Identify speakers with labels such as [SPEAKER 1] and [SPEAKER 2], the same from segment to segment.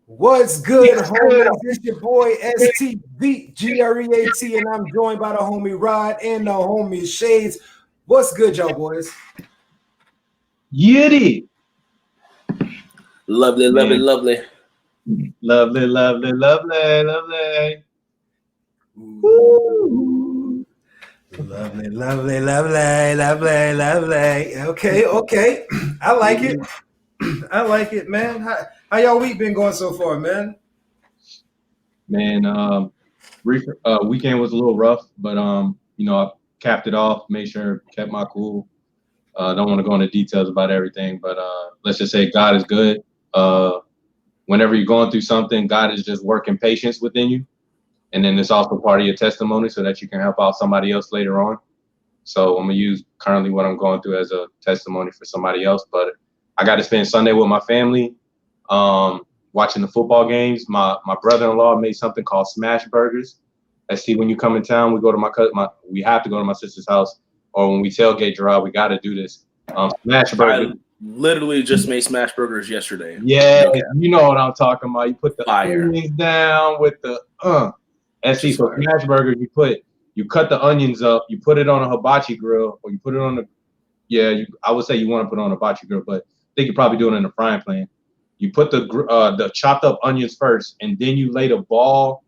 [SPEAKER 1] What's good, homies? It's your boy STVGREAT, and I'm joined by the homie Rod and the homie Shadez. What's good, y'all boys?
[SPEAKER 2] Yiddy.
[SPEAKER 3] Lovely.
[SPEAKER 2] Lovely.
[SPEAKER 1] Woo. Lovely. Okay. I like it, man. How y'all week been going so far, man?
[SPEAKER 2] Man, weekend was a little rough, but I capped it off, made sure kept my cool. Don't want to go into details about everything, but let's just say God is good. Whenever you're going through something, God is just working patience within you. And then it's also part of your testimony so that you can help out somebody else later on. So I'm going to use currently what I'm going through as a testimony for somebody else. But I got to spend Sunday with my family, watching the football games. My brother-in-law made something called smash burgers. When you come in town, we go to we have to go to my sister's house, or when we tailgate, Gerard, we got to do this. Smash burgers.
[SPEAKER 3] I literally just made smash burgers yesterday.
[SPEAKER 2] Yeah, you know what I'm talking about. You put the onions down with the so smash burgers, you cut the onions up, you put it on a hibachi grill, or you put it on I would say you want to put it on a hibachi grill, but I think you're probably doing it in a frying pan. You put the chopped up onions first, and then you lay the ball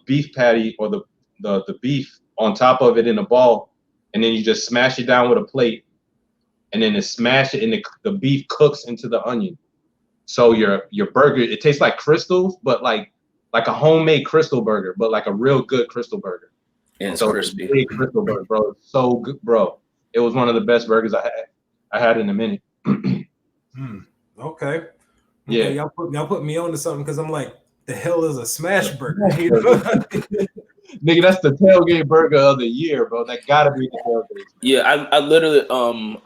[SPEAKER 2] beef patty or the beef on top of it in a ball, and then you just smash it down with a plate, and then smash it, and the beef cooks into the onion. So your burger, it tastes like crystals, but like a homemade crystal burger, but like a real good crystal burger.
[SPEAKER 3] And it's crispy.
[SPEAKER 2] Big crystal burger, bro. So good, bro. It was one of the best burgers I had in a minute.
[SPEAKER 1] Okay.
[SPEAKER 2] Yeah.
[SPEAKER 1] Y'all put me on to something because I'm like, the hell is a smash burger?
[SPEAKER 2] Nigga, that's the tailgate burger of the year, bro. That gotta be the tailgate.
[SPEAKER 3] Yeah, I literally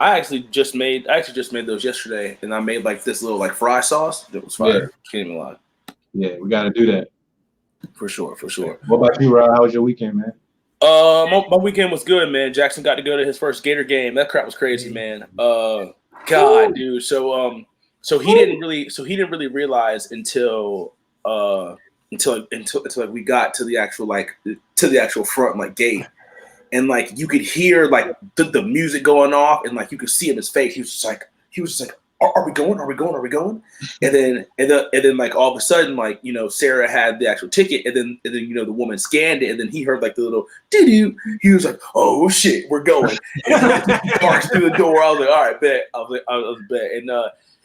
[SPEAKER 3] I actually just made those yesterday, and I made like this little like fry sauce that was fire.
[SPEAKER 2] Yeah.
[SPEAKER 3] Can't even lie.
[SPEAKER 2] Yeah, we gotta do that.
[SPEAKER 3] For sure.
[SPEAKER 2] What about you, Rod? How was your weekend, man?
[SPEAKER 3] My weekend was good, man. Jackson got to go to his first Gator game. That crap was crazy, man. God, dude. So he didn't really realize until we got to the actual front like gate, and like you could hear like the music going off, and like you could see in his face. He was just like, Are we going? And then like all of a sudden, like, Sarah had the actual ticket, and then the woman scanned it, and then he heard like the little doo-doo. He was like, oh shit, we're going. And he barks through the door. I was like, all right, bet. I was bet. And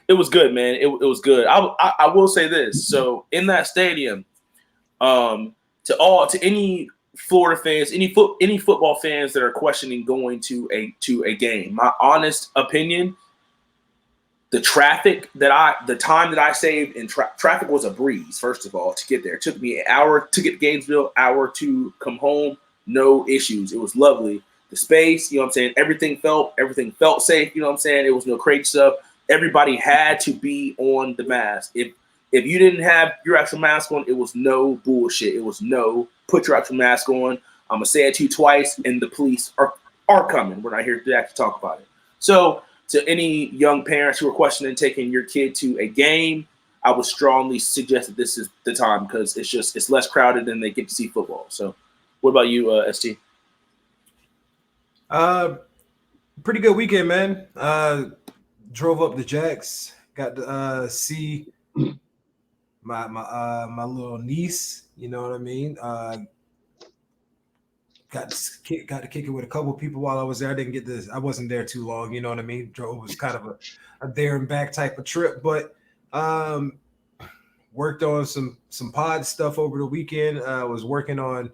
[SPEAKER 3] it was good, man. It was good. I will say this. So in that stadium, to any Florida fans, any football fans that are questioning going to a game, my honest opinion, the time that I saved in traffic was a breeze. First of all, to get there, it took me an hour to get to Gainesville, hour to come home, no issues. It was lovely. The space, what I'm saying, everything felt safe. What I'm saying, it was no crazy stuff. Everybody had to be on the mask. If you didn't have your actual mask on, it was no bullshit. It was no put your actual mask on. I'm gonna say it to you twice, and the police are coming. We're not here to actually talk about it. So, to any young parents who are questioning taking your kid to a game, I would strongly suggest that this is the time, because it's less crowded and they get to see football. So, what about you, ST?
[SPEAKER 1] Pretty good weekend, man. Drove up to Jack's, got to see my little niece. You know what I mean? Got to kick it with a couple of people while I was there. I wasn't there too long. You know what I mean? Drove was kind of a there and back type of trip, but worked on some pod stuff over the weekend. Was working on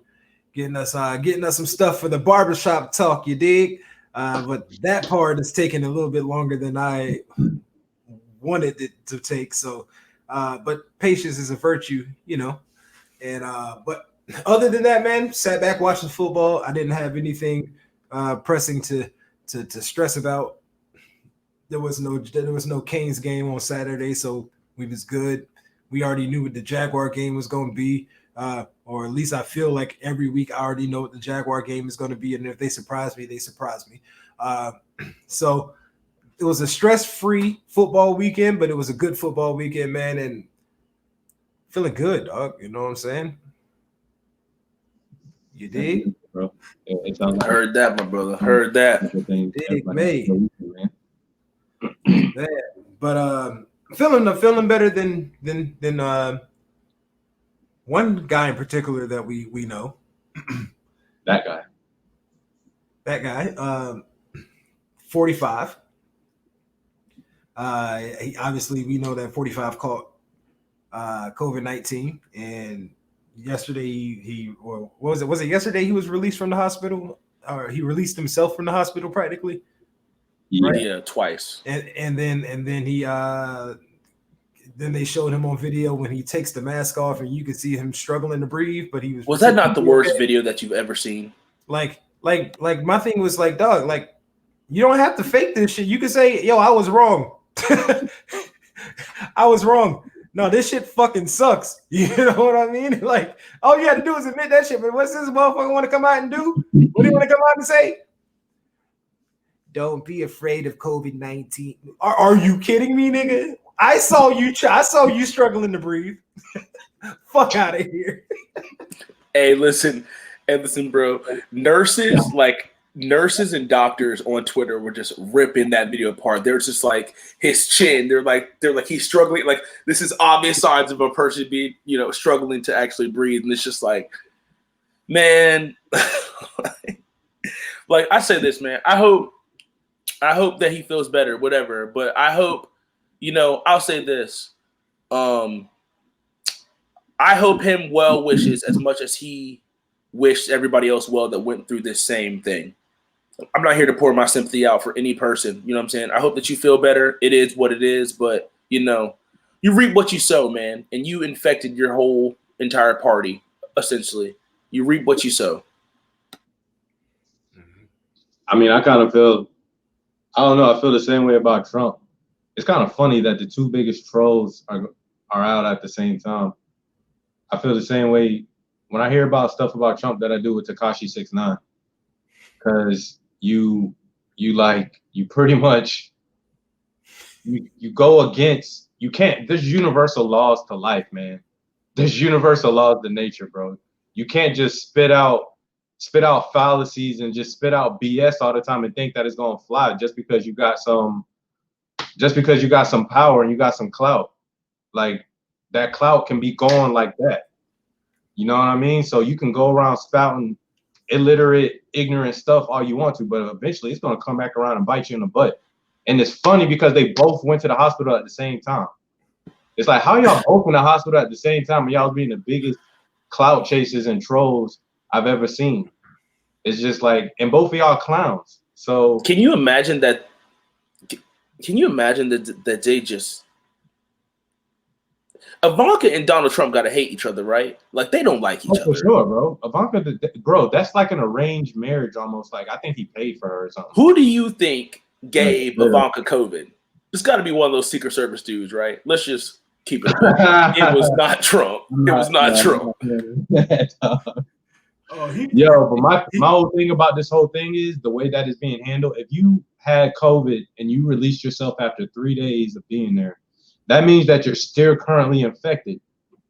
[SPEAKER 1] getting us some stuff for the Barbershop Talk. You dig? But that part is taking a little bit longer than I wanted it to take. So, but patience is a virtue, And but other than that, man, sat back watching football. I didn't have anything pressing to stress about. There was no Canes game on Saturday, so we was good. We already knew what the Jaguar game was going to be, or at least I feel like every week I already know what the Jaguar game is going to be, and if they surprise me, they surprise me. So it was a stress-free football weekend, but it was a good football weekend, man, and feeling good, dog. You know what I'm saying? You dig?
[SPEAKER 2] Bro. It sounds like
[SPEAKER 3] Heard that, my brother. Heard that.
[SPEAKER 1] Dig, mate. Man. But feeling better than one guy in particular that we know.
[SPEAKER 2] That
[SPEAKER 1] guy, 45. Obviously, we know that 45 caught COVID-19, and yesterday or what was it yesterday he was released from the hospital, or he released himself from the hospital practically.
[SPEAKER 3] Yeah, right? Yeah, twice.
[SPEAKER 1] And then he then they showed him on video when he takes the mask off, and you could see him struggling to breathe. But he was
[SPEAKER 3] that not the worst video that you've ever seen? Like
[SPEAKER 1] my thing was like, dog, like you don't have to fake this shit. You can say, yo, I was wrong. I was wrong. No, this shit fucking sucks. You know what I mean? Like, all you had to do is admit that shit. But what's this motherfucker want to come out and do? What do you want to come out and say? Don't be afraid of COVID-19. Are you kidding me, nigga? I saw you struggling to breathe. Fuck out of here.
[SPEAKER 3] Hey, listen, bro. Nurses and doctors on Twitter were just ripping that video apart. They're just like his chin. They're like he's struggling. Like, this is obvious signs of a person being, struggling to actually breathe. And it's just like, man, like I say this, man. I hope that he feels better, whatever. But I hope, I'll say this. I hope him well wishes as much as he wished everybody else well that went through this same thing. I'm not here to pour my sympathy out for any person. You know what I'm saying? I hope that you feel better. It is what it is, but you reap what you sow, man. And you infected your whole entire party, essentially. You reap what you sow.
[SPEAKER 2] I mean, I don't know. I feel the same way about Trump. It's kind of funny that the two biggest trolls are out at the same time. I feel the same way when I hear about stuff about Trump that I do with Tekashi 6ix9ine, because you pretty much you go against, you can't. There's universal laws to life, man. There's universal laws to nature, bro. You can't just spit out fallacies and just spit out BS all the time and think that it's gonna fly just because you got some power and you got some clout. Like, that clout can be gone like that. You know what I mean? So you can go around spouting illiterate, ignorant stuff all you want to, but eventually it's gonna come back around and bite you in the butt. And it's funny because they both went to the hospital at the same time. It's like, how y'all both in the hospital at the same time and y'all being the biggest clout chasers and trolls I've ever seen. It's just like, and both of y'all clowns. So
[SPEAKER 3] can you imagine that they just, Ivanka and Donald Trump gotta hate each other, right? Like, they don't like each other.
[SPEAKER 2] For sure, bro. Ivanka, bro, that's like an arranged marriage almost. Like, I think he paid for her or something.
[SPEAKER 3] Who do you think gave Ivanka COVID? It's got to be one of those Secret Service dudes, right? Let's just keep it. It was not Trump. It was not Trump.
[SPEAKER 2] But my whole thing about this whole thing is the way that it's being handled. If you had COVID and you released yourself after 3 days of being there, that means that you're still currently infected,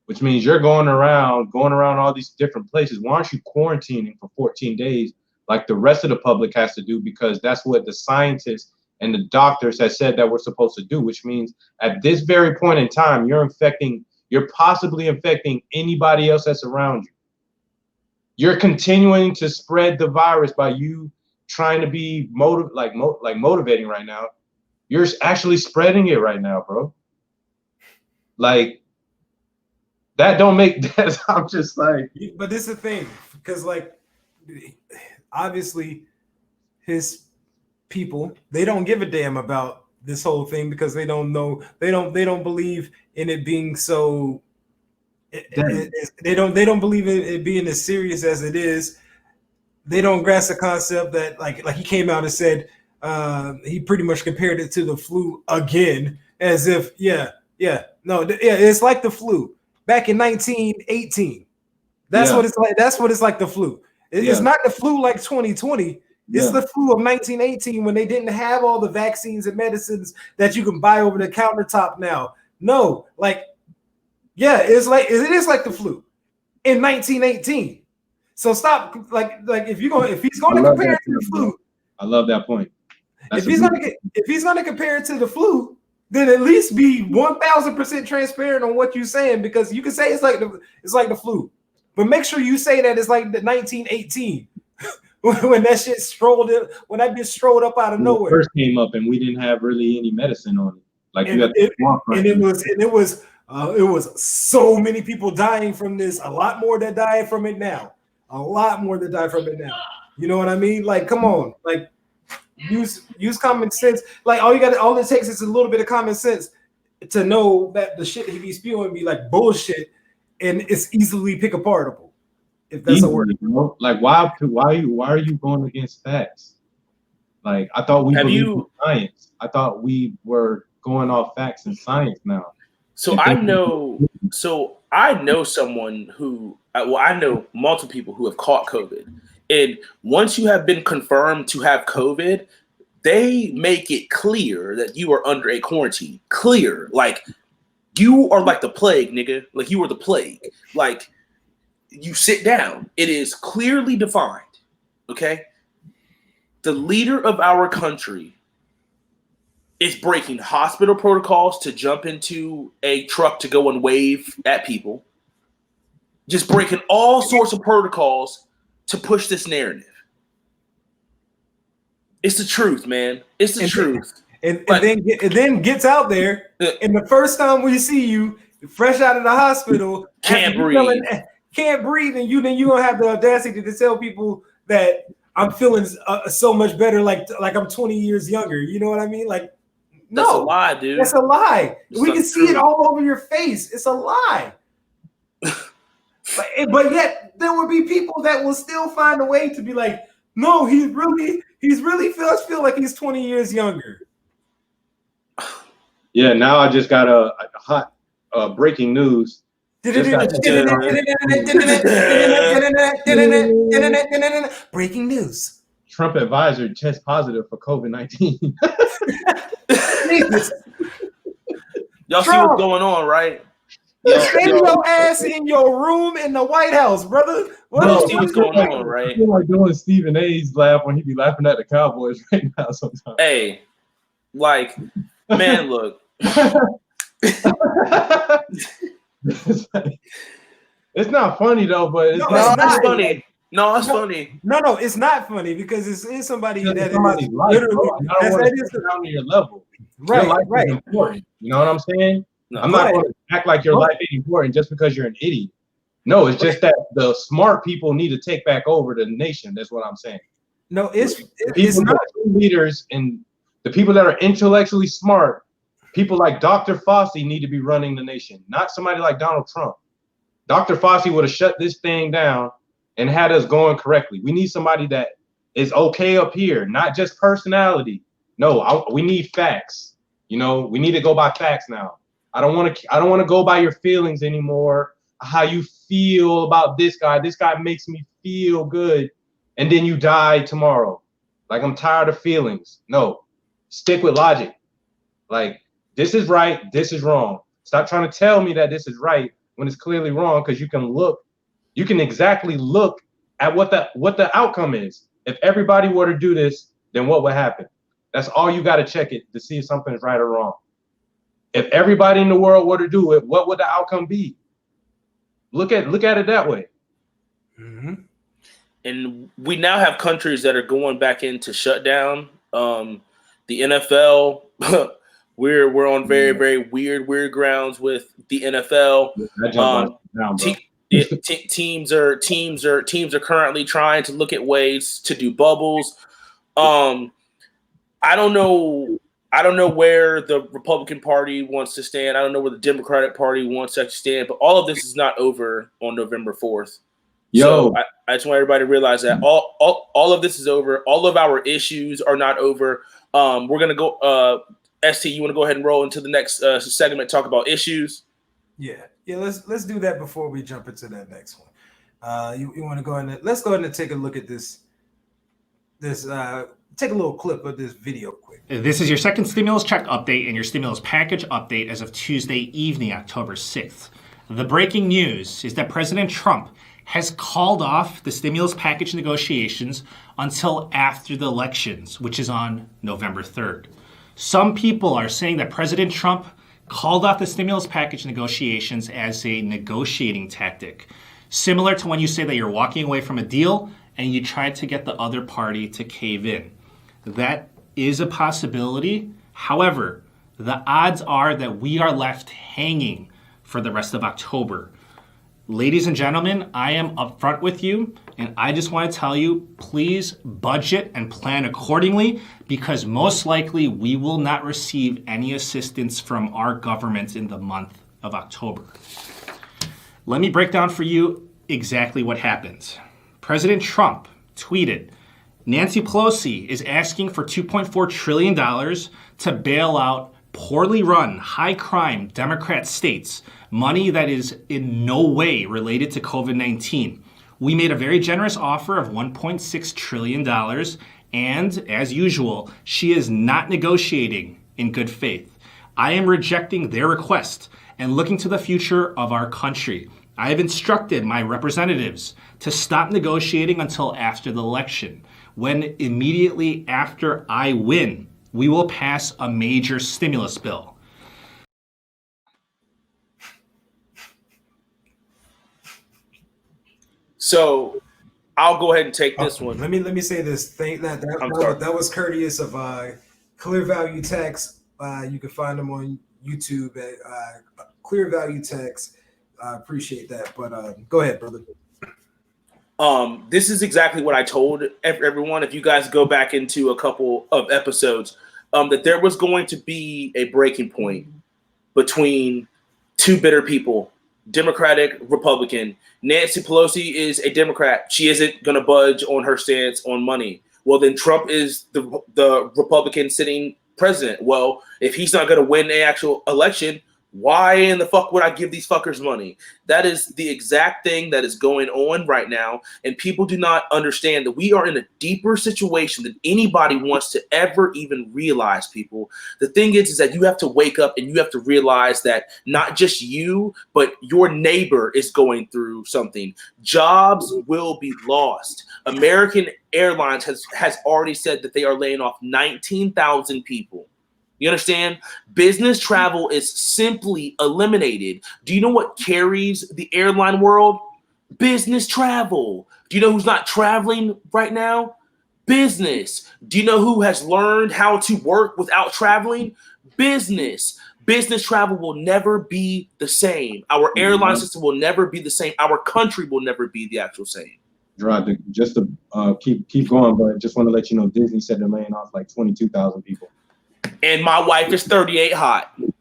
[SPEAKER 2] which means you're going around all these different places. Why aren't you quarantining for 14 days like the rest of the public has to do? Because that's what the scientists and the doctors have said that we're supposed to do, which means at this very point in time, you're possibly infecting anybody else that's around you. You're continuing to spread the virus by you trying to be motivating right now. You're actually spreading it right now, bro. Like, that don't make that. I'm just like,
[SPEAKER 1] but this is the thing, because like, obviously his people, they don't give a damn about this whole thing because they don't know, they don't believe in it being so. They don't believe in it being as serious as it is. They don't grasp the concept that like he came out and said he pretty much compared it to the flu again, as if it's like the flu back in 1918. That's what it's like. That's what it's like, the flu. It's not the flu like 2020. It's the flu of 1918 when they didn't have all the vaccines and medicines that you can buy over the countertop now. No, like Yeah, it is like the flu in 1918. So stop, like if he's going to compare it to the flu.
[SPEAKER 2] I love that point.
[SPEAKER 1] If he's going to compare it to the flu, then at least be 1,000% transparent on what you're saying, because you can say it's like the flu, but make sure you say that it's like the 1918 when that shit strolled up out of nowhere.
[SPEAKER 2] First came up and we didn't have really any medicine on it. Like
[SPEAKER 1] it was so many people dying from this. A lot more that die from it now. You know what I mean? Like, come on, like use common sense. Like all it takes is a little bit of common sense to know that the shit he be spewing be like bullshit, and it's easily pick apartable. If that's a word.
[SPEAKER 2] Like why are you going against facts? Like I thought we believed in science. I thought we were going off facts and science now.
[SPEAKER 3] So I know someone who, I know multiple people who have caught COVID. And once you have been confirmed to have COVID, they make it clear that you are under a quarantine. Clear. Like, you are like the plague, nigga. Like, you are the plague. Like, you sit down. It is clearly defined. Okay? The leader of our country is breaking hospital protocols to jump into a truck to go and wave at people. Just breaking all sorts of protocols to push this narrative. It's the truth, man. It's the truth.
[SPEAKER 1] And then gets out there, and the first time we see you, fresh out of the hospital,
[SPEAKER 3] can't breathe,
[SPEAKER 1] and then you gonna have the audacity to tell people that I'm feeling so much better, like I'm 20 years younger. You know what I mean? Like, no,
[SPEAKER 3] that's a lie, dude.
[SPEAKER 1] That's a lie. We can see it all over your face. It's a lie. But yet there will be people that will still find a way to be like, no, he really feel like he's 20 years younger.
[SPEAKER 2] Yeah, now I just got a hot breaking news.
[SPEAKER 1] Breaking news.
[SPEAKER 2] Trump advisor tests positive for COVID-19.
[SPEAKER 3] Y'all see what's going on, right?
[SPEAKER 1] Stay your ass in your room in the White House, brother.
[SPEAKER 3] See what's going on, right?
[SPEAKER 2] I feel like doing Stephen A's laugh when he be laughing at the Cowboys right now sometimes.
[SPEAKER 3] Hey, like, man, look.
[SPEAKER 2] It's not funny though, but it's
[SPEAKER 3] not funny. No, it's funny.
[SPEAKER 1] No, it's not funny because it's somebody that is
[SPEAKER 2] literally down to your level.
[SPEAKER 1] Right,
[SPEAKER 2] your life
[SPEAKER 1] right.
[SPEAKER 2] Is important. You know what I'm saying?
[SPEAKER 3] No,
[SPEAKER 2] I'm not going to act like your life ain't important just because you're an idiot. No, it's just that the smart people need to take back over the nation. That's what I'm saying.
[SPEAKER 1] No, it's
[SPEAKER 2] not leaders, and the people that are intellectually smart, people like Dr. Fauci need to be running the nation, not somebody like Donald Trump. Dr. Fauci would have shut this thing down and had us going correctly. We need somebody that is okay up here, not just personality. No, we need facts. You know, we need to go by facts now. I don't want to go by your feelings anymore. How you feel about this guy. This guy makes me feel good. And then you die tomorrow. Like, I'm tired of feelings. No, stick with logic. Like, this is right. This is wrong. Stop trying to tell me that this is right when it's clearly wrong, because you can exactly look at what the outcome is. If everybody were to do this, then what would happen? That's all you got to check it to see if something is right or wrong. If everybody in the world were to do it, what would the outcome be? Look at it that way.
[SPEAKER 1] Mm-hmm.
[SPEAKER 3] And we now have countries that are going back into shutdown. The NFL, we're on very, very weird grounds with the NFL. Teams are currently trying to look at ways to do bubbles. I don't know where the Republican Party wants to stand. I don't know where the Democratic Party wants to stand, but all of this is not over on November 4th. So I just want everybody to realize that all of this is over. All of our issues are not over. We're going to go, ST, you want to go ahead and roll into the next segment, talk about issues?
[SPEAKER 1] Yeah. Let's do that before we jump into that next one. You want to go ahead and let's go ahead and take a look at this. Take a little clip of this video quick.
[SPEAKER 4] This is your second stimulus check update and your stimulus package update as of Tuesday evening, October 6th. The breaking news is that President Trump has called off the stimulus package negotiations until after the elections, which is on November 3rd. Some people are saying that President Trump called off the stimulus package negotiations as a negotiating tactic, similar to when you say that you're walking away from a deal and you try to get the other party to cave in. That is a possibility. However, the odds are that we are left hanging for the rest of October. Ladies and gentlemen, I am upfront with you, and I just want to tell you, please budget and plan accordingly, because most likely we will not receive any assistance from our government in the month of October. Let me break down for you exactly what happened. President Trump tweeted, Nancy Pelosi is asking for $2.4 trillion to bail out poorly run, high-crime Democrat states, money that is in no way related to COVID-19. We made a very generous offer of $1.6 trillion, and as usual, she is not negotiating in good faith. I am rejecting their request and looking to the future of our country. I have instructed my representatives to stop negotiating until after the election, when immediately after I win, we will pass a major stimulus bill.
[SPEAKER 3] So I'll go ahead and take this one.
[SPEAKER 1] Let me say this. That was courteous of Clear Value Tax. You can find them on YouTube at Clear Value Tax. I appreciate that. But go ahead, brother.
[SPEAKER 3] This is exactly what I told everyone. If you guys go back into a couple of episodes, that there was going to be a breaking point between two bitter people, Democratic, Republican. Nancy Pelosi is a Democrat. She isn't going to budge on her stance on money. Well, then Trump is the Republican sitting president. Well, if he's not going to win the actual election, why in the fuck would I give these fuckers money? That is the exact thing that is going on right now. And people do not understand that we are in a deeper situation than anybody wants to ever even realize, people. The thing is that you have to wake up and you have to realize that not just you, but your neighbor is going through something. Jobs will be lost. American Airlines has already said that they are laying off 19,000 people. You understand? Business travel is simply eliminated. Do you know what carries the airline world? Business travel. Do you know who's not traveling right now? Business. Do you know who has learned how to work without traveling? Business. Business travel will never be the same. Our airline system will never be the same. Our country will never be the actual same.
[SPEAKER 2] Gerard, just to keep going, but just want to let you know, Disney said they're laying off like 22,000 people.
[SPEAKER 3] And my wife is 38 hot. You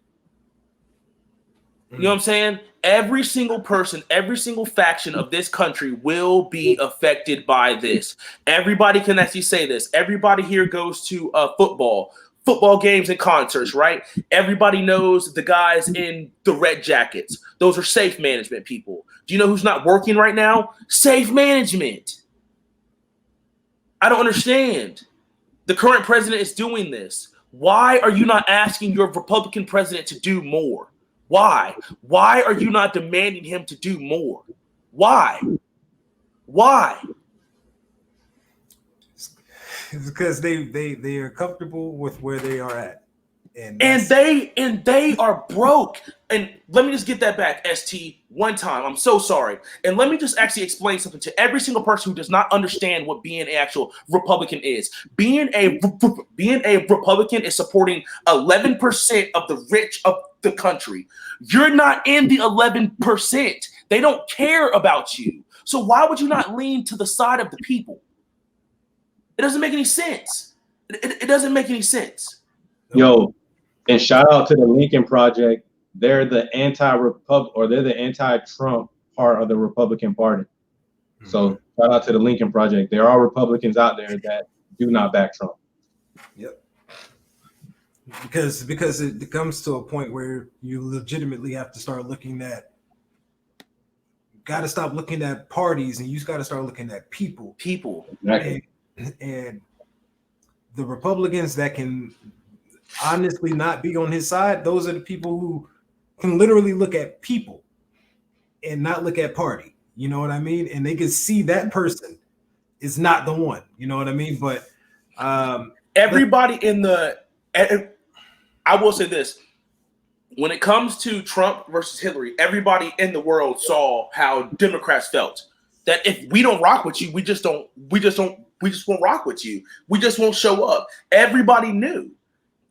[SPEAKER 3] know what I'm saying? Every single person, every single faction of this country will be affected by this. Everybody can actually say this. Everybody here goes to football games and concerts, right? Everybody knows the guys in the red jackets. Those are safe management people. Do you know who's not working right now? Safe management. I don't understand. The current president is doing this. Why are you not asking your Republican president to do more? Why? Why are you not demanding him to do more? Why? Why?
[SPEAKER 1] It's because they are comfortable with where they are at. And
[SPEAKER 3] they are broke. And let me just get that back, ST, one time. I'm so sorry. And let me just actually explain something to every single person who does not understand what being an actual Republican is. Being a Republican is supporting 11% of the rich of the country. You're not in the 11%. They don't care about you. So why would you not lean to the side of the people? It doesn't make any sense. It doesn't make any sense.
[SPEAKER 2] Yo, and shout out to the Lincoln Project. They're the anti-Trump part of the Republican Party. Mm-hmm. So shout out to the Lincoln Project. There are Republicans out there that do not back Trump.
[SPEAKER 1] Yep. Because it comes to a point where you legitimately have to start looking at. Got to stop looking at parties, and you just got to start looking at people.
[SPEAKER 3] People.
[SPEAKER 2] Exactly.
[SPEAKER 1] And the Republicans that can honestly not be on his side, those are the people who can literally look at people and not look at party. You know what I mean? And they can see that person is not the one. You know what I mean? But
[SPEAKER 3] everybody in the – I will say this. When it comes to Trump versus Hillary, everybody in the world saw how Democrats felt. That if we don't rock with you, we just won't rock with you. We just won't show up. Everybody knew.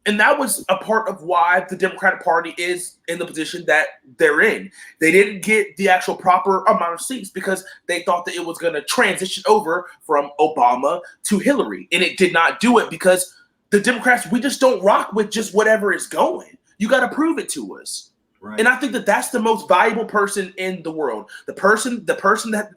[SPEAKER 3] And that was a part of why the Democratic Party is in the position that they're in. They didn't get the actual proper amount of seats because they thought that it was going to transition over from Obama to Hillary. And it did not do it because the Democrats, we just don't rock with just whatever is going. You got to prove it to us. Right. And I think that that's the most valuable person in the world. The person that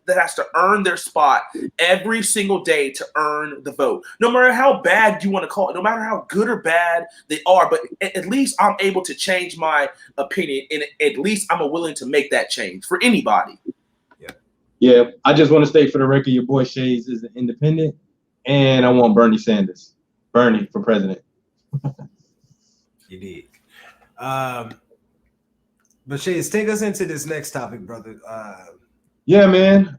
[SPEAKER 3] has to earn their spot every single day to earn the vote. No matter how bad you want to call it, no matter how good or bad they are, but at least I'm able to change my opinion, and at least I'm willing to make that change for anybody.
[SPEAKER 2] Yeah. I just want to state for the record, your boy Shadez is an independent, and I want Bernie Sanders. Bernie for president.
[SPEAKER 1] You did. But Shadez, take us into this next topic, brother.
[SPEAKER 2] Yeah, man.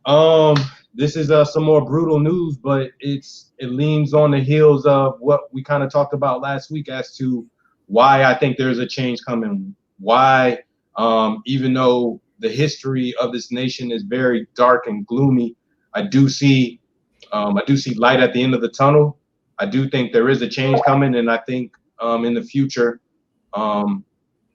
[SPEAKER 2] This is some more brutal news, but it leans on the heels of what we kind of talked about last week as to why I think there's a change coming. Why, even though the history of this nation is very dark and gloomy, I do see light at the end of the tunnel. I do think there is a change coming, and I think in the future,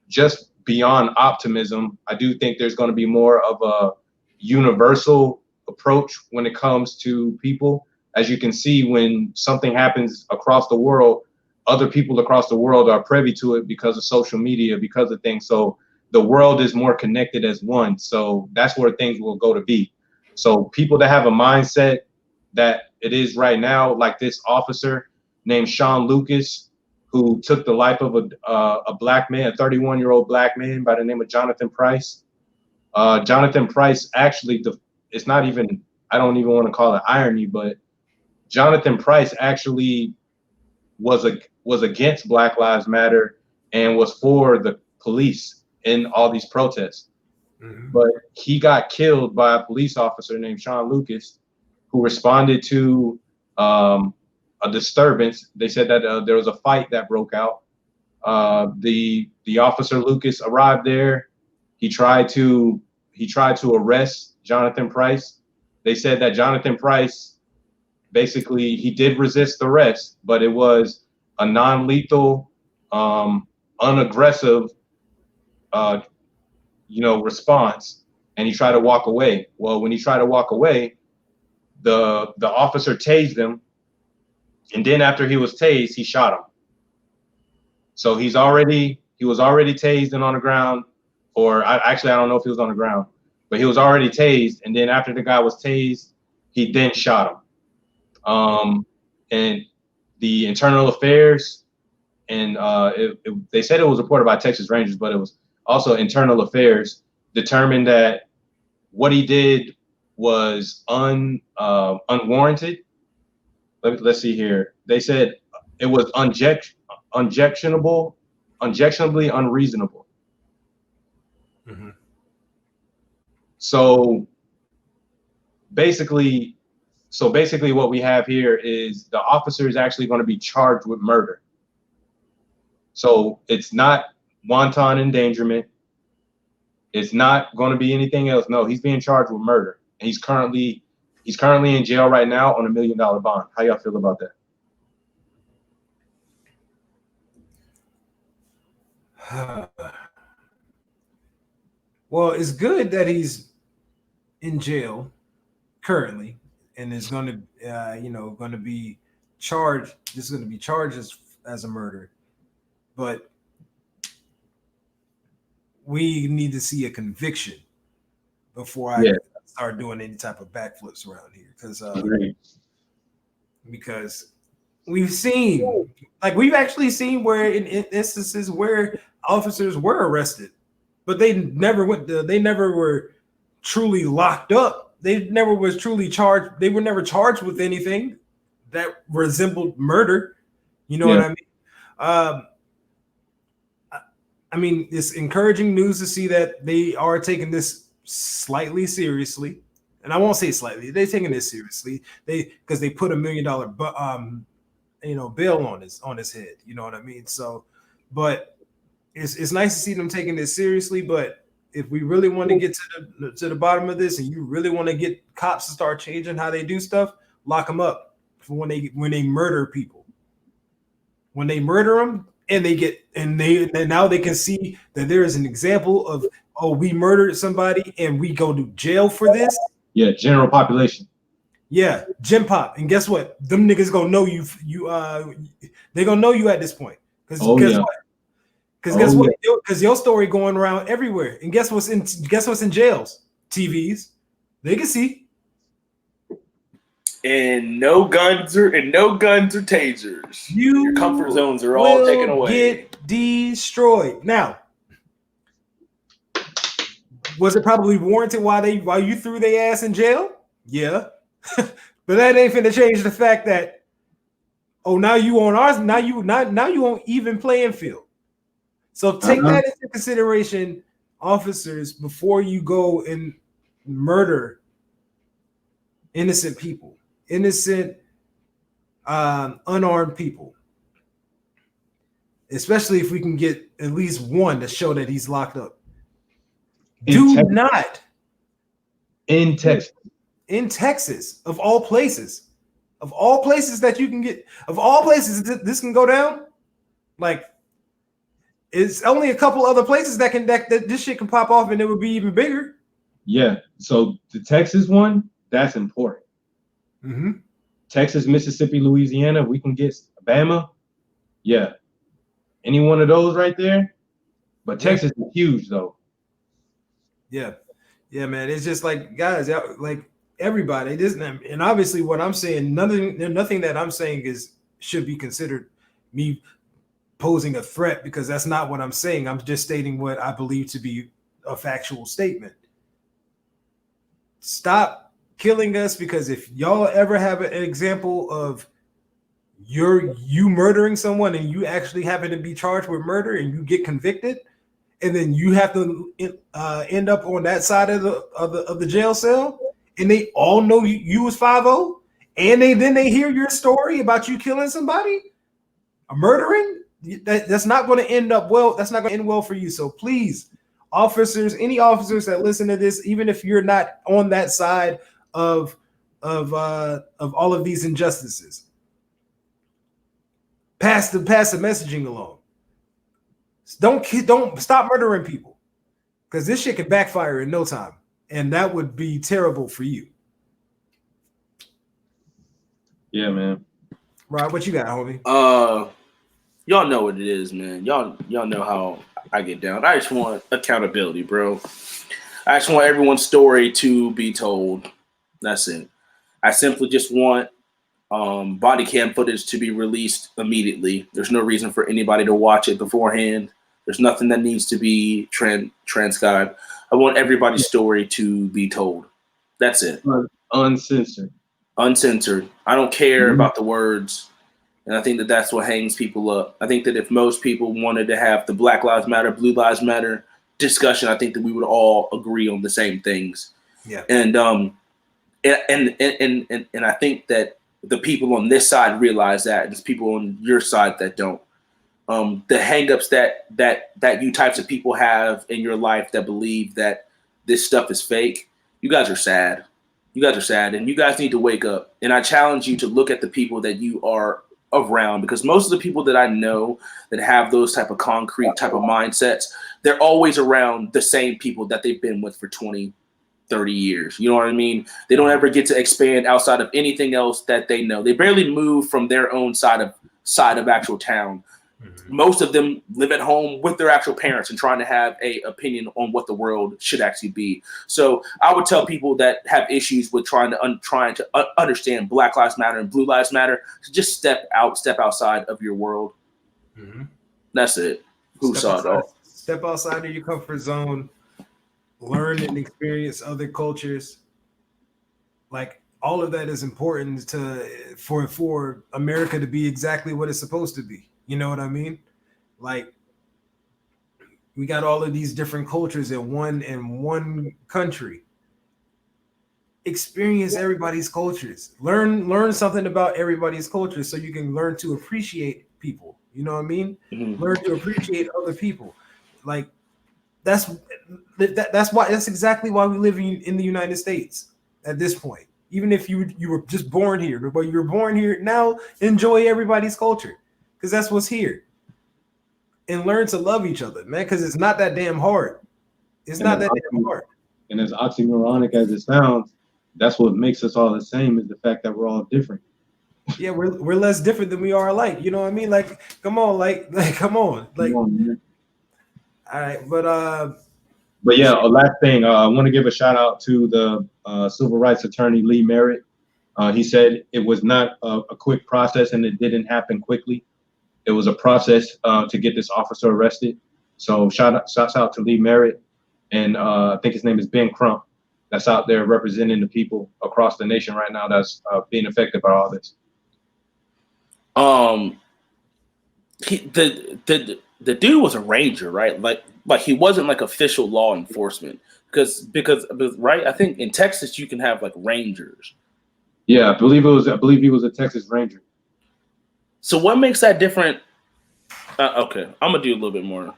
[SPEAKER 2] just beyond optimism, I do think there's going to be more of a universal approach when it comes to people. As you can see, when something happens across the world, other people across the world are privy to it because of social media, because of things. So the world is more connected as one. So that's where things will go to be. So people that have a mindset that it is right now, like this officer named Sean Lucas, who took the life of a black man, a 31-year-old black man by the name of Jonathan Price. Jonathan Price actually, it's not even, I don't even want to call it irony, but Jonathan Price actually was against Black Lives Matter and was for the police in all these protests. Mm-hmm. But he got killed by a police officer named Sean Lucas, who responded to a disturbance. They said that there was a fight that broke out. The officer Lucas arrived there. He tried to arrest Jonathan Price. They said that Jonathan Price, basically, he did resist arrest, but it was a non-lethal, unaggressive, response, and he tried to walk away. Well, when he tried to walk away, the officer tased him, and then after he was tased, he shot him. So he was already tased and on the ground, or I don't know if he was on the ground, but he was already tased, and then after the guy was tased, he then shot him. And the Internal Affairs, and they said it was reported by Texas Rangers, but it was also Internal Affairs, determined that what he did was unwarranted. Let's see here. They said it was unjectionably unreasonable. Mm-hmm. So basically what we have here is the officer is actually going to be charged with murder. So it's not wanton endangerment. It's not going to be anything else. No, he's being charged with murder. And he's currently in jail right now on $1 million bond. How y'all feel about
[SPEAKER 1] that? Well, it's good that he's in jail currently, and is going to, going to be charged. This is going to be charged as a murder, but we need to see a conviction before I start doing any type of backflips around here, because we've actually seen where in instances where officers were arrested, but they never were truly locked up. They never was truly charged. They were never charged with anything that resembled murder. You know what I mean? I mean, it's encouraging news to see that they are taking this slightly seriously, and I won't say slightly. They're taking this seriously. Because they put $1 million bail on his head. You know what I mean? So, but it's nice to see them taking this seriously. But if we really want to get to the bottom of this, and you really want to get cops to start changing how they do stuff, lock them up for when they murder people. When they murder them, and now they can see that there is an example of, oh, we murdered somebody and we go to jail for this.
[SPEAKER 2] Yeah, general population.
[SPEAKER 1] Yeah, Gym Pop. And guess what? Them niggas gonna know you. They gonna know you at this point. Because guess what? Because your story going around everywhere. And guess what's in jails? TVs. They can see.
[SPEAKER 3] And no guns or tasers. Your comfort zones are all taken away.
[SPEAKER 1] Get destroyed. Now, was it probably warranted while you threw their ass in jail? Yeah. But that ain't finna change the fact that, now you on ours, now you on even playing field. So take that into consideration, officers, before you go and murder innocent people, unarmed people. Especially if we can get at least one to show that he's locked up. Not
[SPEAKER 2] in Texas.
[SPEAKER 1] In Texas, of all places that you can get, of all places this can go down. Like, it's only a couple other places that this shit can pop off, and it would be even bigger.
[SPEAKER 2] Yeah. So the Texas one, that's important.
[SPEAKER 1] Mm-hmm.
[SPEAKER 2] Texas, Mississippi, Louisiana, we can get Alabama. Yeah. Any one of those right there. But Texas is huge, though.
[SPEAKER 1] Yeah. Yeah, man. It's just like, guys, like everybody, and obviously what I'm saying, nothing that I'm saying should be considered me posing a threat, because that's not what I'm saying. I'm just stating what I believe to be a factual statement. Stop killing us, because if y'all ever have an example of you murdering someone and you actually happen to be charged with murder and you get convicted, and then you have to end up on that side of the jail cell, and they all know you was 5-0, and then they hear your story about you killing somebody, murdering, that's not going to end up well. That's not going to end well for you. So please, officers, any officers that listen to this, even if you're not on that side of all of these injustices, pass the messaging along. Don't stop murdering people, because this shit can backfire in no time, and that would be terrible for you.
[SPEAKER 2] Yeah, man.
[SPEAKER 1] Rob, what you got, homie?
[SPEAKER 3] Y'all know what it is, man. Y'all know how I get down. I just want accountability, bro. I just want everyone's story to be told. That's it. I simply just want body cam footage to be released immediately. There's no reason for anybody to watch it beforehand. There's nothing that needs to be transcribed. I want everybody's story to be told. That's it.
[SPEAKER 2] Uncensored.
[SPEAKER 3] I don't care about the words. And I think that that's what hangs people up. I think that if most people wanted to have the Black Lives Matter, Blue Lives Matter discussion, I think that we would all agree on the same things.
[SPEAKER 1] Yeah.
[SPEAKER 3] And I think that the people on this side realize that, and there's people on your side that don't. The hangups that you types of people have in your life that believe that this stuff is fake, you guys are sad. And you guys need to wake up. And I challenge you to look at the people that you are around, because most of the people that I know that have those type of concrete type of mindsets, they're always around the same people that they've been with for 20, 30 years. You know what I mean? They don't ever get to expand outside of anything else that they know. They barely move from their own side of actual town. Mm-hmm. Most of them live at home with their actual parents and trying to have a opinion on what the world should actually be. So I would tell people that have issues with trying to understand Black Lives Matter and Blue Lives Matter to just step outside of your world. Mm-hmm. That's it. Who saw it all?
[SPEAKER 1] Step outside of your comfort zone. Learn and experience other cultures. Like, all of that is important for America to be exactly what it's supposed to be. You know what I mean? Like, We got all of these different cultures in one country. Experience everybody's cultures. Learn something about everybody's culture so you can learn to appreciate people. You know what I mean?
[SPEAKER 3] Mhm.
[SPEAKER 1] Learn to appreciate other people. Like that's exactly why we live in the United States at this point. Even if you were just born here, but you were born here now, enjoy everybody's culture because that's what's here. And learn to love each other, man, because it's not that damn hard. It's not that damn hard.
[SPEAKER 2] And as oxymoronic as it sounds, that's what makes us all the same is the fact that we're all different.
[SPEAKER 1] Yeah, we're less different than we are alike. You know what I mean? Like, come on, come on. Like,
[SPEAKER 2] Come on, man.
[SPEAKER 1] all right, but
[SPEAKER 2] yeah, last thing, I want to give a shout out to the civil rights attorney Lee Merritt. He said it was not a quick process and it didn't happen quickly. It was a process to get this officer arrested. So shouts out to Lee Merritt, and I think his name is Ben Crump. That's out there representing the people across the nation right now that's being affected by all this.
[SPEAKER 3] The dude was a ranger, right? Like he wasn't like official law enforcement because right? I think in Texas you can have like rangers.
[SPEAKER 2] Yeah, I believe he was a Texas Ranger.
[SPEAKER 3] So what makes that different? Okay, I'm gonna do a little bit more.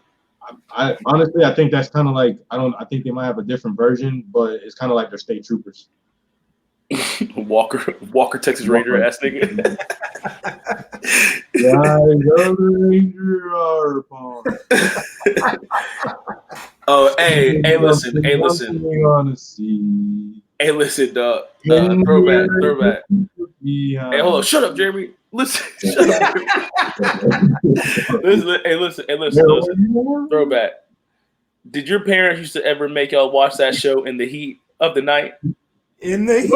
[SPEAKER 2] I honestly, I think that's kind of like I think they might have a different version, but it's kind of like they're state troopers.
[SPEAKER 3] Walker, Texas Ranger ass nigga. Oh, hey, listen. Hey, listen, dog. Throwback. Hey, hold on. Shut up, Jeremy. Listen. Shut up. Listen. Throwback. Did your parents used to ever make y'all watch that show in the heat of the night?
[SPEAKER 1] In the heat.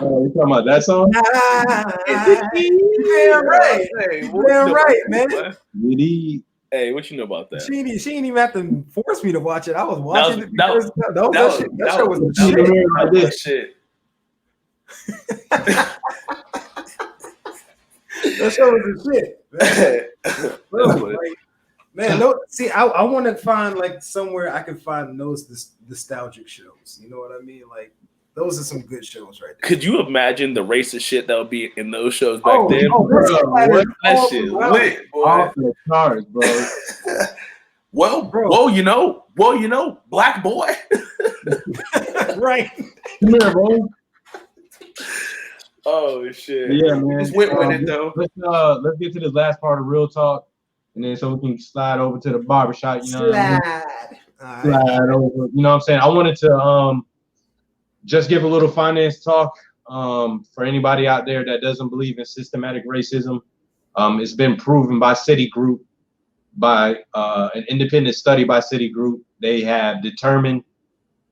[SPEAKER 2] Oh, you talking about that song?
[SPEAKER 1] Damn right. Damn right, man.
[SPEAKER 3] Hey, what you know about that?
[SPEAKER 1] She didn't even have to force me to watch it. I was watching it because that show was
[SPEAKER 3] the shit.
[SPEAKER 1] That show was the shit. Man, no. See, I want to find like somewhere I can find those nostalgic shows. You know what I mean? Like those are some good shows right there.
[SPEAKER 3] Could you imagine the racist shit that would be in those shows back then?
[SPEAKER 2] That
[SPEAKER 3] shit lit, boy.
[SPEAKER 2] Off the stars, bro.
[SPEAKER 3] Well, you know, black boy.
[SPEAKER 1] Right.
[SPEAKER 2] Come here, bro.
[SPEAKER 3] Oh shit.
[SPEAKER 2] Yeah, man.
[SPEAKER 3] Just went with it though.
[SPEAKER 2] Let's get to this last part of Real Talk, and then so we can slide over to the barbershop. You know, slide over. You know what I'm saying? I wanted to just give a little finance talk for anybody out there that doesn't believe in systematic racism. It's been proven by Citigroup, by an independent study by Citigroup. They have determined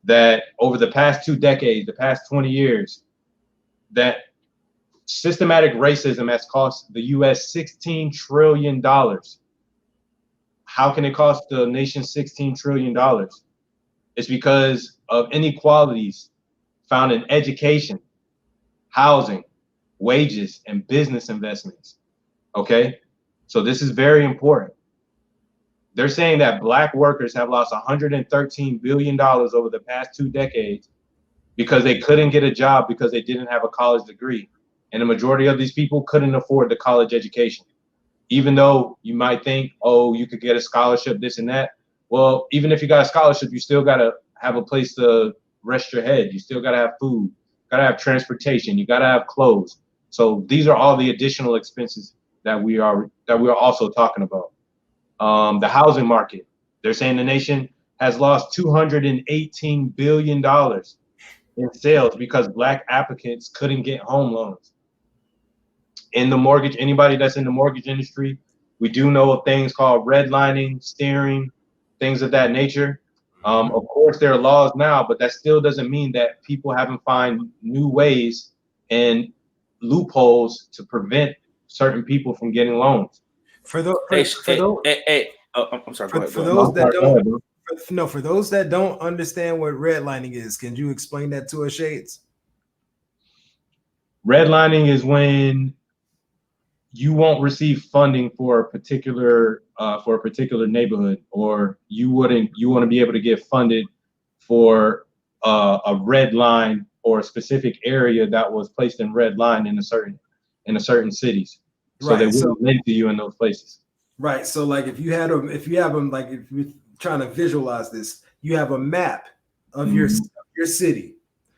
[SPEAKER 2] that over the past 2 decades, the past 20 years, that systematic racism has cost the U.S. $16 trillion. How can it cost the nation $16 trillion? It's because of inequalities found in education, housing, wages, and business investments. Okay? So this is very important. They're saying that black workers have lost $113 billion over the past 2 decades because they couldn't get a job because they didn't have a college degree. And the majority of these people couldn't afford the college education. Even though you might think, oh, you could get a scholarship, this and that. Well, even if you got a scholarship, you still got to have a place to rest your head. You still got to have food, got to have transportation, you got to have clothes. So these are all the additional expenses that we are also talking about. The housing market, they're saying the nation has lost $218 billion in sales because black applicants couldn't get home loans. In the mortgage, anybody that's in the mortgage industry, we do know of things called redlining, steering, things of that nature. Of course, there are laws now, but that still doesn't mean that people haven't found new ways and loopholes to prevent certain people from getting loans.
[SPEAKER 3] I'm sorry. Go ahead.
[SPEAKER 1] For those that don't understand what redlining is, can you explain that to us, Shades?
[SPEAKER 2] Redlining is when you won't receive funding for a particular neighborhood, or you want to be able to get funded for a red line or a specific area that was placed in red line in a certain cities, so they wouldn't lend to you in those places.
[SPEAKER 1] Right. So like if you have them, like if you're trying to visualize this, you have a map of your city,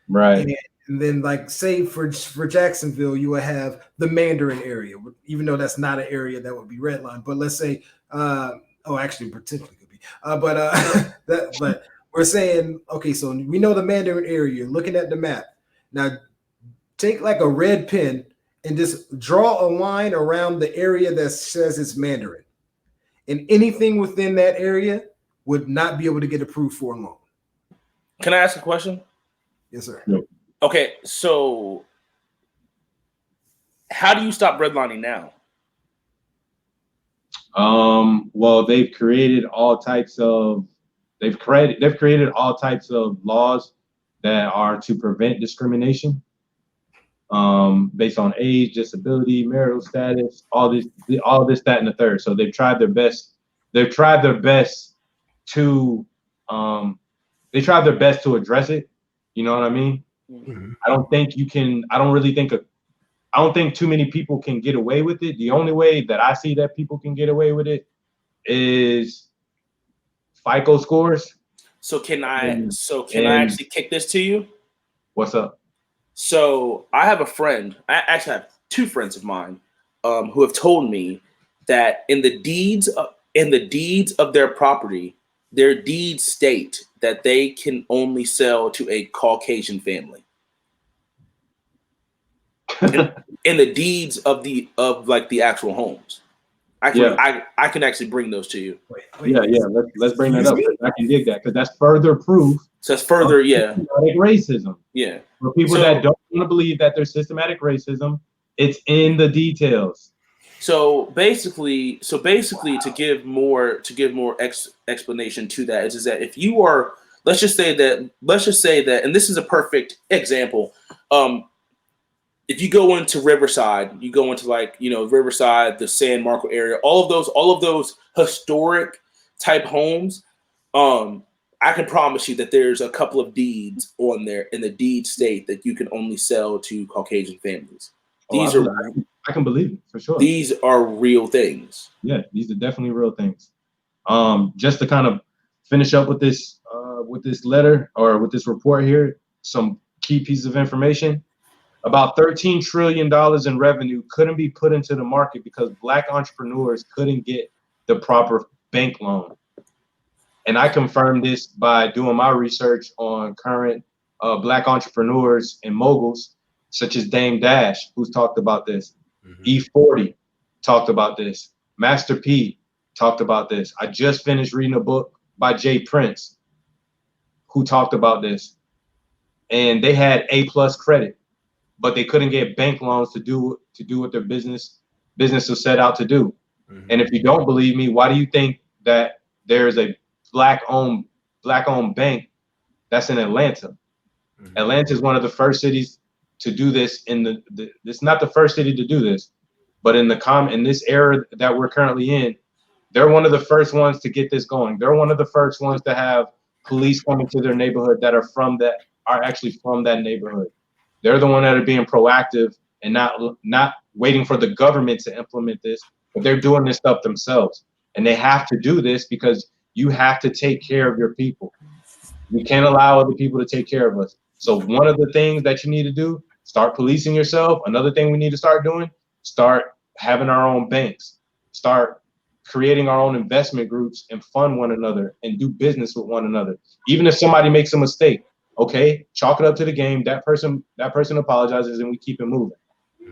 [SPEAKER 2] right?
[SPEAKER 1] And then like say for Jacksonville, you would have the Mandarin area, even though that's not an area that would be redlined. But let's say, actually potentially could be, but we're saying, okay, so we know the Mandarin area. You're looking at the map now. Take like a red pen and just draw a line around the area that says it's Mandarin. And anything within that area would not be able to get approved for a loan.
[SPEAKER 3] Can I ask a question?
[SPEAKER 1] Yes, sir.
[SPEAKER 2] Yep.
[SPEAKER 3] Okay, so how do you stop redlining now?
[SPEAKER 2] Well, they've created all types of laws that are to prevent discrimination based on age, disability, marital status, all this, that, and the third. So they've tried their best. They've tried their best to address it. You know what I mean?
[SPEAKER 1] Mm-hmm.
[SPEAKER 2] I don't think too many people can get away with it. The only way that I see that people can get away with it is FICO scores.
[SPEAKER 3] So can I actually kick this to you?
[SPEAKER 2] What's up?
[SPEAKER 3] So I have a friend. I actually have two friends of mine who have told me that in the deeds of their property, their deeds state that they can only sell to a Caucasian family. in the deeds of the actual homes. I can actually bring those to you.
[SPEAKER 2] Yeah. Let's bring that up. I can dig that because that's further proof.
[SPEAKER 3] So that's further,
[SPEAKER 2] systematic racism.
[SPEAKER 3] Yeah.
[SPEAKER 2] For people that don't want to believe that there's systematic racism, it's in the details.
[SPEAKER 3] So basically, to give more explanation to that is that if you are, let's just say that, and this is a perfect example. If you go into Riverside, you go into Riverside, the San Marco area, all of those historic type homes, I can promise you that there's a couple of deeds on there in the deed state that you can only sell to Caucasian families.
[SPEAKER 2] I can believe it for sure.
[SPEAKER 3] These are real things.
[SPEAKER 2] Yeah, these are definitely real things. Just to kind of finish up with this letter or with this report here, some key pieces of information. About $13 trillion in revenue couldn't be put into the market because Black entrepreneurs couldn't get the proper bank loan. And I confirmed this by doing my research on current Black entrepreneurs and moguls, such as Dame Dash, who's talked about this. Mm-hmm. E40 talked about this. Master P talked about this. I just finished reading a book by Jay Prince, who talked about this. And they had A+ credit, but they couldn't get bank loans to do what their business was set out to do. Mm-hmm. And if you don't believe me, why do you think that there's a black-owned bank that's in Atlanta? Mm-hmm. Atlanta is one of the first cities to do this. It's not the first city to do this, but in this era that we're currently in, they're one of the first ones to get this going. They're one of the first ones to have police coming to their neighborhood that are actually from that neighborhood. They're the one that are being proactive and not waiting for the government to implement this, but they're doing this stuff themselves. And they have to do this because you have to take care of your people. We can't allow other people to take care of us. So one of the things that you need to do, start policing yourself. Another thing we need to start doing, start having our own banks, start creating our own investment groups and fund one another and do business with one another. Even if somebody makes a mistake, okay, chalk it up to the game. That person apologizes and we keep it moving.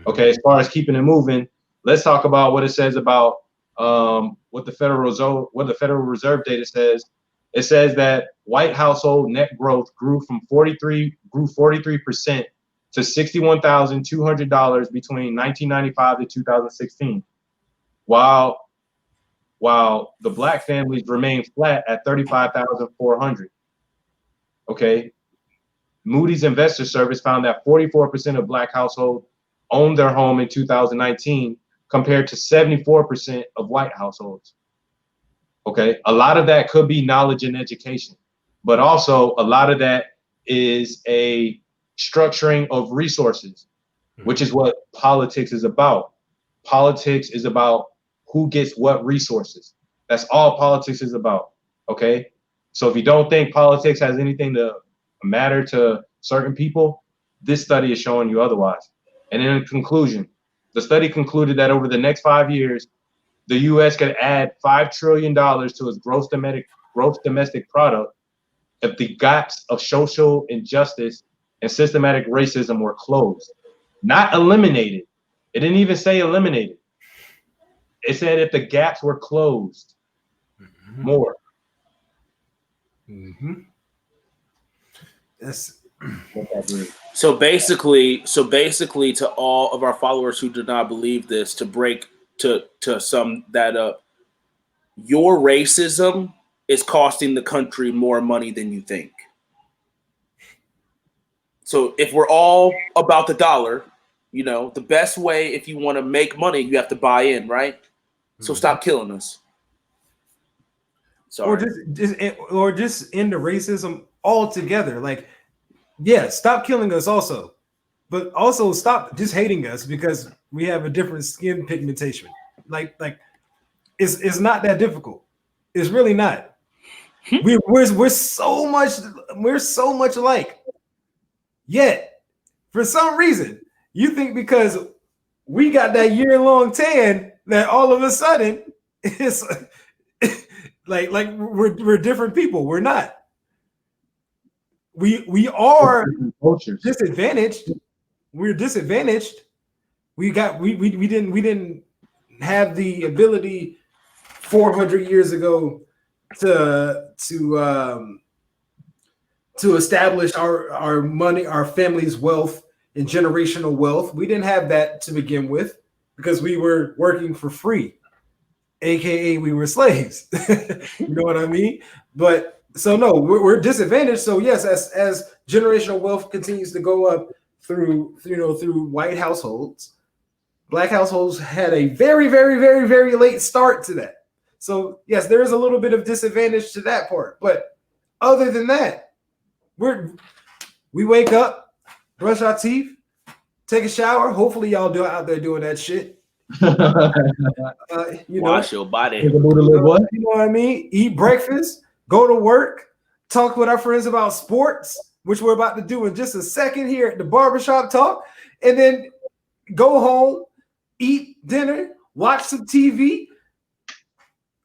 [SPEAKER 2] Okay, as far as keeping it moving, let's talk about what it says about what the Federal Reserve data says. It says that white household net growth grew 43% to $61,200 between 1995 to 2016, while the Black families remain flat at 35,400. Okay. Moody's Investor Service found that 44% of Black households owned their home in 2019, compared to 74% of white households. Okay, a lot of that could be knowledge and education, but also a lot of that is a structuring of resources, which is what politics is about. Politics is about who gets what resources. That's all politics is about. Okay, so if you don't think politics has anything to matter to certain people, this study is showing you otherwise. And in conclusion, the study concluded that over the next 5 years, the U.S. could add $5 trillion to its gross domestic product if the gaps of social injustice and systematic racism were closed, not eliminated. It didn't even say eliminated. It said if the gaps were closed more.
[SPEAKER 1] That's
[SPEAKER 3] So basically, to all of our followers who do not believe this, to sum that up, your racism is costing the country more money than you think. So if we're all about the dollar, the best way if you want to make money, you have to buy in, right? So stop killing us. Sorry.
[SPEAKER 1] Or just end the racism altogether. Like, yeah, stop killing us also. But also stop just hating us because we have a different skin pigmentation. Like it's not that difficult. It's really not. We're so much alike. Yet, for some reason, you think because we got that year-long tan that all of a sudden it's like we're different people. We're not. We are disadvantaged. We're disadvantaged. We didn't have the ability 400 years ago to establish our money, our family's wealth and generational wealth. We didn't have that to begin with because we were working for free, aka we were slaves. You know what I mean? But so no, we're disadvantaged. So yes, as generational wealth continues to go up through white households, black households had a very, very, very, very late start to that. So yes, there is a little bit of disadvantage to that part. But other than that, we wake up, brush our teeth, take a shower. Hopefully y'all out there doing that shit.
[SPEAKER 3] Wash your body.
[SPEAKER 1] You know what I mean? Eat breakfast, go to work, talk with our friends about sports, which we're about to do in just a second here at the Barbershop Talk, and then go home, eat dinner, watch some TV,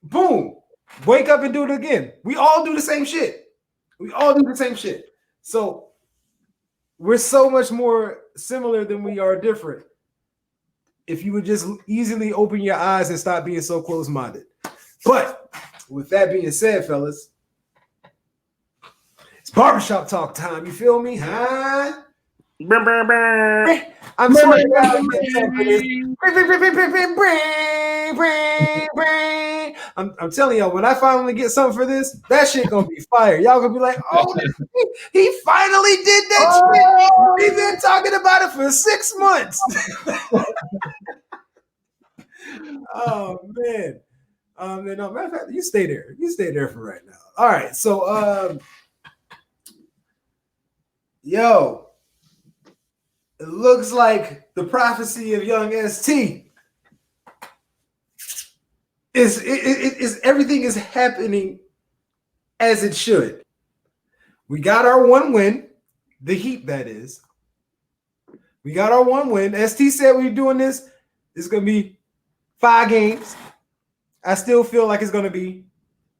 [SPEAKER 1] boom, wake up and do it again. We all do the same shit. So we're so much more similar than we are different. If you would just easily open your eyes and stop being so close-minded. But with that being said, fellas, it's barbershop talk time. You feel me? Huh? I'm sorry. I'm telling y'all, when I finally get something for this, that shit gonna be fire. Y'all gonna be like, oh, he finally did that shit. He's been talking about it for 6 months. Oh man. No, matter of fact, you stay there. You stay there for right now. All right. So yo, it looks like the prophecy of young ST is everything is happening as it should. We got our one win, the Heat, that is. We got our one win. ST said we're doing this. It's gonna be 5 games. I still feel like it's gonna be,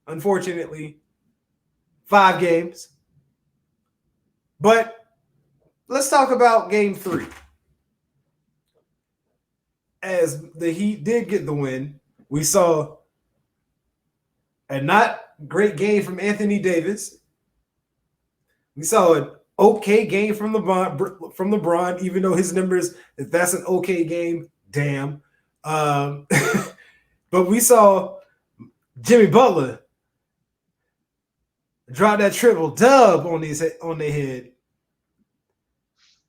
[SPEAKER 1] unfortunately, 5 games. But let's talk about game 3. As the Heat did get the win, we saw a not great game from Anthony Davis. We saw an okay game from LeBron, even though his numbers, if that's an okay game, damn. But we saw Jimmy Butler drop that triple dub on their head.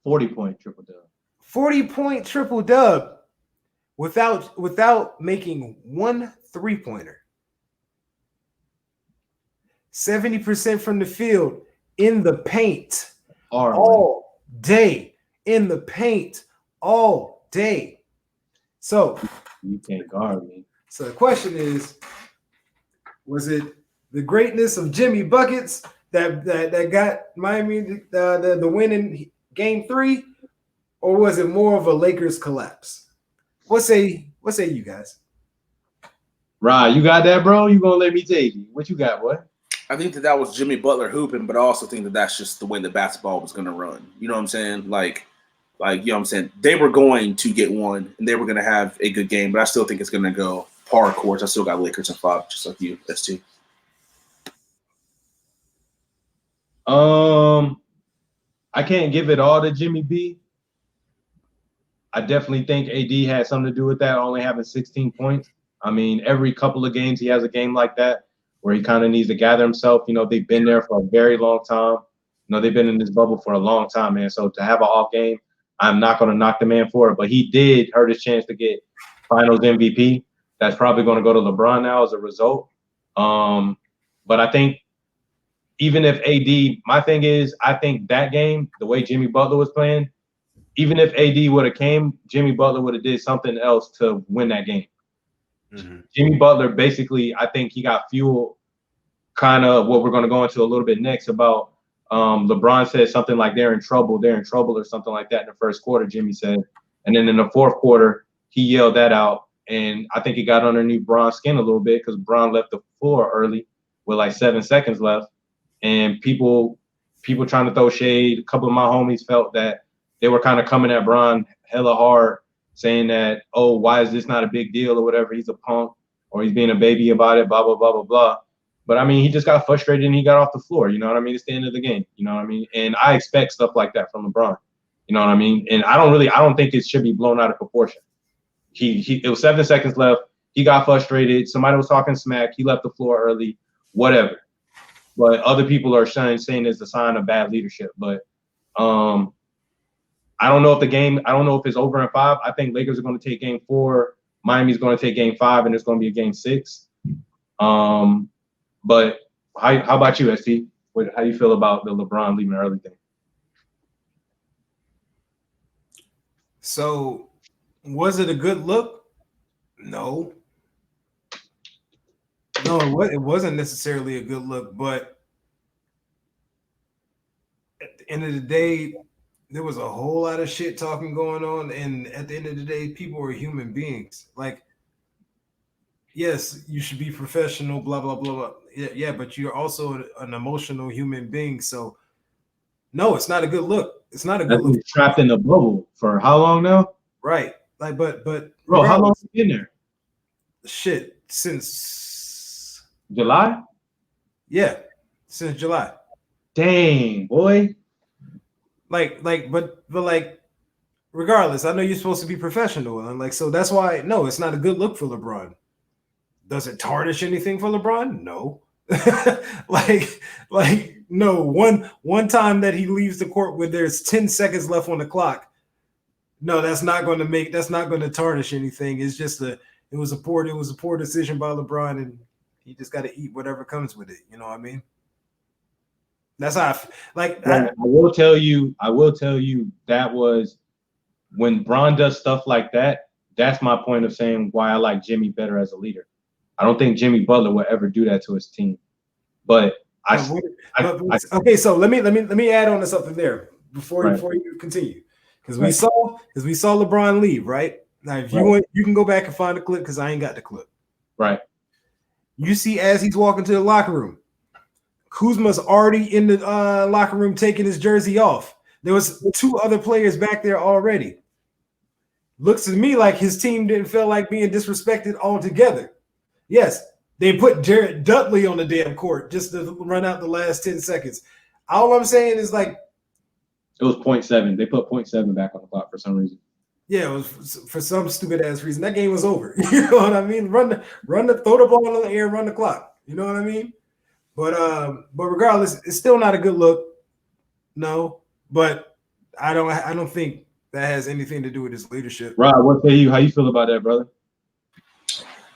[SPEAKER 2] 40-point triple dub.
[SPEAKER 1] 40-point triple dub. without making one 3-pointer. 70% from the field in the paint all day. In the paint all day. So
[SPEAKER 2] you can't guard me.
[SPEAKER 1] So the question is, was it the greatness of Jimmy Buckets that got Miami the win in Game 3, or was it more of a Lakers collapse? What say you guys?
[SPEAKER 2] Rod, you got that, bro? You gonna let me take it? What you got, boy?
[SPEAKER 3] I think that was Jimmy Butler hooping, but I also think that that's just the way the basketball was going to run. You know what I'm saying? Like, you know what I'm saying? They were going to get one, and they were going to have a good game, but I still think it's going to go par course. I still got Lakers in 5, just like you, S2.
[SPEAKER 2] I can't give it all to Jimmy B. I definitely think AD had something to do with that, only having 16 points. I mean, every couple of games he has a game like that where he kind of needs to gather himself. You know, they've been there for a very long time. You know, they've been in this bubble for a long time, man. So to have an off game, I'm not going to knock the man for it. But he did hurt his chance to get Finals MVP. That's probably going to go to LeBron now as a result. But I think even if AD, my thing is, I think that game, the way Jimmy Butler was playing, even if AD would have came, Jimmy Butler would have did something else to win that game. Mm-hmm. Jimmy Butler, basically, I think he got fueled, kind of what we're going to go into a little bit next about LeBron said something like they're in trouble or something like that in the first quarter, Jimmy said. And then in the fourth quarter, he yelled that out. And I think it got underneath Bron's skin a little bit because Bron left the floor early with like 7 seconds left. And people trying to throw shade. A couple of my homies felt that they were kind of coming at Bron hella hard, saying that, oh, why is this not a big deal or whatever? He's a punk or he's being a baby about it, blah, blah, blah, blah, blah. But, I mean, he just got frustrated and he got off the floor. You know what I mean? It's the end of the game. You know what I mean? And I expect stuff like that from LeBron. You know what I mean? And I don't think it should be blown out of proportion. It was 7 seconds left. He got frustrated. Somebody was talking smack. He left the floor early, whatever. But other people are saying it's a sign of bad leadership. But I don't know if it's over in 5. I think Lakers are going to take game 4. Miami's going to take game 5, and it's going to be a game 6. But how about you, ST? How do you feel about the LeBron leaving early thing?
[SPEAKER 1] So, was it a good look? No. No, it wasn't necessarily a good look, but at the end of the day, there was a whole lot of shit talking going on, and at the end of the day, people are human beings. Like, yes, you should be professional, blah, blah, blah, blah. Yeah, but you're also an emotional human being. So, no, it's not a good look. It's not a good look.
[SPEAKER 2] Trapped in the bubble for how long now?
[SPEAKER 1] Right. Like, but
[SPEAKER 2] bro, how long has he been there?
[SPEAKER 1] Shit, since
[SPEAKER 2] July?
[SPEAKER 1] Yeah, since July.
[SPEAKER 2] Dang, boy.
[SPEAKER 1] But regardless, I know you're supposed to be professional, and so that's why it's not a good look for LeBron. Does it tarnish anything for LeBron? No. No. One time that he leaves the court when there's 10 seconds left on the clock. No, that's not going to tarnish anything. It's just it was a poor decision by LeBron, and he just got to eat whatever comes with it. You know what I mean? That's how I
[SPEAKER 2] will tell you that was when Bron does stuff like that. That's my point of saying why I like Jimmy better as a leader. I don't think Jimmy Butler would ever do that to his team. But
[SPEAKER 1] okay, so let me add on to something there before you continue, because we saw LeBron leave, right? Now, if you want, you can go back and find the clip because I ain't got the clip.
[SPEAKER 2] Right.
[SPEAKER 1] You see, as he's walking to the locker room, Kuzma's already in the locker room taking his jersey off. There was 2 other players back there already. Looks to me like his team didn't feel like being disrespected altogether. Yes, they put Jared Dudley on the damn court just to run out the last 10 seconds. All I'm saying is it
[SPEAKER 2] was 0.7. They put 0.7 back on the clock for some reason.
[SPEAKER 1] Yeah, it was for some stupid ass reason. That game was over. You know what I mean? Throw the ball in the air, run the clock. You know what I mean? But regardless, it's still not a good look. No, but I don't think that has anything to do with his leadership.
[SPEAKER 2] Rob, what say you? How you feel about that, brother?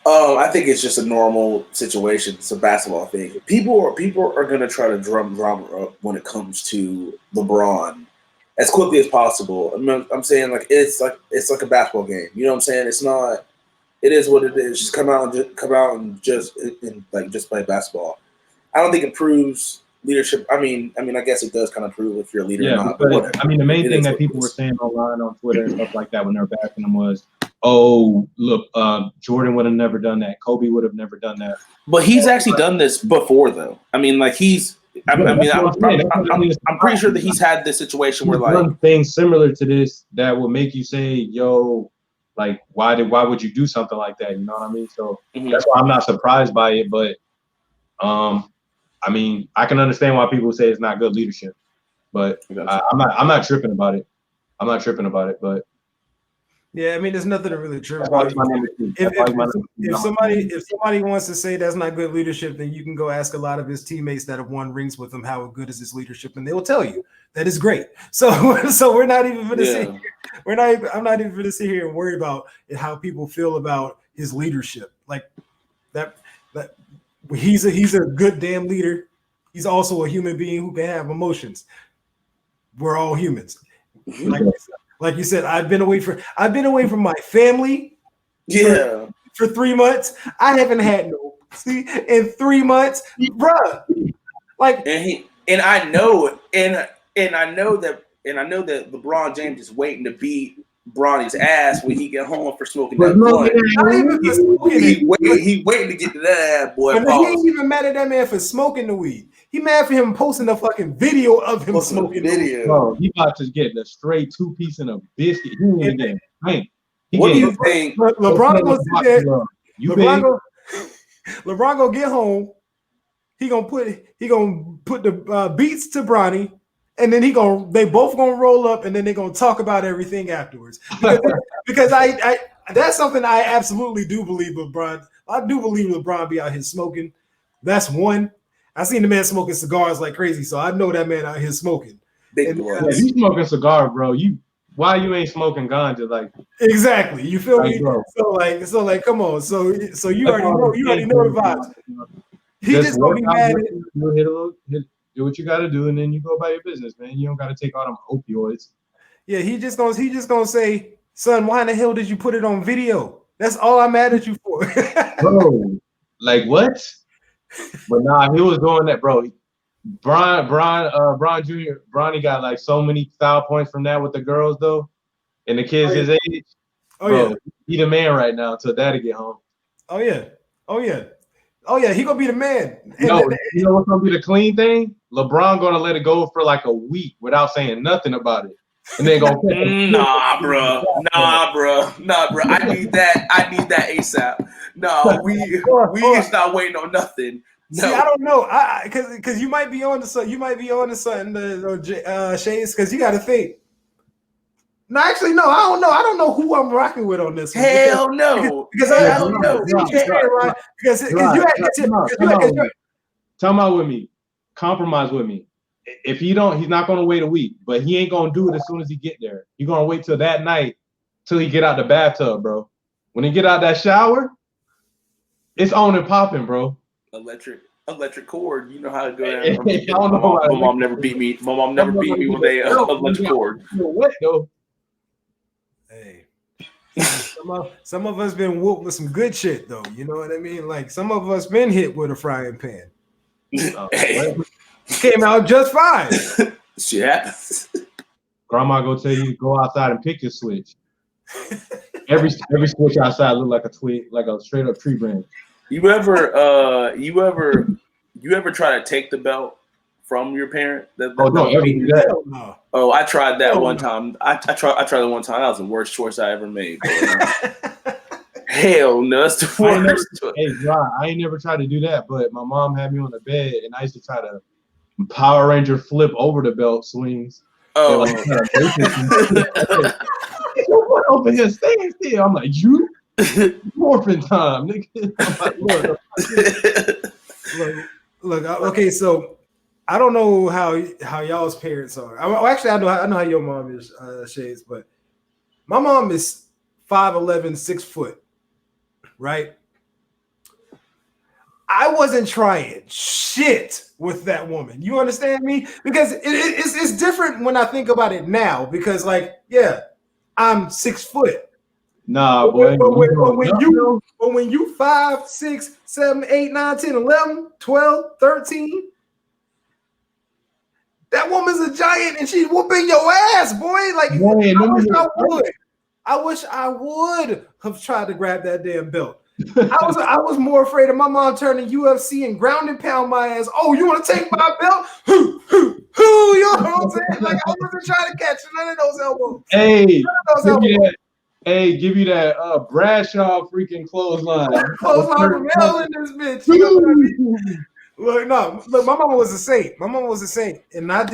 [SPEAKER 3] I think it's just a normal situation. It's a basketball thing. People are going to try to drum drama up when it comes to LeBron as quickly as possible. I'm saying like it's like a basketball game. You know what I'm saying? It's not. It is what it is. Just come out and just play basketball. I don't think it proves leadership. I mean, I guess it does kind of prove if you're a leader or not.
[SPEAKER 2] But I mean, the main thing that people were saying online on Twitter and stuff like that when they were backing him was, "Oh, look, Jordan would have never done that. Kobe would have never done that."
[SPEAKER 3] But he's actually done this before, though. I mean, like I'm pretty sure that he's had this situation where like
[SPEAKER 2] done things similar to this that will make you say, "Yo, like, why would you do something like that?" You know what I mean? So that's why I'm not surprised by it. But I mean, I can understand why people say it's not good leadership, but I'm not tripping about it. But
[SPEAKER 1] yeah, I mean, there's nothing to really trip about. If somebody wants to say that's not good leadership, then you can go ask a lot of his teammates that have won rings with him how good is his leadership, and they will tell you that is great. So we're not even going to sit here. I'm not even going to sit here and worry about how people feel about his leadership. Like that he's a good damn leader. He's also a human being who can have emotions. We're all humans. Like you said, I've been away from my family.
[SPEAKER 3] Yeah.
[SPEAKER 1] For 3 months. I haven't had in 3 months, bruh. Like,
[SPEAKER 3] and I know that LeBron James is waiting to beat Bronny's ass when he get home for smoking that blunt. He waiting to get to that ass, boy.
[SPEAKER 1] He ain't even mad at that man for smoking the weed. He mad for him posting a fucking video of him smoking the weed.
[SPEAKER 2] Bro, he about to get a straight 2-piece and a biscuit. He ain't getting
[SPEAKER 3] what do you think?
[SPEAKER 1] LeBron gonna get home. He gonna put the beats to Bronny. And then they both gonna roll up, and then they're gonna talk about everything afterwards. Because I that's something I absolutely do believe LeBron. I do believe LeBron be out here smoking. That's one. I seen the man smoking cigars like crazy, so I know that man out here smoking.
[SPEAKER 2] If you smoking cigar, bro, why you ain't smoking ganja? Like
[SPEAKER 1] exactly, you feel me?
[SPEAKER 2] Bro.
[SPEAKER 1] So like, come on. So you already know the vibes. He just gonna be mad.
[SPEAKER 2] Do what you got to do, and then you go about your business, man. You don't got to take all them opioids.
[SPEAKER 1] Yeah, he just gonna say, son, why in the hell did you put it on video? That's all I'm mad at you for.
[SPEAKER 2] Bro, like what? But nah, he was doing that, bro. Bron Jr. Bronny got like so many foul points from that with the girls though, and the kids his age. Bro, he the man right now until daddy get home.
[SPEAKER 1] Oh yeah, he gonna be the man.
[SPEAKER 2] You know what's gonna be the clean thing? LeBron gonna let it go for like a week without saying nothing about it, and then go.
[SPEAKER 3] Nah, bro. I need that ASAP. No, we just not waiting on nothing. No.
[SPEAKER 1] See, I don't know, because you might be on to something. You might be on to something, Shadez, because you got to think. No, actually, no, I don't know. I don't know who I'm rocking with on this one.
[SPEAKER 3] Hell no.
[SPEAKER 1] Because I don't know. Because you
[SPEAKER 2] Come out with me. Compromise with me. If he's not going to wait a week, but he ain't going to do it as soon as he get there. He's going to wait till that night till he get out the bathtub, bro. When he get out that shower, it's on and popping, bro.
[SPEAKER 3] Electric cord. You know how to go down. My mom never beat me. My mom never beat me with a electric cord.
[SPEAKER 2] What though?
[SPEAKER 1] Hey, some of us been whooped with some good shit though. You know what I mean? Like some of us been hit with a frying pan. Came out just fine.
[SPEAKER 3] Yeah.
[SPEAKER 2] Grandma go tell you go outside and pick your switch. Every switch outside look like a twig, like a straight up tree branch.
[SPEAKER 3] You ever try to take the belt from your parent?
[SPEAKER 2] No.
[SPEAKER 3] Oh, I tried that one time. I tried it one time. That was the worst choice I ever made. Hell no, that's the worst.
[SPEAKER 2] I ain't never tried to do that, but my mom had me on the bed, and I used to try to Power Ranger flip over the belt swings.
[SPEAKER 3] Oh,
[SPEAKER 2] open here, stay still. I'm like, you morphin' time, nigga.
[SPEAKER 1] Look. Okay, so I don't know how y'all's parents are. Actually, I know how your mom is, Shadez, but My mom is 5'11", 6 foot, right? I wasn't trying shit with that woman. You understand me? Because it's different when I think about it now. Because I'm 6 foot.
[SPEAKER 2] Nah, boy.
[SPEAKER 1] But when you 5, 6, 7, 8, 9, 10, 11, 12, 13, that woman's a giant and she's whooping your ass, boy. Like, I wish I would have tried to grab that damn belt. I was more afraid of my mom turning UFC and ground and pound my ass. Oh, you want to take my belt? Who? You know what I'm saying? Like, I wasn't trying to catch none of those elbows.
[SPEAKER 2] Give you that Bradshaw freaking clothesline.
[SPEAKER 1] Clothesline from hell in this bitch. You know what I mean? Look, my mama was a saint. My mama was a saint. And I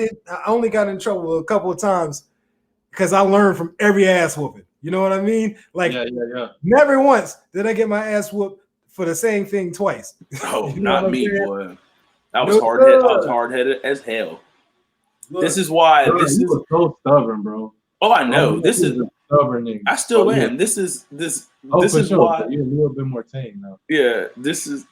[SPEAKER 1] only got in trouble a couple of times because I learned from every ass whooping. You know what I mean? Like, never once did I get my ass whooped for the same thing twice.
[SPEAKER 3] Oh, you know not me, boy. I was hard-headed. I was hard-headed as hell. Look, this is why.
[SPEAKER 2] Bro, you were so stubborn, bro.
[SPEAKER 3] Oh, I know. This is
[SPEAKER 2] stubborn nigga.
[SPEAKER 3] I still am. Yeah. This is why
[SPEAKER 2] you're a little bit more tame now.
[SPEAKER 3] Yeah, this is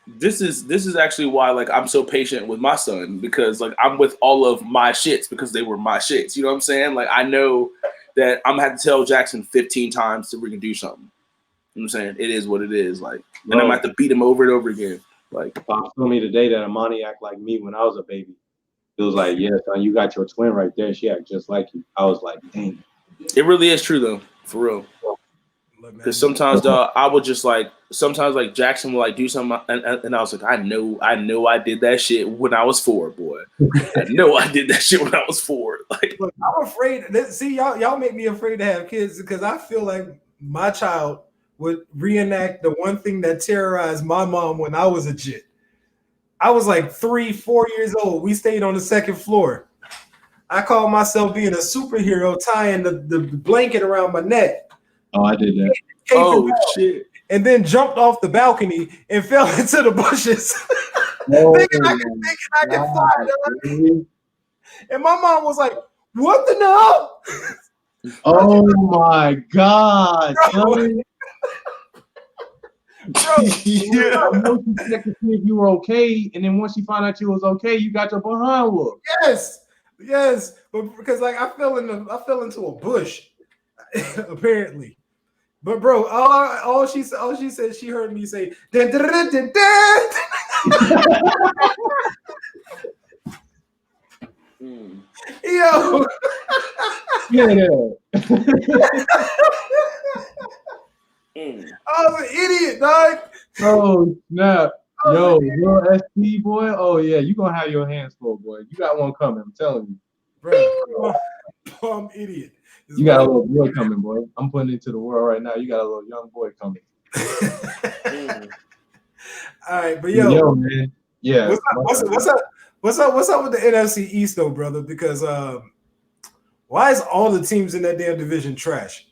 [SPEAKER 3] actually why like I'm so patient with my son because like I'm with all of my shits because they were my shits. You know what I'm saying? Like I know that I'm gonna have to tell Jackson 15 times to freaking do something. You know what I'm saying? It is what it is. Like, and I'm gonna have to beat him over and over again. Like,
[SPEAKER 2] Pop told me today that Amani act like me when I was a baby. It was like, yeah, son, you got your twin right there. She act just like you. I was like, dang.
[SPEAKER 3] It really is true though, for real. Because sometimes, dog, I would just like sometimes like Jackson would like do something, and I was like, I know I did that shit when I was 4, boy. I know I did that shit when I was 4. Like,
[SPEAKER 1] look, I'm afraid. See, y'all make me afraid to have kids because I feel like my child would reenact the one thing that terrorized my mom when I was a jit. I was like 3, 4 years old. We stayed on the 2nd floor. I called myself being a superhero, tying the blanket around my neck.
[SPEAKER 2] Oh, I did that.
[SPEAKER 3] Oh, shit.
[SPEAKER 1] And then jumped off the balcony and fell into the bushes. Thinking I could fly. Really? And my mom was like, what the hell?
[SPEAKER 2] Oh, my God.
[SPEAKER 1] Bro,
[SPEAKER 2] yeah. Once you checked to see if you were okay, and then once you found out you was okay, you got your behind whooped.
[SPEAKER 1] Yes. But because like I fell into a bush, apparently. But bro, all she said, she heard me say, dun, dun, dun, dun, dun. Yo.
[SPEAKER 2] Yeah.
[SPEAKER 1] I was an idiot, dog.
[SPEAKER 2] Oh, snap. Yo, your SP boy. Oh, yeah, you going to have your hands full, boy. You got one coming, I'm telling you.
[SPEAKER 1] Bro, I'm idiot.
[SPEAKER 2] You got a little boy coming, boy. I'm putting it into the world right now. You got a little young boy coming.
[SPEAKER 1] All right, but yo
[SPEAKER 2] man. Yeah.
[SPEAKER 1] What's up with the NFC East though, brother? Because why is all the teams in that damn division trash?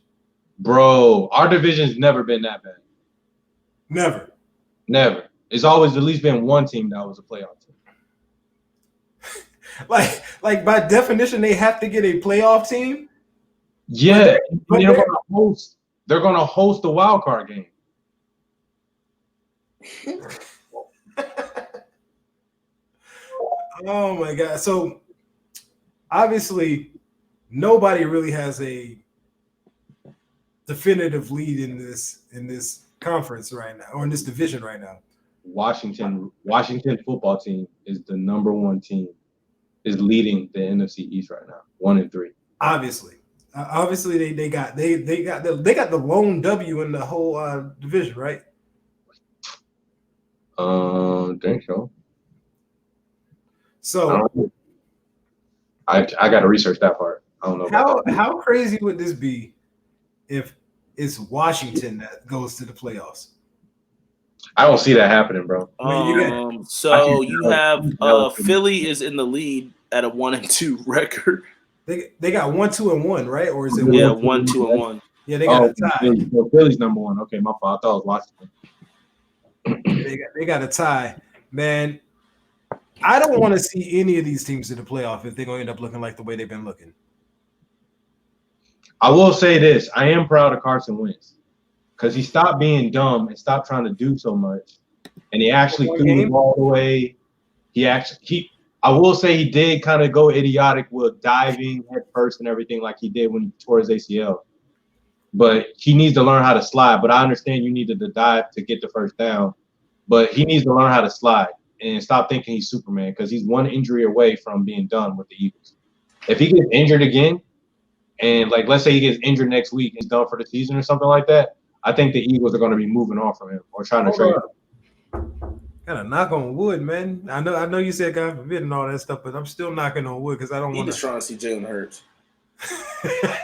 [SPEAKER 2] Bro, our division's never been that bad. Never. It's always at least been one team that was a playoff team.
[SPEAKER 1] like by definition, they have to get a playoff team.
[SPEAKER 2] Yeah, they're gonna host the wild card game.
[SPEAKER 1] Oh my God! So obviously, nobody really has a definitive lead in this conference right now, or in this division right now.
[SPEAKER 2] Washington football team is the number 1 team, is leading the NFC East right now, 1-3.
[SPEAKER 1] Obviously, they got the lone W in the whole division, right?
[SPEAKER 2] Think so.
[SPEAKER 1] So
[SPEAKER 2] I got to research that part. I don't know.
[SPEAKER 1] How crazy would this be if it's Washington that goes to the playoffs?
[SPEAKER 2] I don't see that happening, bro.
[SPEAKER 3] So you have Philly is in the lead at a 1-2 record.
[SPEAKER 1] They got 1, 2, and 1, right? Or is it
[SPEAKER 3] 1, 2, and 1?
[SPEAKER 1] Yeah, they got a tie.
[SPEAKER 2] Philly's number 1. Okay, my fault. I thought it was Washington.
[SPEAKER 1] They got a tie, man. I don't want to see any of these teams in the playoff if they're going to end up looking like the way they've been looking.
[SPEAKER 2] I will say this: I am proud of Carson Wentz because he stopped being dumb and stopped trying to do so much, and he actually threw the ball away. I will say he did kind of go idiotic with diving head first and everything like he did when he tore his ACL. But he needs to learn how to slide. But I understand you needed to dive to get the first down. But he needs to learn how to slide and stop thinking he's Superman because he's one injury away from being done with the Eagles. If he gets injured again, and like let's say he gets injured next week and he's done for the season or something like that, I think the Eagles are going to be moving on from him or trying to trade him.
[SPEAKER 1] Gotta knock on wood, man. I know you said God forbid and all that stuff, but I'm still knocking on wood because I don't want to.
[SPEAKER 3] He's trying to see Jalen Hurts.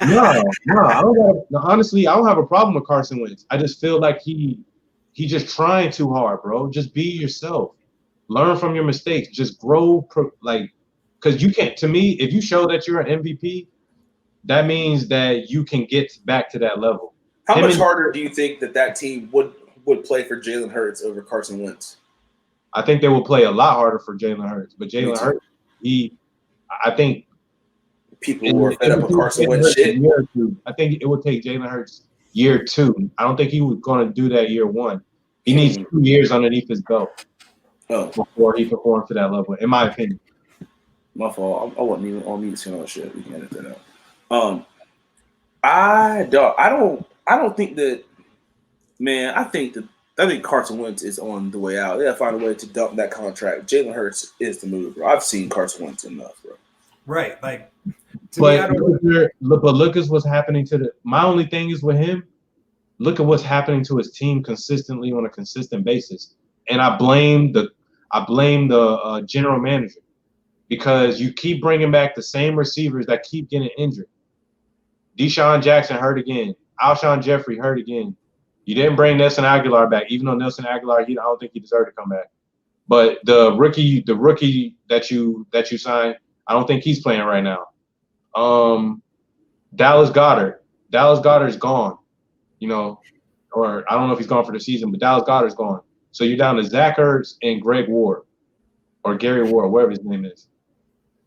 [SPEAKER 2] No, I don't. Honestly, I don't have a problem with Carson Wentz. I just feel like he's just trying too hard, bro. Just be yourself. Learn from your mistakes. Just grow, because you can't. To me, if you show that you're an MVP, that means that you can get back to that level.
[SPEAKER 3] How much harder do you think that team would play for Jalen Hurts over Carson Wentz?
[SPEAKER 2] I think they will play a lot harder for Jalen Hurts. But Jalen Hurts, I think
[SPEAKER 3] people who are fed up with Carson Wentz shit.
[SPEAKER 2] I think it would take Jalen Hurts year 2. I don't think he was going to do that year 1. He needs 2 years underneath his belt before he performs to that level, in my opinion.
[SPEAKER 3] My fault. I wasn't even on mute saying all that shit. We can edit that out. I don't think that. Man, I think Carson Wentz is on the way out. They gotta find a way to dump that contract. Jalen Hurts is the move, bro. I've seen Carson Wentz enough, bro.
[SPEAKER 1] Right, like.
[SPEAKER 2] But look at what's happening to my only thing is with him. Look at what's happening to his team consistently on a consistent basis, and I blame the general manager because you keep bringing back the same receivers that keep getting injured. Deshaun Jackson hurt again. Alshon Jeffrey hurt again. You didn't bring Nelson Aguilar back, even though Nelson Aguilar, I don't think he deserved to come back. But the rookie that you signed, I don't think he's playing right now. Dallas Goedert's gone, or I don't know if he's gone for the season, but Dallas Goedert's gone. So you're down to Zach Ertz and Greg Ward, or Gary Ward, whatever his name is.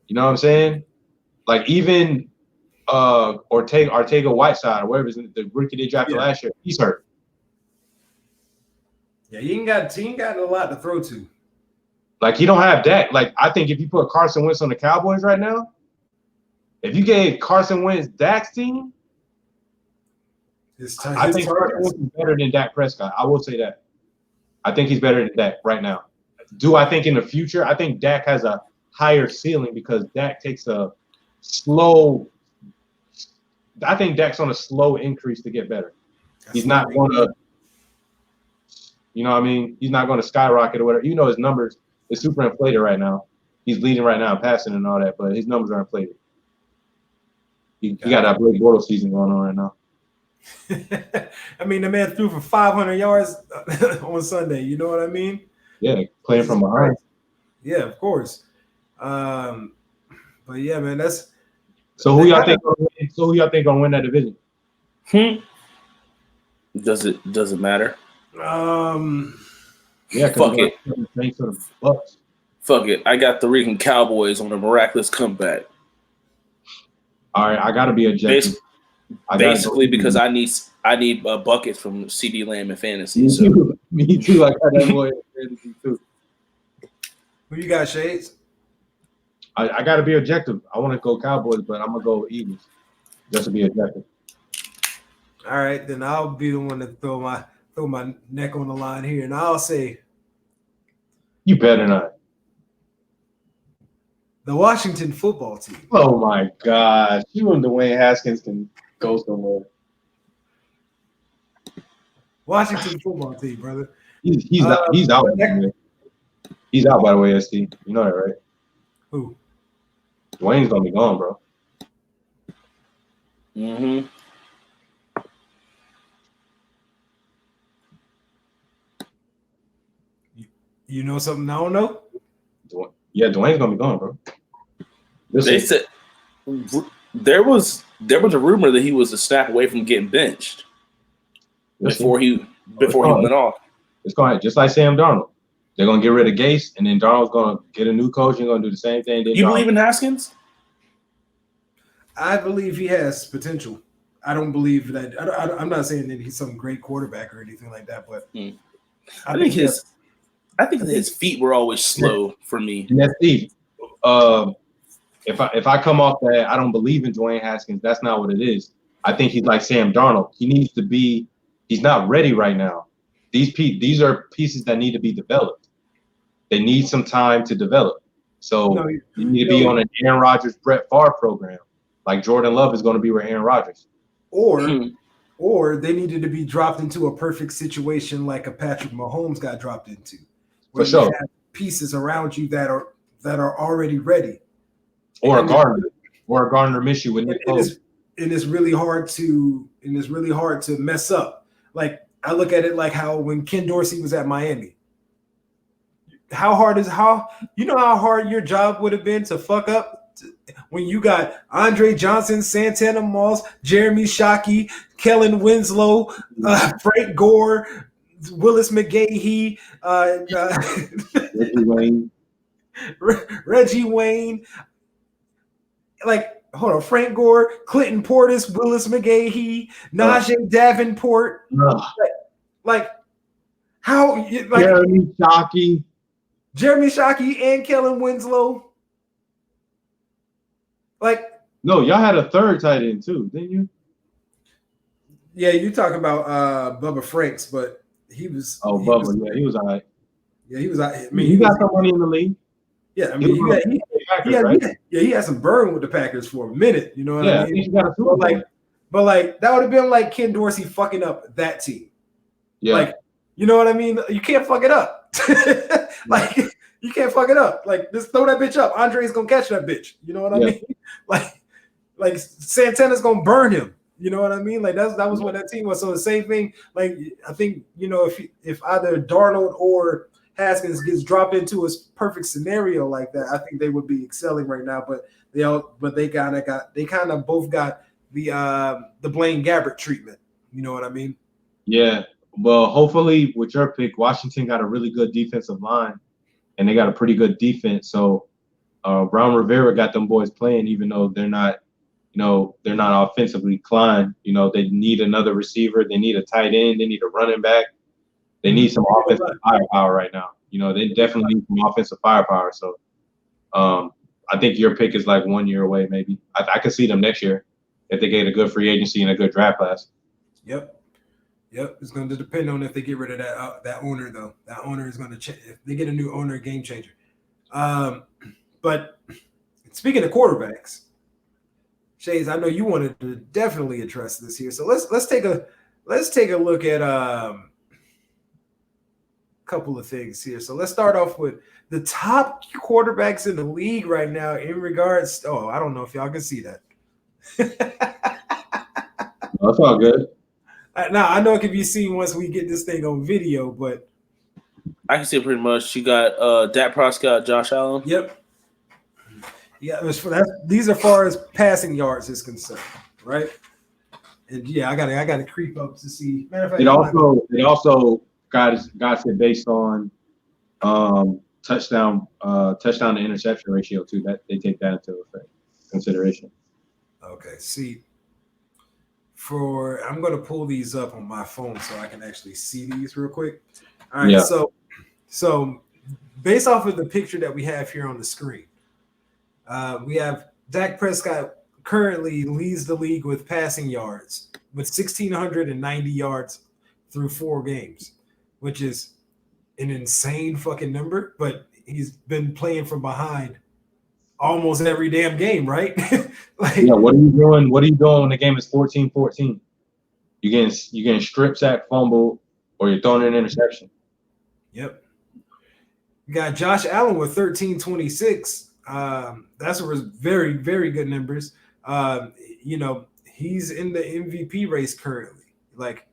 [SPEAKER 2] You know what I'm saying? Like even Ortega Whiteside, or whatever his name, the rookie they drafted last year, he's hurt.
[SPEAKER 1] Yeah, he ain't got a lot to throw to.
[SPEAKER 2] Like he don't have Dak. Like I think if you put Carson Wentz on the Cowboys right now, if you gave Carson Wentz Dak's team, I think Carson Wentz is better than Dak Prescott. I will say that. I think he's better than Dak right now. Do I think in the future? I think Dak has a higher ceiling because Dak takes a slow. I think Dak's on a slow increase to get better. He's not going to. You know what I mean? He's not going to skyrocket or whatever. You know his numbers is super inflated right now. He's leading right now, passing and all that, but his numbers are inflated. He got that Blake Bortles season going on right
[SPEAKER 1] now. I mean, the man threw for 500 yards on Sunday. You know what I mean?
[SPEAKER 2] Yeah, playing from behind.
[SPEAKER 1] Yeah, of course. But yeah, man, that's.
[SPEAKER 2] So who y'all think gonna win that division?
[SPEAKER 3] Does it matter?
[SPEAKER 2] Yeah,
[SPEAKER 3] fuck it.
[SPEAKER 2] Bucks.
[SPEAKER 3] Fuck it. I got the Rican Cowboys on a miraculous comeback.
[SPEAKER 2] All right, I gotta be objective.
[SPEAKER 3] Basically, because I need buckets from CD Lamb and fantasy. So.
[SPEAKER 2] Me too. I got that boy in fantasy too.
[SPEAKER 1] Who you got, Shades?
[SPEAKER 2] I gotta be objective. I want to go Cowboys, but I'm gonna go Eagles just to be objective.
[SPEAKER 1] All right, then I'll be the one to throw my neck on the line here, and I'll say,
[SPEAKER 2] you better not.
[SPEAKER 1] The Washington football team.
[SPEAKER 2] Oh my gosh, you and Dwayne Haskins can go somewhere.
[SPEAKER 1] Washington football team, brother.
[SPEAKER 2] He's out. He's out, by the way, ST. You know that, right?
[SPEAKER 1] Who?
[SPEAKER 2] Dwayne's gonna be gone, bro.
[SPEAKER 3] Mm-hmm.
[SPEAKER 1] You know something I don't know?
[SPEAKER 2] Yeah, Dwayne's gonna be gone, bro.
[SPEAKER 3] Said there was a rumor that he was a snap away from getting benched before he went off.
[SPEAKER 2] It's going just like Sam Darnold. They're gonna get rid of Gase, and then Darnold's gonna get a new coach and gonna do the same thing.
[SPEAKER 3] You believe in Haskins?
[SPEAKER 1] I believe he has potential. I don't believe that. I'm not saying that he's some great quarterback or anything like that, but
[SPEAKER 3] I think his feet were always slow for me.
[SPEAKER 2] And that's Steve. If I come off that I don't believe in Dwayne Haskins, that's not what it is. I think he's like Sam Darnold. He needs to be. He's not ready right now. These are pieces that need to be developed. They need some time to develop. So you need to be on an Aaron Rodgers, Brett Favre program. Like Jordan Love is going to be with Aaron Rodgers.
[SPEAKER 1] Or they needed to be dropped into a perfect situation like a Patrick Mahomes got dropped into.
[SPEAKER 2] For sure.
[SPEAKER 1] You have pieces around you that are already ready.
[SPEAKER 2] Or a Gardner Minshew with Nick Foles.
[SPEAKER 1] And it's really hard to mess up. Like I look at it like how when Ken Dorsey was at Miami. How hard your job would have been to fuck up when you got Andre Johnson, Santana Moss, Jeremy Shockey, Kellen Winslow, Frank Gore, Willis McGahee, Reggie Wayne. Like, hold on, Frank Gore, Clinton Portis, Willis McGahee, Najee Davenport. Like how? Like Jeremy Shockey and Kellen Winslow. Like,
[SPEAKER 2] no, y'all had a third tight end too, didn't you?
[SPEAKER 1] Yeah, you're talking about Bubba Franks, but he was.
[SPEAKER 2] Oh, Bubba, he was all right.
[SPEAKER 1] Yeah, he was. I mean,
[SPEAKER 2] he got some money in the league.
[SPEAKER 1] Yeah, I mean, he had some burn with the Packers for a minute. You know what I mean? But that would have been like Ken Dorsey fucking up that team.
[SPEAKER 2] Yeah,
[SPEAKER 1] like, you know what I mean? You can't fuck it up. Like, you can't fuck it up. Like, just throw that bitch up. Andre's gonna catch that bitch. You know what I mean? Like Santana's gonna burn him. You know what I mean? Like that was what that team was. So the same thing. Like I think if either Darnold or Haskins gets dropped into a perfect scenario like that, I think they would be excelling right now. But they kind of both got the Blaine Gabbert treatment. You know what I mean? Yeah.
[SPEAKER 2] Well, hopefully with your pick, Washington got a really good defensive line, and they got a pretty good defense. So Ron Rivera got them boys playing, even though they're not offensively inclined. They need another receiver. They need a tight end. They need a running back. They need some offensive firepower right now. They definitely need some offensive firepower. So I think your pick is like 1 year away, maybe. I could see them next year if they get a good free agency and a good draft class.
[SPEAKER 1] Yep. It's going to depend on if they get rid of that owner, though. That owner is going to change. If they get a new owner, game changer. But speaking of quarterbacks, Shadez, I know you wanted to definitely address this here. So let's take a look at a couple of things here. So let's start off with the top quarterbacks in the league right now in regards. Oh, I don't know if y'all can see that.
[SPEAKER 2] That's all good.
[SPEAKER 1] Now I know it can be seen once we get this thing on video, but
[SPEAKER 3] I can see it pretty much. You got Dak Prescott, Josh Allen.
[SPEAKER 1] Yep. Yeah, these are far as passing yards is concerned, right? And yeah, I gotta creep up to see. Matter of fact,
[SPEAKER 2] it also got it based on touchdown to interception ratio too. That they take that into consideration.
[SPEAKER 1] Okay, see. I'm gonna pull these up on my phone so I can actually see these real quick. All right, yeah. So based off of the picture that we have here on the screen, we have Dak Prescott currently leads the league with passing yards with 1,690 yards through 4 games, which is an insane fucking number, but he's been playing from behind almost every damn game, right?
[SPEAKER 2] What are you doing? What are you doing when the game is 14-14? You getting strip sack, fumble, or you're throwing an interception.
[SPEAKER 1] Yep. You got Josh Allen with 1,326. That's very, very good numbers. He's in the MVP race currently. Like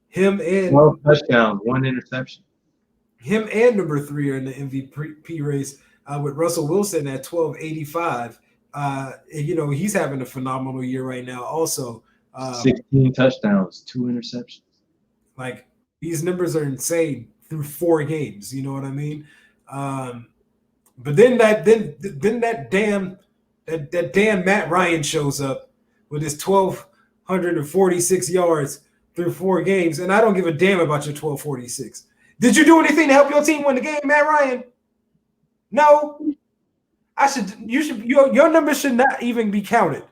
[SPEAKER 1] him and
[SPEAKER 2] 12 touchdowns, 1 interception.
[SPEAKER 1] Him and number 3 are in the MVP race. With Russell Wilson at 1,285, he's having a phenomenal year right now. Also,
[SPEAKER 2] 16 touchdowns, 2 interceptions.
[SPEAKER 1] Like these numbers are insane through 4 games. You know what I mean? But then that damn Matt Ryan shows up with his 12 146 yards through 4 games, and I don't give a damn about your 1246. Did you do anything to help your team win the game, Matt Ryan? No. Your numbers should not even be counted.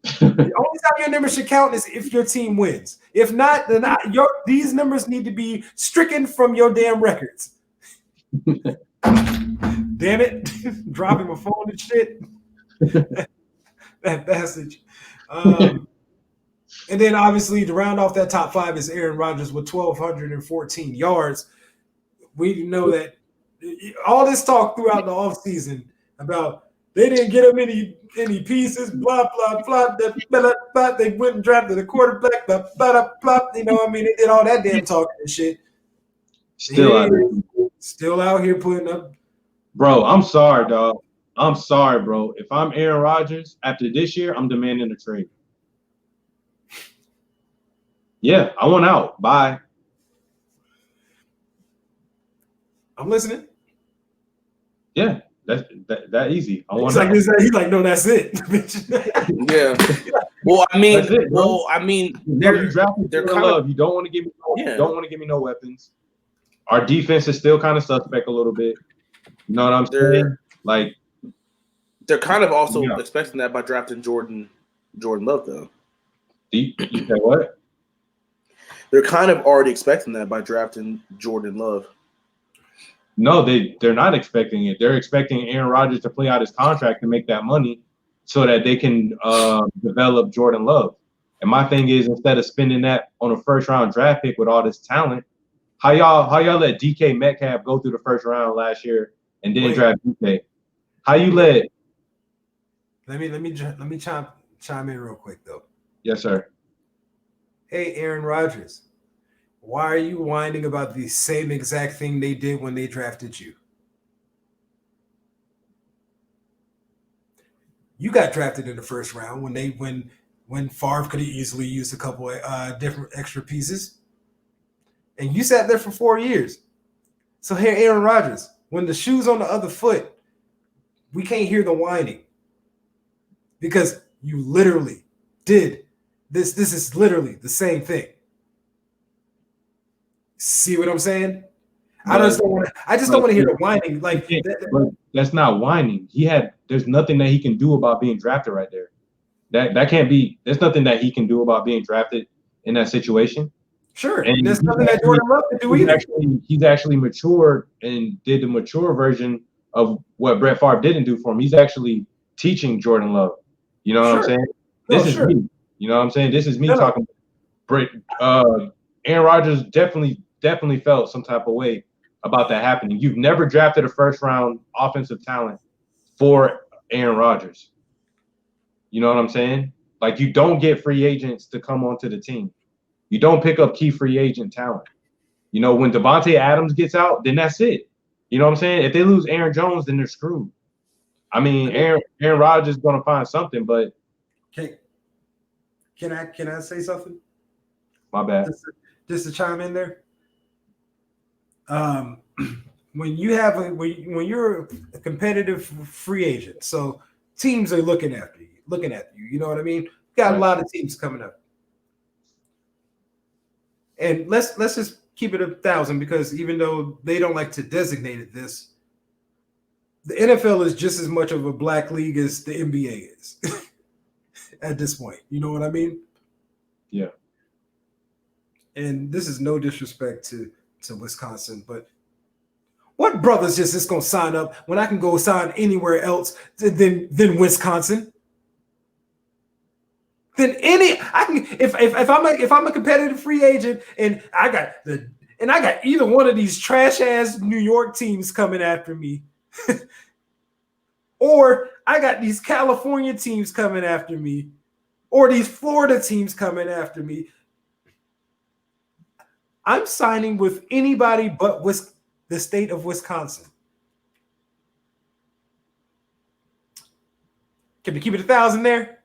[SPEAKER 1] The only time your numbers should count is if your team wins. If not, then these numbers need to be stricken from your damn records. Damn it. Dropping my phone and shit. That passage. And then obviously to round off that top 5 is Aaron Rodgers with 1,214 yards. We know that all this talk throughout the offseason about they didn't get him any pieces, blah, blah, blah, blah, blah. They went and drafted a quarterback, blah, blah, blah. You know what I mean? They did all that damn talking and shit. Still out here putting up.
[SPEAKER 2] Bro, I'm sorry, dog. I'm sorry, bro. If I'm Aaron Rodgers, after this year, I'm demanding a trade. Yeah, I want out. Bye.
[SPEAKER 1] I'm listening.
[SPEAKER 2] Yeah, that easy. I want
[SPEAKER 1] out. He's like, no, that's it.
[SPEAKER 3] Yeah. Well, I mean,
[SPEAKER 2] they're kind of. You don't want to give me. Don't want to give me no weapons. Our defense is still kind of suspect a little bit. You know what I'm saying? Like,
[SPEAKER 3] they're kind of also expecting that by drafting Jordan Love, though.
[SPEAKER 2] You said what?
[SPEAKER 3] They're kind of already expecting that by drafting Jordan Love.
[SPEAKER 2] No, they're not expecting it. They're expecting Aaron Rodgers to play out his contract and make that money so that they can develop Jordan Love. And my thing is, instead of spending that on a first-round draft pick with all this talent, how y'all let DK Metcalf go through the first round last year and then draft DK? How you let?
[SPEAKER 1] Let me chime in real quick though.
[SPEAKER 2] Yes, sir.
[SPEAKER 1] Hey, Aaron Rodgers, why are you whining about the same exact thing they did when they drafted you? You got drafted in the first round when Favre could have easily used a couple of different extra pieces. And you sat there for 4 years. So here, Aaron Rodgers, when the shoe's on the other foot, we can't hear the whining. Because you literally did this. This is literally the same thing. See what I'm saying? I just don't want to hear the whining. Like
[SPEAKER 2] that's not whining. There's nothing that he can do about being drafted right there. That can't be. There's nothing that he can do about being drafted in that situation.
[SPEAKER 1] Sure, and there's nothing that Jordan Love can do either.
[SPEAKER 2] He's actually matured and did the mature version of what Brett Favre didn't do for him. He's actually teaching Jordan Love. You know what I'm saying? This is me. You know what I'm saying? This is me talking. Aaron Rodgers definitely felt some type of way about that happening. You've never drafted a first-round offensive talent for Aaron Rodgers. You know what I'm saying? Like, you don't get free agents to come onto the team. You don't pick up key free agent talent. You know, when Devontae Adams gets out, then that's it. You know what I'm saying? If they lose Aaron Jones, then they're screwed. I mean, Aaron Rodgers is going to find something, but
[SPEAKER 1] can I say something?
[SPEAKER 2] My bad.
[SPEAKER 1] Just to chime in there. When you're a competitive free agent, so teams are looking at you. You know what I mean? You got a lot of teams coming up. And let's just keep it 1,000, because even though they don't like to designate it this, the NFL is just as much of a black league as the NBA is at this point. You know what I mean?
[SPEAKER 2] Yeah.
[SPEAKER 1] And this is no disrespect to Wisconsin, but what brother's just going to sign up when I can go sign anywhere else than Wisconsin? If I'm a competitive free agent and I got either one of these trash ass New York teams coming after me, or I got these California teams coming after me, or these Florida teams coming after me, I'm signing with anybody but the state of Wisconsin. Can we keep it 1,000 there?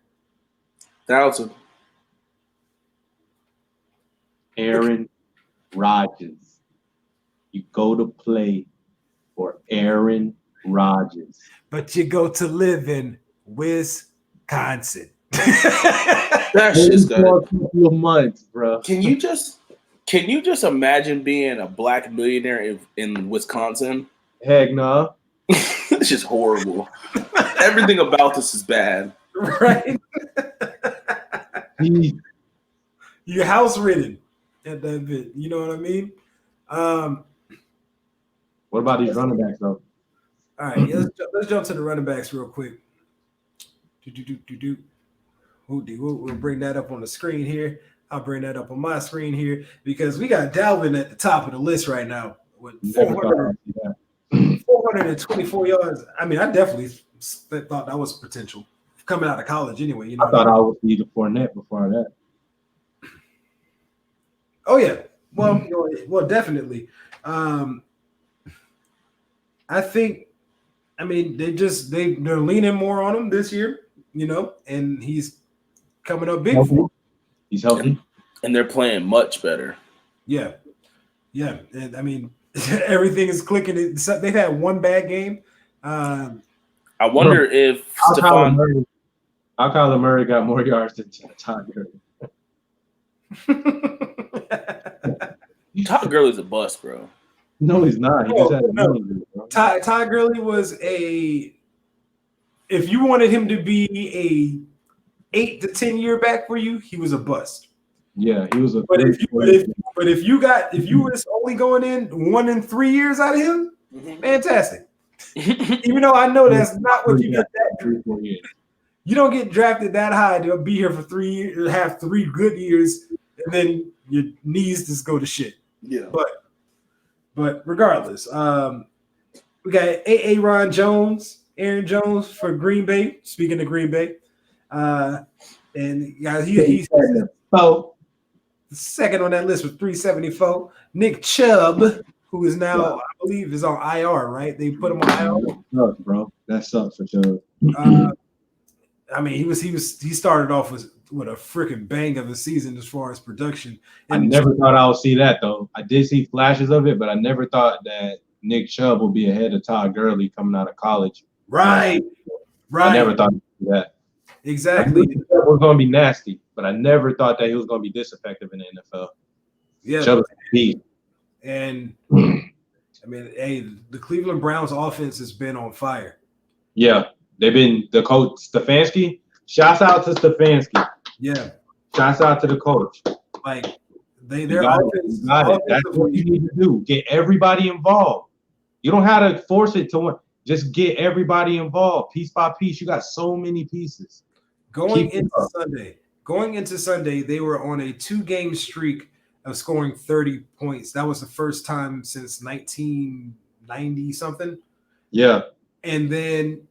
[SPEAKER 3] 1,000.
[SPEAKER 2] Aaron Rodgers. You go to play for Aaron Rodgers.
[SPEAKER 1] But you go to live in Wisconsin.
[SPEAKER 3] That shit's
[SPEAKER 2] for a
[SPEAKER 3] got.
[SPEAKER 2] couple of months, bro.
[SPEAKER 3] Can you just imagine being a black millionaire in Wisconsin?
[SPEAKER 2] Heck no.
[SPEAKER 3] It's just horrible. Everything about this is bad.
[SPEAKER 1] Right?
[SPEAKER 2] He,
[SPEAKER 1] You're house ridden at that bit. You know what I mean?
[SPEAKER 2] what about these running backs though?
[SPEAKER 1] All right, yeah, let's jump to the running backs real quick. We'll bring that up on the screen here. I'll bring that up on my screen here because we got Dalvin at the top of the list right now with 424 yards. I mean, I definitely thought that was potential coming out of college anyway. You know,
[SPEAKER 2] I thought I would be the Fournette before that.
[SPEAKER 1] Oh yeah, well, definitely. I think, I mean, they're leaning more on him this year, you know, and he's coming up big for him.
[SPEAKER 2] He's healthy,
[SPEAKER 3] and they're playing much better.
[SPEAKER 1] Yeah, and I mean, everything is clicking. They've had one bad game.
[SPEAKER 3] I wonder if
[SPEAKER 2] Kyler Murray got more yards than Todd Gurley.
[SPEAKER 3] Todd Gurley's a bust, bro.
[SPEAKER 2] No, he's not. He just had a million, bro.
[SPEAKER 1] Todd Gurley was if you wanted him to be a 8 to 10 year back for you, he was a bust.
[SPEAKER 2] Yeah, he was a.
[SPEAKER 1] But if you was only going in 1 and 3 years out of him, fantastic. Even though I know that's not what you get that
[SPEAKER 2] 3-4 years.
[SPEAKER 1] You don't get drafted that high to be here for 3 years, have 3 good years, and then your knees just go to shit.
[SPEAKER 3] Yeah.
[SPEAKER 1] But regardless, we got Aaron Jones for Green Bay. Speaking of Green Bay, and he's second on that list with 374. Nick Chubb, who is now, I believe, is on IR, right? They put him on IR.
[SPEAKER 2] Sucks, bro. That sucks for Chubb.
[SPEAKER 1] I mean, he started off with a freaking bang of a season as far as production. And
[SPEAKER 2] I never thought I would see that though. I did see flashes of it, but I never thought that Nick Chubb would be ahead of Todd Gurley coming out of college.
[SPEAKER 1] Right.
[SPEAKER 2] I never thought he'd do that.
[SPEAKER 1] Exactly.
[SPEAKER 2] Chubb was going to be nasty, but I never thought that he was going to be this effective in the NFL.
[SPEAKER 1] Yeah.
[SPEAKER 2] Chubb is beat.
[SPEAKER 1] And I mean, hey, the Cleveland Browns offense has been on fire.
[SPEAKER 2] Yeah. They've been the coach Stefanski. Shouts out to Stefanski.
[SPEAKER 1] Yeah.
[SPEAKER 2] Shouts out to the coach.
[SPEAKER 1] Like their offense.
[SPEAKER 2] That's what you need to do. Get everybody involved. You don't have to force it to one. Just get everybody involved, piece by piece. You got so many pieces. Going into Sunday, they were on a 2-game streak of scoring 30 points. That was the first time since 1990 something. Yeah.
[SPEAKER 1] And then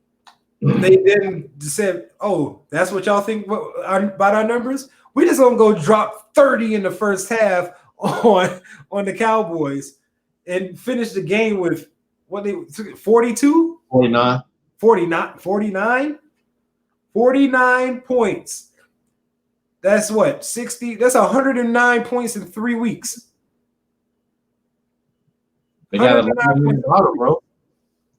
[SPEAKER 1] they then said, "Oh, that's what y'all think about our numbers? We just gonna go drop 30 in the first half on the Cowboys and finish the game with what they 42? 49 points. That's what 60. That's 109 points in 3 weeks.
[SPEAKER 2] They got lightning in a bottle, bro.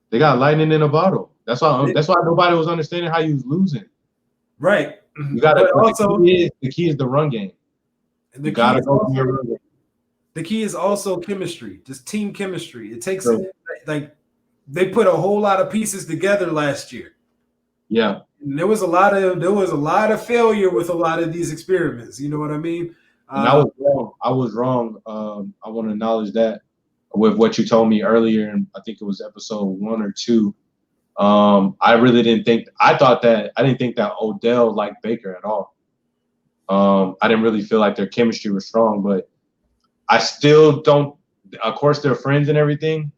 [SPEAKER 2] They got lightning in a bottle. That's why nobody was understanding how you was losing.
[SPEAKER 1] Right.
[SPEAKER 2] You got to. The key is the run game. You got to go to your run game.
[SPEAKER 1] The key is also chemistry, just team chemistry. It takes like they put a whole lot of pieces together last year.
[SPEAKER 2] Yeah.
[SPEAKER 1] And there was a lot of failure with a lot of these experiments. You know what I mean?
[SPEAKER 2] And I was wrong. I want to acknowledge that with what you told me earlier, and I think it was episode 1 or 2. I really didn't think. I didn't think that Odell liked Baker at all. I didn't really feel like their chemistry was strong, but I still don't. Of course, they're friends and everything.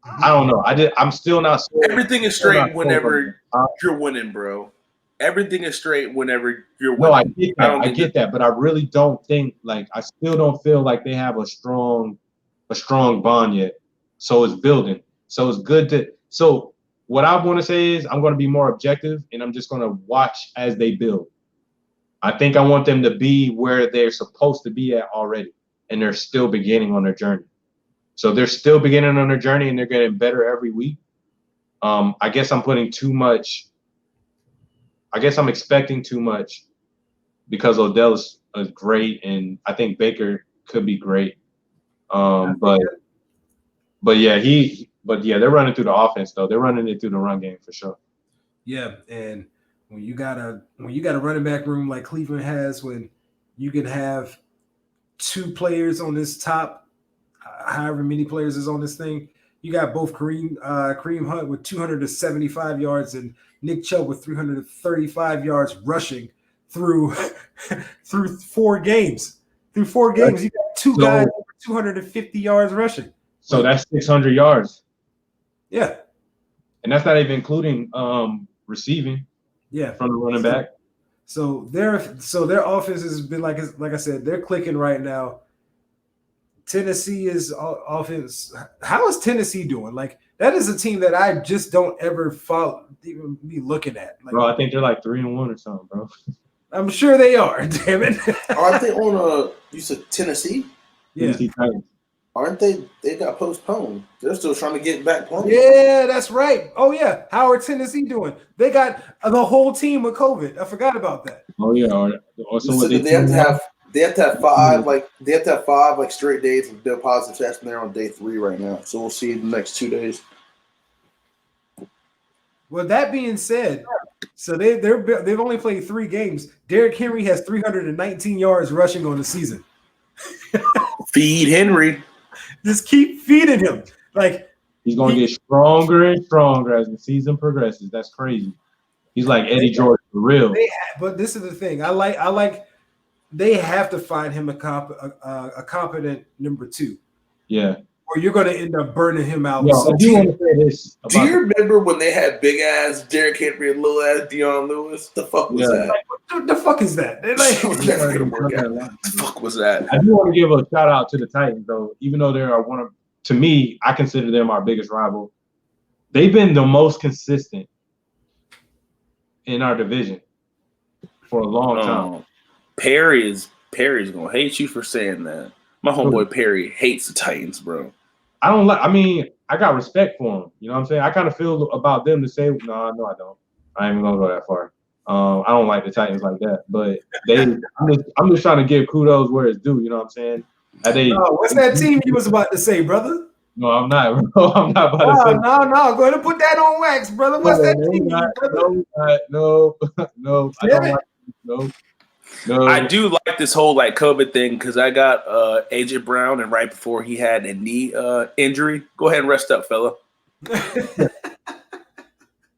[SPEAKER 2] I don't know. I'm still not.
[SPEAKER 3] Everything is straight whenever you're winning, bro. Everything is straight whenever you're winning.
[SPEAKER 2] No, I get that. I get that, but I really don't think I still don't feel like they have a strong bond yet. So it's building. So it's good to. So what I want to say is I'm going to be more objective, and I'm just going to watch as they build. I think I want them to be where they're supposed to be at already, and they're still beginning on their journey. So they're still beginning on their journey, and they're getting better every week. I guess I'm putting too much. I guess I'm expecting too much because Odell's great, and I think Baker could be great. But yeah, they're running through the offense though. They're running it through the run game for sure.
[SPEAKER 1] Yeah, and when you got a running back room like Cleveland has, when you can have two players on this top, however many players is on this thing, you got both Kareem Hunt with 275 yards and Nick Chubb with 335 yards rushing through 4 games. Through 4 games, you got two guys with 250 yards rushing.
[SPEAKER 2] So that's 600 yards.
[SPEAKER 1] Yeah.
[SPEAKER 2] And that's not even including receiving.
[SPEAKER 1] Yeah.
[SPEAKER 2] From the running back.
[SPEAKER 1] So their offense has been like I said, they're clicking right now. Tennessee is offense. How is Tennessee doing? Like, that is a team that I just don't ever even be looking at. Like,
[SPEAKER 2] bro, I think they're like 3-1 or something, bro.
[SPEAKER 1] I'm sure they are. Damn it.
[SPEAKER 3] Aren't they on you said Tennessee?
[SPEAKER 1] Yeah.
[SPEAKER 2] Tennessee Titans.
[SPEAKER 3] Aren't they? They got postponed. They're still trying to get back playing.
[SPEAKER 1] Yeah, that's right. Oh yeah. How are Tennessee doing? They got the whole team with COVID. I forgot about that.
[SPEAKER 2] Oh yeah. Also,
[SPEAKER 3] So they have to have 5 like straight days with their positive tests, and they're on day 3 right now. So we'll see in the next 2 days.
[SPEAKER 1] Well, that being said, so they've only played 3 games. Derrick Henry has 319 yards rushing on the season.
[SPEAKER 3] Feed Henry.
[SPEAKER 1] Just keep feeding him. Like,
[SPEAKER 2] he's gonna get stronger and stronger as the season progresses. That's crazy. He's like Eddie Jordan for real.
[SPEAKER 1] But this is the thing. I like. They have to find him a competent number 2.
[SPEAKER 2] Yeah.
[SPEAKER 1] Or you're going to end up burning him out.
[SPEAKER 2] Yo, I do want to say this.
[SPEAKER 3] Do you remember when they had big ass Derrick Henry and little ass Deion Lewis? The fuck was that?
[SPEAKER 1] Like, what the fuck is that? Like,
[SPEAKER 3] never gonna work out. The fuck was that?
[SPEAKER 2] I do want to give a shout out to the Titans though, even though they are to me, I consider them our biggest rival. They've been the most consistent in our division for a long time.
[SPEAKER 3] Perry's gonna hate you for saying that. My homeboy Perry hates the Titans, bro.
[SPEAKER 2] I got respect for them. You know what I'm saying? I kind of feel about them to say, no, I don't. I ain't even gonna go that far. I don't like the Titans like that, but I'm just trying to give kudos where it's due. You know what I'm saying?
[SPEAKER 1] What's that team you was about to say, brother?
[SPEAKER 2] No, I'm not. Bro. I'm not about to say.
[SPEAKER 1] No. Go ahead and put that on wax, brother. What's that team?
[SPEAKER 2] No. I don't like it. No.
[SPEAKER 3] I do like this whole like COVID thing because I got AJ Brown, and right before he had a knee injury. Go ahead and rest up, fella.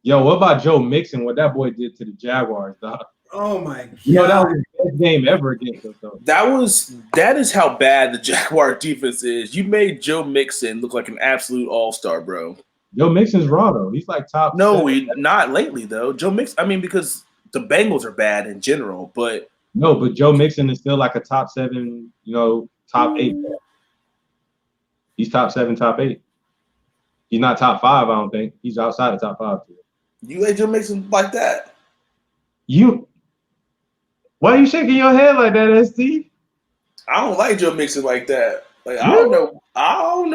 [SPEAKER 2] Yo, what about Joe Mixon? What that boy did to the Jaguars, dog?
[SPEAKER 1] Oh my god!
[SPEAKER 2] You know, that was the best game ever against us, though.
[SPEAKER 3] That is how bad the Jaguar defense is. You made Joe Mixon look like an absolute all-star, bro.
[SPEAKER 2] Joe Mixon's raw though. He's like top.
[SPEAKER 3] No, not lately though. Joe Mixon. I mean, because the Bengals are bad in general, but.
[SPEAKER 2] No, but Joe Mixon is still like a top 7, top 8. He's top 7, top 8. He's not top 5, I don't think. He's outside the top 5. Too.
[SPEAKER 3] You let Joe Mixon like that?
[SPEAKER 2] Why are you shaking your head like that, ST?
[SPEAKER 3] I don't like Joe Mixon like that. Like I don't know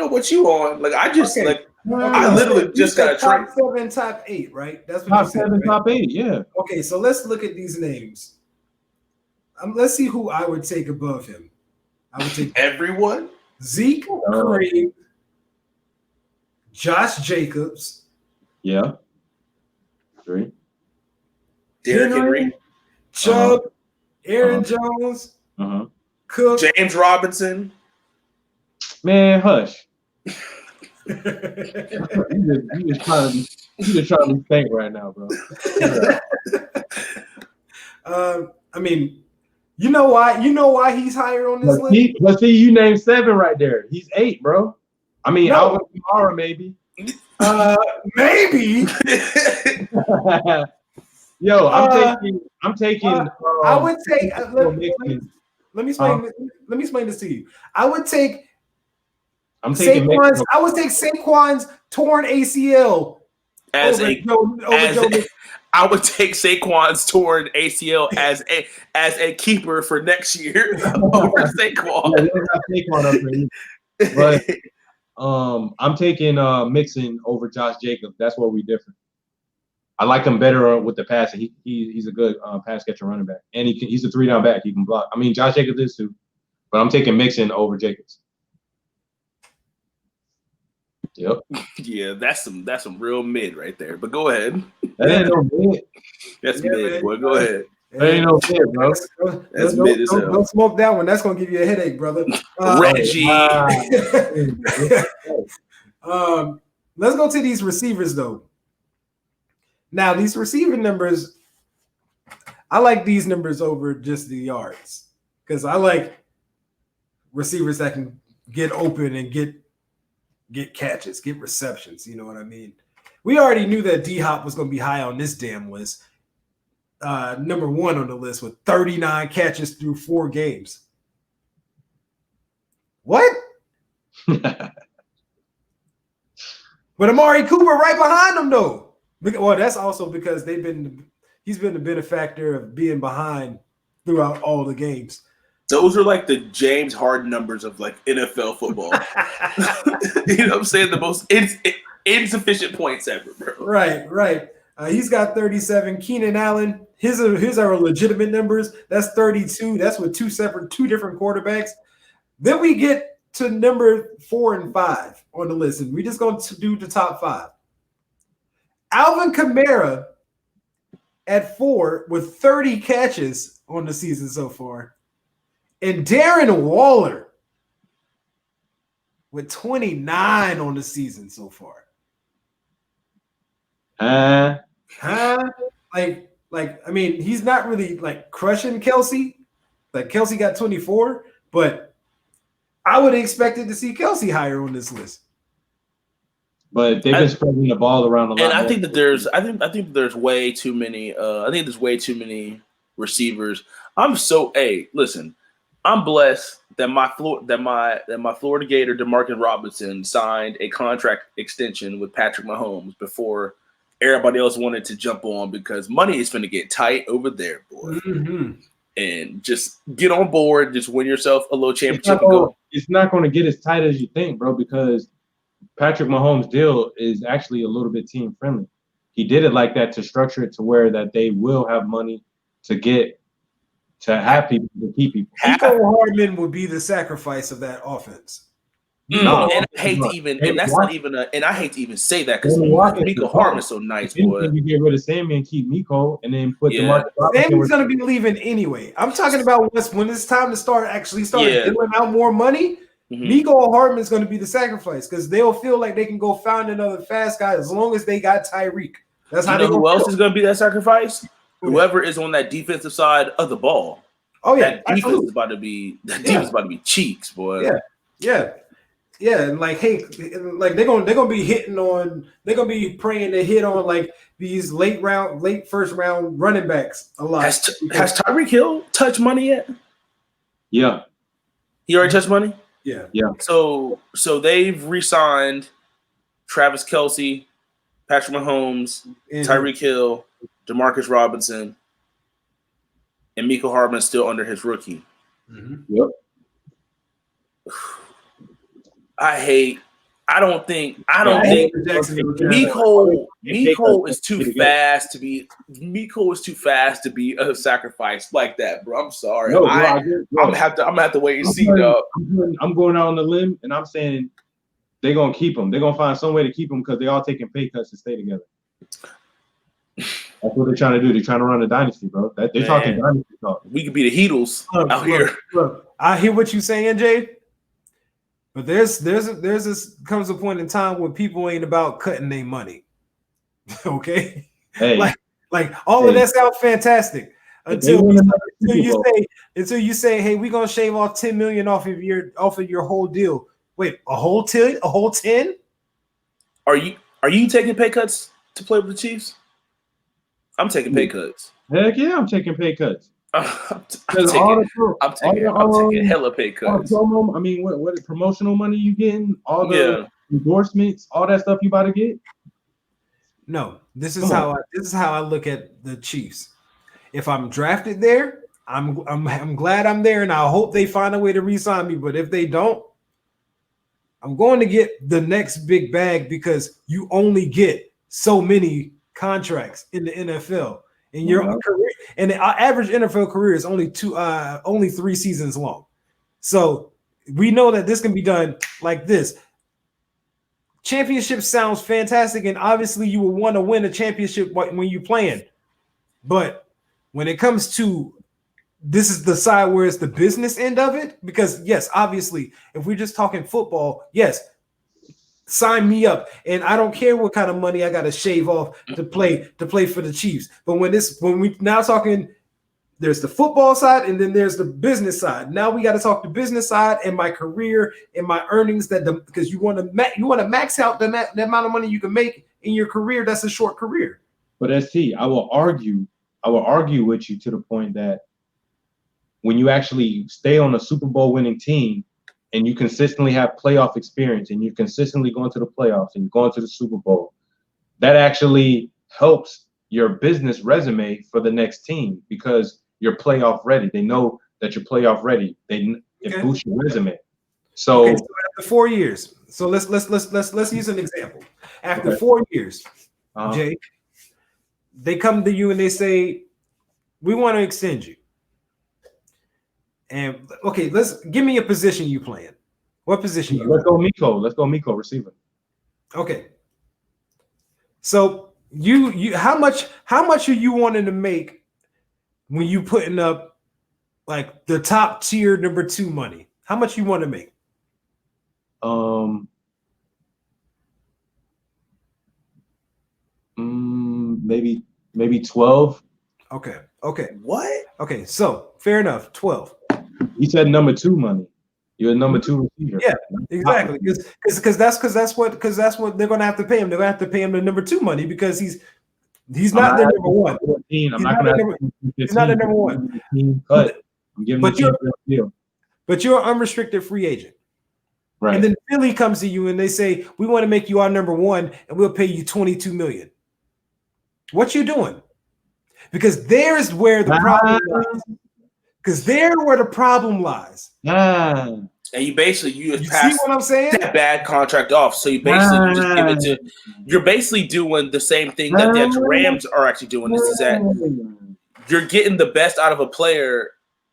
[SPEAKER 3] what you on. Like I just I literally just got a
[SPEAKER 1] top 7, top 8, right? That's what
[SPEAKER 2] top
[SPEAKER 1] you said,
[SPEAKER 2] 7,
[SPEAKER 1] right?
[SPEAKER 2] top 8, yeah.
[SPEAKER 1] Okay, so let's look at these names. Let's see who I would take above him. I would take
[SPEAKER 3] everyone.
[SPEAKER 1] Zeke, Kareem, Josh Jacobs.
[SPEAKER 2] Yeah. 3.
[SPEAKER 3] Derrick Henry.
[SPEAKER 1] Chubb, Aaron Jones, Cook,
[SPEAKER 3] James Robinson.
[SPEAKER 2] Man, hush. You just trying to be fake right now, bro.
[SPEAKER 1] I mean, you know why he's higher on this list?
[SPEAKER 2] Let's see, you named 7 right there. He's 8, bro. I mean, Alvin Kamara maybe.
[SPEAKER 1] Maybe.
[SPEAKER 2] Yo, I'm taking.
[SPEAKER 1] I would take. Let me explain this to you. I would take. I would take Saquon's torn ACL
[SPEAKER 3] I would take Saquon's torn ACL as a keeper for next year over Saquon.
[SPEAKER 2] But I'm taking Mixon over Josh Jacobs. That's where we different. I like him better with the passing. He's a good pass catcher running back, and he's a 3-down back. He can block. I mean, Josh Jacobs is too, but I'm taking Mixon over Jacobs. Yep.
[SPEAKER 3] Yeah, that's some real mid right there. But go ahead.
[SPEAKER 2] That ain't no mid.
[SPEAKER 3] That's mid, boy. Go ahead.
[SPEAKER 2] That ain't no mid, bro.
[SPEAKER 3] That's mid as hell.
[SPEAKER 1] Don't smoke that one. That's gonna give you a headache, brother.
[SPEAKER 3] Reggie.
[SPEAKER 1] Let's go to these receivers though. Now, these receiving numbers, I like these numbers over just the yards because I like receivers that can get open and get catches, get receptions. You know what I mean? We already knew that D-Hop was going to be high on this damn list. Number 1 on the list with 39 catches through 4 games. What? But Amari Cooper right behind him, though. Well, that's also because he's been the benefactor of being behind throughout all the games.
[SPEAKER 3] Those are like the James Harden numbers of like NFL football. You know what I'm saying? The most insufficient points ever, bro.
[SPEAKER 1] Right. He's got 37. Keenan Allen, his are legitimate numbers. That's 32. That's with two different quarterbacks. Then we get to number 4 and 5 on the list, and we're just going to do the top 5. Alvin Kamara at 4 with 30 catches on the season so far. And Darren Waller with 29 on the season so far. Like I mean, he's not really like crushing Kelsey. Like Kelsey got 24, but I would have expected to see Kelsey higher on this list.
[SPEAKER 2] But they've been spreading the ball around a lot.
[SPEAKER 3] And I think that there's way too many. There's way too many receivers. Listen, I'm blessed that my Florida Gator DeMarcus Robinson signed a contract extension with Patrick Mahomes before everybody else wanted to jump on because money is going to get tight over there, boy. Mm-hmm. And just get on board, just win yourself a little championship.
[SPEAKER 2] It's not going to get as tight as you think, bro, because Patrick Mahomes' deal is actually a little bit team friendly. He did it like that to structure it to where that they will have money to have people to keep people.
[SPEAKER 1] Nico Hardman would be the sacrifice of that offense.
[SPEAKER 3] No, and I hate to even say that because Nico Hardman's so nice, boy.
[SPEAKER 2] You get rid of Sammy and keep Nico, and then put
[SPEAKER 1] Sammy's going to be leaving anyway. I'm talking about when it's time to start dealing out more money. Mm-hmm. Nico Hardman's going to be the sacrifice because they'll feel like they can go find another fast guy as long as they got Tyreek. That's how
[SPEAKER 3] who else is going to be that sacrifice? Whoever is on that defensive side of the ball.
[SPEAKER 1] Oh yeah,
[SPEAKER 3] that defense is about to be cheeks, boy.
[SPEAKER 1] Yeah. And like, hey, like they're gonna be praying to hit on like these late first round running backs a lot.
[SPEAKER 3] Has Tyreek Hill touched money yet?
[SPEAKER 2] Yeah,
[SPEAKER 3] he already touched money.
[SPEAKER 2] Yeah.
[SPEAKER 3] So they've re-signed Travis Kelce, Patrick Mahomes, Tyreek Hill, DeMarcus Robinson, and Mecole Hardman still under his rookie.
[SPEAKER 2] Mm-hmm. Yep.
[SPEAKER 3] I don't think Mecole is too fast to be. Mecole is too fast to be a sacrifice like that, bro. I'm sorry.
[SPEAKER 2] No,
[SPEAKER 3] I'm gonna have to wait and see, though.
[SPEAKER 2] I'm going out on the limb, and I'm saying they're gonna keep him. They're gonna find some way to keep him because they all taking pay cuts to stay together. That's what they're trying to do. They're trying to run a dynasty, bro. They're talking dynasty talk.
[SPEAKER 3] We could be the Heatles out here.
[SPEAKER 1] Look, I hear what you're saying, Jay. But there's comes a point in time when people ain't about cutting their money. Okay,
[SPEAKER 2] hey,
[SPEAKER 1] like all of that sounds fantastic until you say, hey, we're gonna shave off $10 million off of your whole deal. Wait, a whole 10?
[SPEAKER 3] Are you taking pay cuts to play with the Chiefs? I'm taking pay cuts.
[SPEAKER 2] Heck yeah, I'm taking pay cuts.
[SPEAKER 3] I'm taking hella pay cuts.
[SPEAKER 2] I mean, what promotional money you getting? All the endorsements, all that stuff you about to get?
[SPEAKER 1] No, this is how I look at the Chiefs. If I'm drafted there, I'm glad I'm there, and I hope they find a way to re-sign me. But if they don't, I'm going to get the next big bag because you only get so many contracts in the NFL. In your career, and the average NFL career is only 3 seasons long. So we know that this can be done like this. Championship sounds fantastic, and obviously you will want to win a championship when you're playing. But when it comes to this is the side where it's the business end of it, because yes, obviously, if we're just talking football, yes, sign me up, and I don't care what kind of money I got to shave off to play for the Chiefs. But when we now talking, there's the football side, and then there's the business side. Now we got to talk the business side and my career and my earnings because you want to max out the amount of money you can make in your career. That's a short career.
[SPEAKER 2] But ST, I will argue with you to the point that when you actually stay on a Super Bowl winning team, and you consistently have playoff experience, and you're consistently going to the playoffs and going to the Super Bowl, that actually helps your business resume for the next team because you're playoff ready. They know that you're playoff ready. It boosts your resume. So
[SPEAKER 1] after 4 years, so let's use an example. After 4 years, Jake, they come to you and they say, "We want to extend you." And okay, let's give me a position you playing. What position you?
[SPEAKER 2] Let's go Miko, receiver.
[SPEAKER 1] Okay. So you how much are you wanting to make when you putting up like the top tier number 2 money? How much you want to make?
[SPEAKER 2] Maybe 12.
[SPEAKER 1] Okay.
[SPEAKER 3] What?
[SPEAKER 1] Okay, so fair enough. 12.
[SPEAKER 2] You said number 2 money. You're a number 2 receiver.
[SPEAKER 1] Yeah, exactly. Because that's what they're gonna have to pay him. They're gonna have to pay him the number 2 money because he's not their number 1. He's not the number 1.
[SPEAKER 2] I'm giving the deal.
[SPEAKER 1] But you're an unrestricted free agent.
[SPEAKER 2] Right.
[SPEAKER 1] And then Philly comes to you and they say, "We want to make you our number 1 and we'll pay you $22 million." What you doing? Because there's where the problem lies. Because there where the problem lies.
[SPEAKER 3] And you basically just
[SPEAKER 1] see what I'm saying?
[SPEAKER 3] That bad contract off. So you basically just give it to. You're basically doing the same thing that the actual Rams are actually doing. This is that you're getting the best out of a player.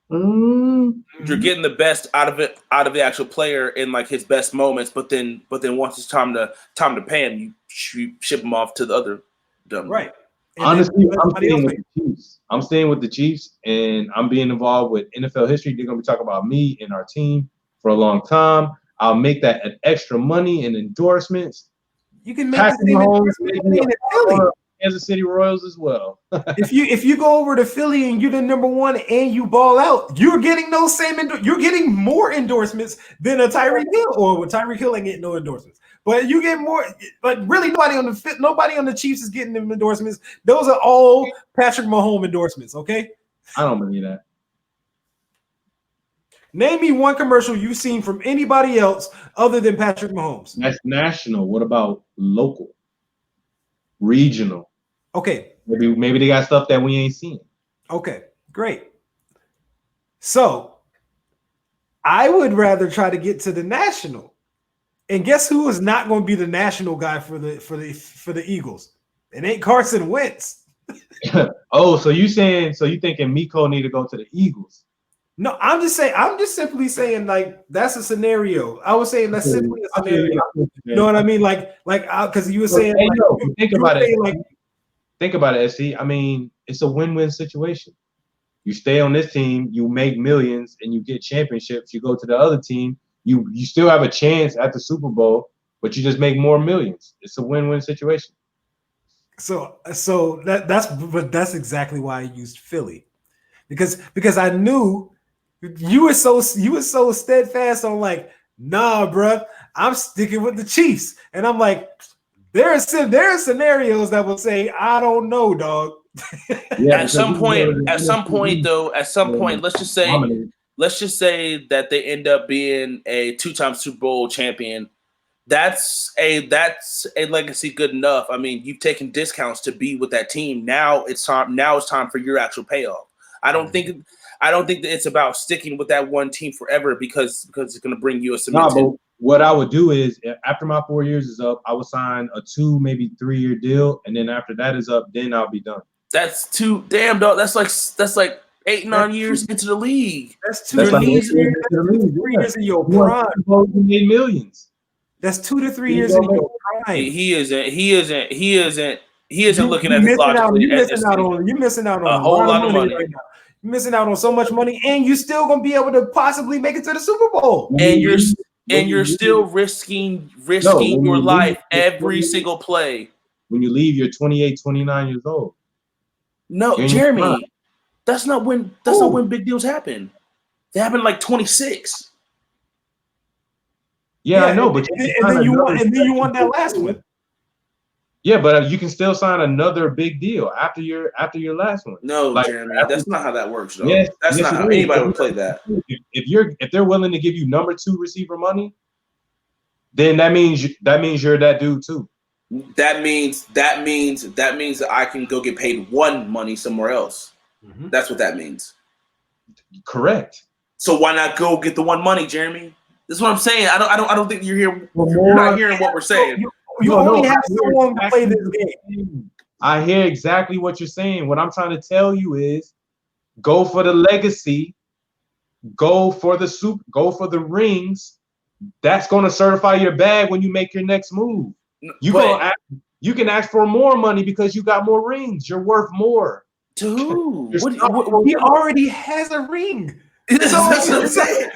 [SPEAKER 3] You're getting the best out of the actual player in like his best moments. But then once it's time to pay him, you ship him off to the other.
[SPEAKER 1] Right. And
[SPEAKER 2] honestly, I'm staying with the Chiefs, and I'm being involved with NFL history. They're going to be talking about me and our team for a long time. I'll make that an extra money and endorsements.
[SPEAKER 1] You can make the same endorsement in Philly.
[SPEAKER 2] Kansas City Royals as well.
[SPEAKER 1] if you go over to Philly and you're the number 1 and you ball out, you're getting those same you're getting more endorsements than a Tyreek Hill, or Tyreek Hill ain't getting no endorsements. But you get more, but really nobody on the Chiefs is getting them endorsements. Those are all Patrick Mahomes endorsements, okay?
[SPEAKER 2] I don't believe that.
[SPEAKER 1] Name me one commercial you've seen from anybody else other than Patrick Mahomes.
[SPEAKER 2] That's national. What about local? Regional?
[SPEAKER 1] Okay.
[SPEAKER 2] Maybe they got stuff that we ain't seen.
[SPEAKER 1] Okay, great. So I would rather try to get to the national. And guess who is not going to be the national guy for the Eagles? It ain't Carson Wentz.
[SPEAKER 2] So you thinking Miko need to go to the Eagles?
[SPEAKER 1] No, I'm just simply saying like that's a scenario. I was saying that's simply a scenario. You know what I mean? Like because you were saying
[SPEAKER 2] think about it, SC. I mean, it's a win-win situation. You stay on this team, you make millions, and you get championships. You go to the other team. You still have a chance at the Super Bowl, but you just make more millions. It's a win-win situation.
[SPEAKER 1] So that's exactly why I used Philly, because I knew you were so steadfast on like, nah, bro, I'm sticking with the Chiefs, and I'm like, there are scenarios that would say, I don't know, dog.
[SPEAKER 3] Yeah, at some point, let's just say that they end up being a 2-time Super Bowl champion. That's a legacy good enough. I mean, you've taken discounts to be with that team. Now it's time for your actual payoff. I don't think that it's about sticking with that one team forever because it's going to bring you a cement.
[SPEAKER 2] what I would do is after my 4 years is up, I would sign a 2, maybe 3 year deal, and then after that is up, then I'll be done.
[SPEAKER 3] That's too damn, dog. That's like 8-9 years into the league.
[SPEAKER 1] That's 2
[SPEAKER 2] That's
[SPEAKER 1] to
[SPEAKER 2] like
[SPEAKER 1] 3 years.
[SPEAKER 2] 8 years
[SPEAKER 1] That's
[SPEAKER 2] into the
[SPEAKER 1] 2 to
[SPEAKER 2] league,
[SPEAKER 1] 3
[SPEAKER 2] yeah.
[SPEAKER 1] years of your
[SPEAKER 2] You
[SPEAKER 1] prime.
[SPEAKER 2] made millions.
[SPEAKER 1] That's 2 to 3
[SPEAKER 2] You
[SPEAKER 1] years
[SPEAKER 2] know
[SPEAKER 1] of
[SPEAKER 2] what I
[SPEAKER 1] your prime.
[SPEAKER 3] He isn't looking at
[SPEAKER 1] You're
[SPEAKER 3] this logically.
[SPEAKER 1] you're missing out on
[SPEAKER 3] a whole lot of money
[SPEAKER 1] right now. You're missing out on so much money, and you're still gonna be able to possibly make it to the Super Bowl.
[SPEAKER 3] And you're still risking your life every single play.
[SPEAKER 2] When you leave, you're 28, 29 years old.
[SPEAKER 3] No, Jeremy, that's not when big deals happen. They happen like 26.
[SPEAKER 2] Yeah, I know, but
[SPEAKER 1] and then you want that last one.
[SPEAKER 2] Yeah, but you can still sign another big deal after your last one.
[SPEAKER 3] No,
[SPEAKER 2] like,
[SPEAKER 3] Jeremy, that's not how that works, though.
[SPEAKER 2] Yes,
[SPEAKER 3] that's not how anybody would play that.
[SPEAKER 2] If they're willing to give you number 2 receiver money, then that means you're that dude too.
[SPEAKER 3] That means that I can go get paid 1 money somewhere else. Mm-hmm. That's what that means.
[SPEAKER 2] Correct.
[SPEAKER 3] So why not go get the 1 money, Jeremy? That's what I'm saying. I don't think you're here. You're not hearing what we're saying.
[SPEAKER 1] You only have so long to play this game.
[SPEAKER 2] I hear exactly what you're saying. What I'm trying to tell you is, go for the legacy, go for the rings. That's going to certify your bag when you make your next move. You can ask for more money because you got more rings. You're worth more.
[SPEAKER 3] To who?
[SPEAKER 1] He already has a ring.
[SPEAKER 3] That's what I'm saying.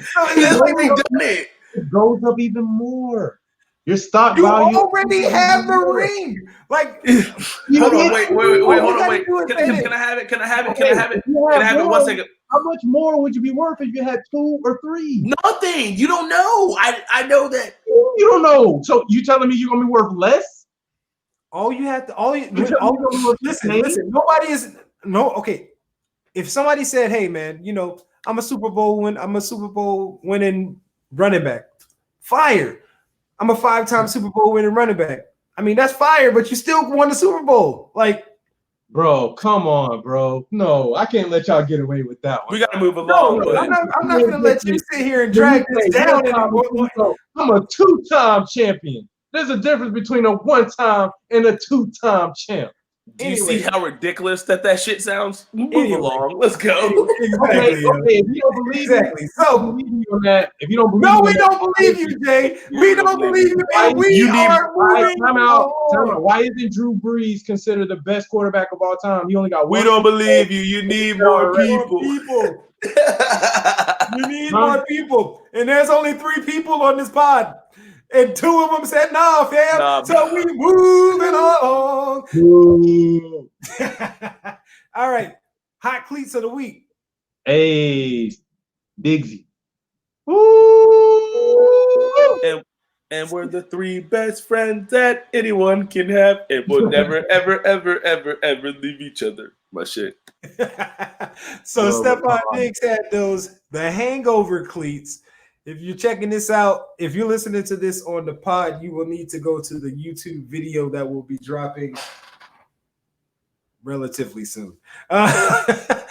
[SPEAKER 2] It goes up even more. Your stock
[SPEAKER 1] you
[SPEAKER 2] value.
[SPEAKER 1] You already have the ring. Like,
[SPEAKER 3] hold on, wait. Hold on, wait. Can I have it? Can I have it? 1 second?
[SPEAKER 2] How much more would you be worth if you had 2 or 3?
[SPEAKER 3] Nothing. You don't know. I know that.
[SPEAKER 2] You don't know. So you telling me you're gonna be worth less?
[SPEAKER 1] Listen. Nobody is okay. If somebody said, "Hey, man, I'm a Super Bowl winning running back," fire. I'm a 5-time Super Bowl winning running back. I mean, that's fire, but you still won the Super Bowl. Like,
[SPEAKER 2] bro, come on, bro. No, I can't let y'all get away with that one.
[SPEAKER 3] We got to move along.
[SPEAKER 1] No, I'm not going to let you sit here and drag this down.
[SPEAKER 2] I'm a 2-time champion. There's a difference between a 1-time and a 2-time champ.
[SPEAKER 3] Do you see how ridiculous that shit sounds? Move along. Let's go.
[SPEAKER 2] Exactly. Okay. If you don't believe
[SPEAKER 1] exactly.
[SPEAKER 2] If you don't believe
[SPEAKER 1] no, we don't believe you, Jay. We don't believe you.
[SPEAKER 2] Time out. Why isn't Drew Brees considered the best quarterback of all time? He only got one.
[SPEAKER 3] We don't believe you. You need more people.
[SPEAKER 1] You need more people. And there's only 3 people on this pod. And 2 of them said, "Nah, fam." So we moving along. All right. Hot cleats of the week.
[SPEAKER 2] Hey, Bigsy.
[SPEAKER 3] And we're the 3 best friends that anyone can have, and we'll never, ever, ever, ever, ever leave each other. My shit.
[SPEAKER 1] So Stephon Diggs had the hangover cleats. If you're checking this out, if you're listening to this on the pod, you will need to go to the YouTube video that will be dropping relatively soon. Yes,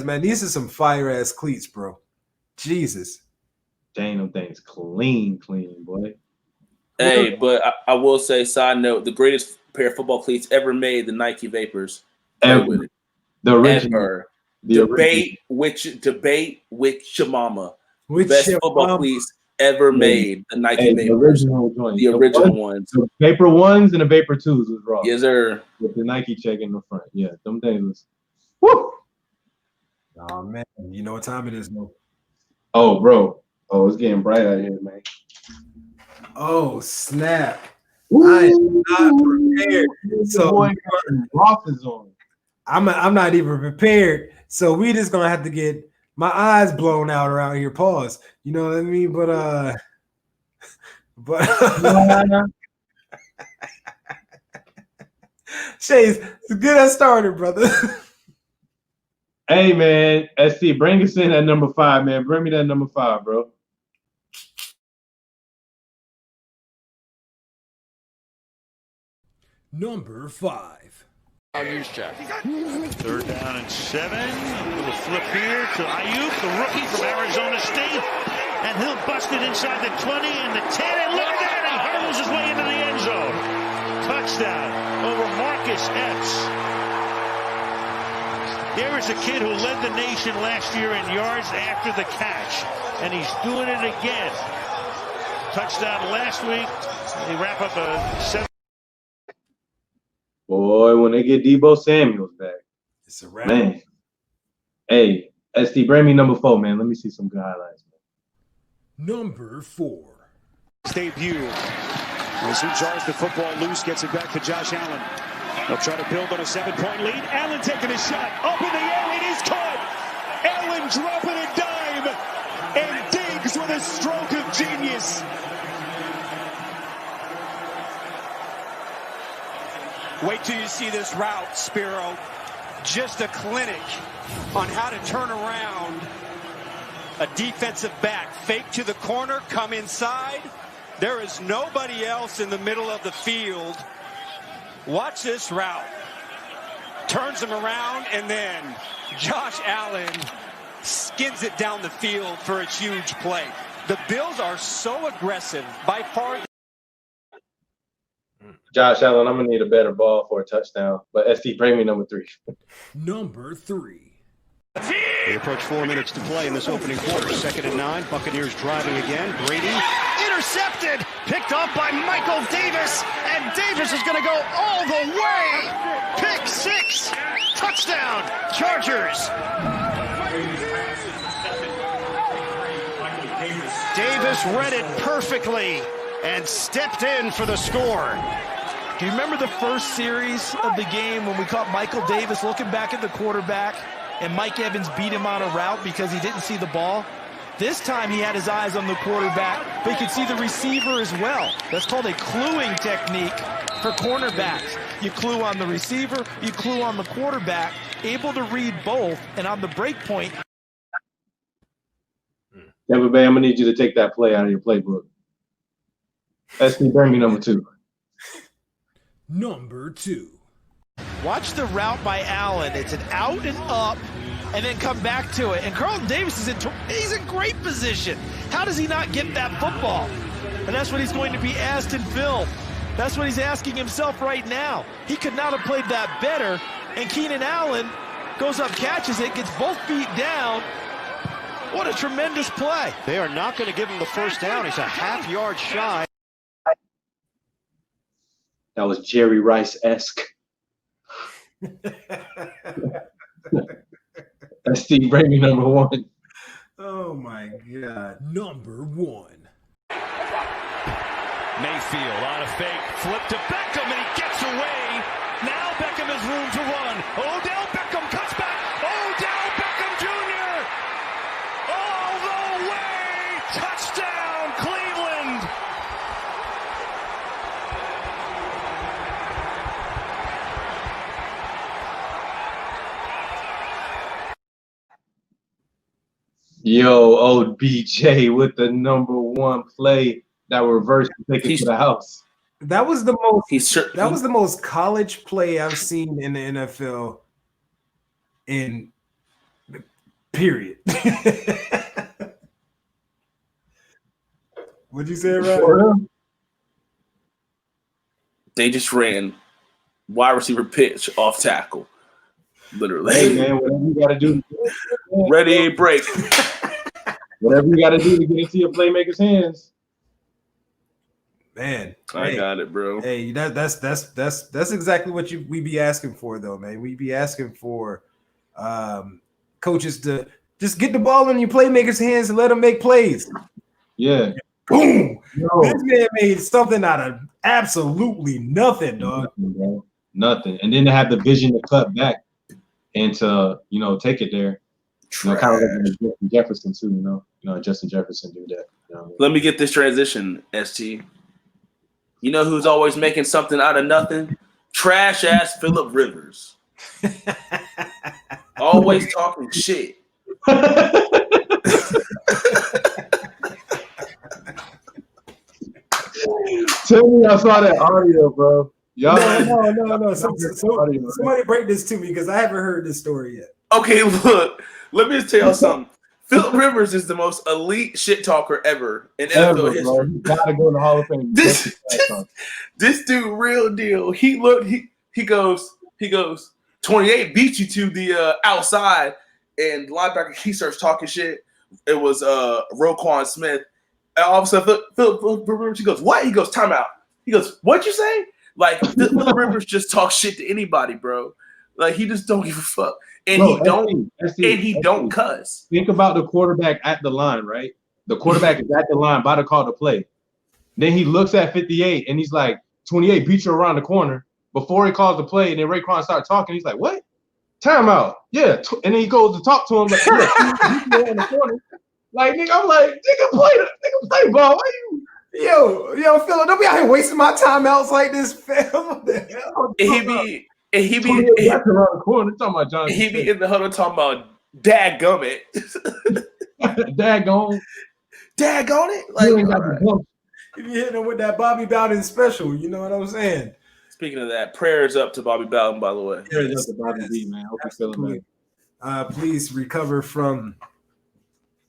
[SPEAKER 1] man, these are some fire ass cleats, bro. Jesus.
[SPEAKER 2] Dang, them things clean, boy.
[SPEAKER 3] Hey, but I will say, side note, the greatest pair of football cleats ever made, the Nike Vapors.
[SPEAKER 2] Ever. The original.
[SPEAKER 3] Ever. Debate with your mama. Best football cleats ever made. The Nike Vapors. The original ones.
[SPEAKER 2] The Vapor 1s and the Vapor 2s was raw.
[SPEAKER 3] Yes, sir.
[SPEAKER 2] With the Nike check in the front. Yeah, them things was. Woo!
[SPEAKER 1] Oh, man. You know what time it is, though.
[SPEAKER 2] Oh, bro. Oh, it's getting bright out here, man.
[SPEAKER 1] Oh, snap. I am not prepared. So
[SPEAKER 2] Roth is on.
[SPEAKER 1] I'm not even prepared. So we just gonna have to get my eyes blown out around here. Pause. You know what I mean? But Shadez, get us started, brother.
[SPEAKER 2] Hey man, SC, bring us in at number 5, man. Bring me that number 5, bro.
[SPEAKER 1] Number 5.
[SPEAKER 5] Use check. 3rd down and 7. A little flip here to Ayuk, the rookie from Arizona State.
[SPEAKER 6] and he'll bust it inside the 20 and the 10, and look at that, he hurdles his way into the end zone. Touchdown over Marcus Epps. Here is a kid who led the nation last year in yards after the catch, and he's doing it again. Touchdown last week. They wrap up a 7.
[SPEAKER 2] Boy, when they get Debo Samuels back,
[SPEAKER 1] It's a wrap.
[SPEAKER 2] man. Hey, ST, bring me number 4, man. Let me see some good highlights.
[SPEAKER 7] Number 4.
[SPEAKER 8] Debut as he jars the football loose, gets it back to Josh Allen. They'll try to build on a 7-point lead. Allen taking a shot up in the air. It is caught. Allen dropping a dime, and Diggs with a stroke of genius.
[SPEAKER 9] Wait till you see this route, Spiro. Just a clinic on how to turn around a defensive back. Fake to the corner, come inside. There is nobody else in the middle of the field. Watch this route. Turns him around, and then Josh Allen skins it down the field for a huge play. The Bills are so aggressive. By far.
[SPEAKER 2] Josh Allen, I'm going to need a better ball for a touchdown. But ST, bring me number 3.
[SPEAKER 7] Number 3.
[SPEAKER 8] We approach 4 minutes to play in this opening quarter. 2nd and 9. Buccaneers driving again. Brady
[SPEAKER 6] Intercepted, picked off by Michael Davis, and Davis is going to go all the way. Pick 6, touchdown, Chargers. Davis read it perfectly and stepped in for the score.
[SPEAKER 10] Do you remember the first series of the game when we caught Michael Davis looking back at the quarterback and Mike Evans beat him on a route because he didn't see the ball? This time he had his eyes on the quarterback, but he could see the receiver as well. That's called a cluing technique for cornerbacks. You clue on the receiver, you clue on the quarterback, able to read both, and on the break point.
[SPEAKER 2] Tampa Bay, I'm going to need you to take that play out of your playbook. ST, bring me number 2.
[SPEAKER 7] Number 2.
[SPEAKER 10] Watch the route by Allen. It's an out and up, and then come back to it. And Carlton Davis he's in great position. How does he not get that football? And that's what he's going to be asked in film. That's what he's asking himself right now. He could not have played that better. And Keenan Allen goes up, catches it, gets both feet down. What a tremendous play.
[SPEAKER 8] They are not going to give him the first down. He's a half yard shy.
[SPEAKER 2] That was Jerry Rice-esque. ST, bring me number 1.
[SPEAKER 1] Oh my God.
[SPEAKER 7] Number 1.
[SPEAKER 6] Mayfield on a fake, flip to Beckham, and he gets away. Now Beckham has room to run. Odell Beckham cuts back. Odell Beckham Jr. all the way. Touchdown, Cleveland.
[SPEAKER 2] Yo, OBJ with the number 1 play that reversed to take it to the house.
[SPEAKER 1] That was the most college play I've seen in the NFL in period. What'd you say, Ryan?
[SPEAKER 3] They just ran wide receiver pitch off tackle. Literally.
[SPEAKER 2] Hey, man, whatever you got to do.
[SPEAKER 3] Ready, break.
[SPEAKER 2] Whatever you got to do to get into your playmaker's hands.
[SPEAKER 1] Man,
[SPEAKER 3] I got it, bro.
[SPEAKER 1] Hey, that's exactly what we be asking for, though, man. We be asking for coaches to just get the ball in your playmakers' hands and let them make plays.
[SPEAKER 2] Yeah.
[SPEAKER 1] Boom!
[SPEAKER 2] No.
[SPEAKER 1] This man made something out of absolutely nothing, dog.
[SPEAKER 2] Nothing, bro. Nothing. And then to have the vision to cut back and to, take it there. Kind of like Justin Jefferson too, Justin Jefferson do that.
[SPEAKER 3] Let me get this transition, ST. You know who's always making something out of nothing? Trash ass Phillip Rivers. Always talking shit.
[SPEAKER 2] Tell me I saw that audio, bro.
[SPEAKER 1] No. Somebody break this to me because I haven't heard this story yet.
[SPEAKER 3] Okay, look. Let me just tell you something. Philip Rivers is the most elite shit talker ever in NFL history.
[SPEAKER 2] Bro. You gotta go to the Hall of Fame.
[SPEAKER 3] This dude, real deal. He goes, 28 beat you to the outside, and linebacker, he starts talking shit. It was Roquan Smith. And all of a sudden, Philip Rivers, he goes, what? He goes, timeout. He goes, what'd you say? Like, Philip Rivers just talks shit to anybody, bro. Like, he just don't give a fuck. And he don't cuss.
[SPEAKER 2] Think about the quarterback at the line, right? The quarterback is at the line, about to call the play. Then he looks at 58, and he's like, 28 beat you around the corner. Before he calls the play, and then Raekwon starts talking, he's like, what? Timeout. Yeah. And then he goes to talk to him, like, yeah, in the corner. Like, nigga, I'm like, nigga, play ball. Why you?
[SPEAKER 1] Yo, Phil, don't be out here wasting my timeouts like this, Phil.
[SPEAKER 3] He be in the huddle talking about dadgummit.
[SPEAKER 2] Daggone
[SPEAKER 3] it. Like,
[SPEAKER 1] you be hitting him with that Bobby Bowden special. You know what I'm saying?
[SPEAKER 3] Speaking of that, prayers up to Bobby Bowden, by the way.
[SPEAKER 2] Prayers up to Bobby B, man. Hope you're feeling
[SPEAKER 1] better. Please recover from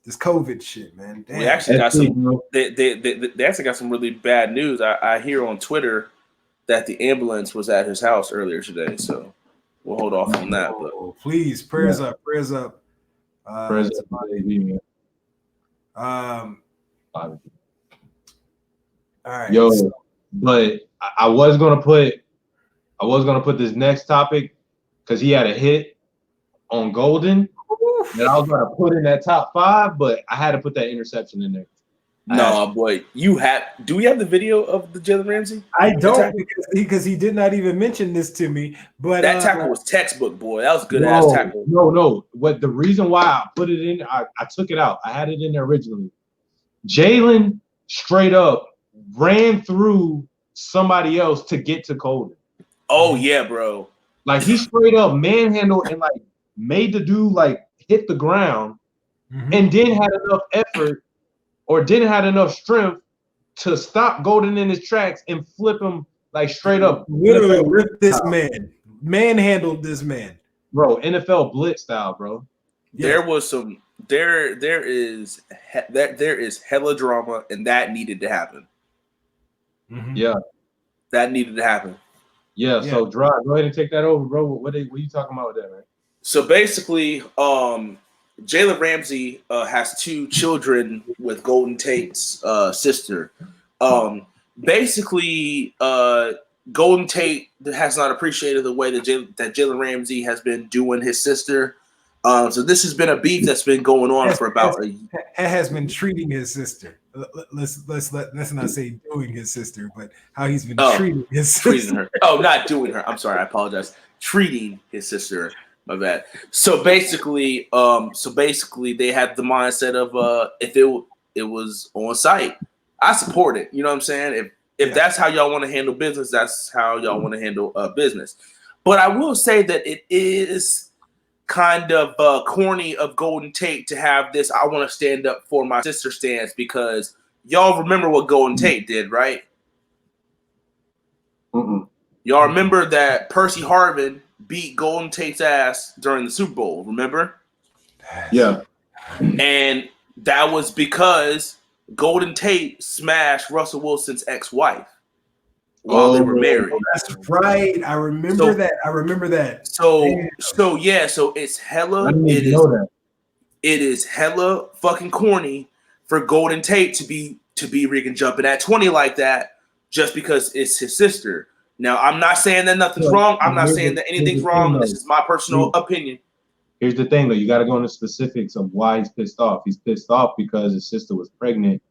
[SPEAKER 1] this COVID shit, man. Damn.
[SPEAKER 3] We actually got some. They actually got some really bad news. I hear on Twitter that the ambulance was at his house earlier today, so we'll hold off on that. But
[SPEAKER 1] please, prayers up.
[SPEAKER 2] Prayers up, Bobby, man.
[SPEAKER 1] All right.
[SPEAKER 2] Yo, but I was gonna put this next topic because he had a hit on Golden that I was gonna put in that top 5, but I had to put that interception in there.
[SPEAKER 3] No, boy, do we have the video of the Jalen Ramsey?
[SPEAKER 1] I don't, because he did not even mention this to me. But
[SPEAKER 3] that tackle was textbook, boy. That was a good ass tackle.
[SPEAKER 2] No. What the reason why I put it in, I took it out. I had it in there originally. Jalen straight up ran through somebody else to get to Golden.
[SPEAKER 3] Oh yeah, bro.
[SPEAKER 2] Like he straight up manhandled and like made the dude like hit the ground, and didn't have enough effort or didn't have enough strength to stop Golden in his tracks and flip him like straight up.
[SPEAKER 1] Literally ripped this man, manhandled this man,
[SPEAKER 2] bro. NFL blitz style, bro.
[SPEAKER 3] There was some. There is hella drama, and that needed to happen.
[SPEAKER 2] Yeah,
[SPEAKER 3] that needed to happen.
[SPEAKER 2] Yeah. So, Dry, go ahead and take that over, bro. What are you talking about with that, man?
[SPEAKER 3] So basically, Jalen Ramsey has 2 children with Golden Tate's sister. Basically, Golden Tate has not appreciated the way that Jalen Ramsey has been doing his sister. So this has been a beef that's been going on for about a year.
[SPEAKER 1] Has been treating his sister. Let's not say doing his sister, but how he's been treating his sister.
[SPEAKER 3] Treating her. Oh, not doing her. I'm sorry. I apologize. Treating his sister. My bad. So basically, they had the mindset of if it was on site, I support it. You know what I'm saying? If that's how y'all want to handle business, that's how y'all want to handle business. But I will say that it is kind of corny of Golden Tate to have this I want to stand up for my sister stance, because y'all remember what Golden Tate did, right? Y'all remember that Percy Harvin beat Golden Tate's ass during the Super Bowl, remember?
[SPEAKER 2] Yeah.
[SPEAKER 3] And that was because Golden Tate smashed Russell Wilson's ex-wife while they were married.
[SPEAKER 1] That's right. I remember that.
[SPEAKER 3] So it's hella. It is hella fucking corny for Golden Tate to be freaking jumping at 20 like that just because it's his sister. Now, I'm not saying that nothing's wrong. I'm not saying that anything's wrong. This is my personal opinion.
[SPEAKER 2] Here's the thing, though. You got to go into specifics of why he's pissed off. He's pissed off because his sister was pregnant,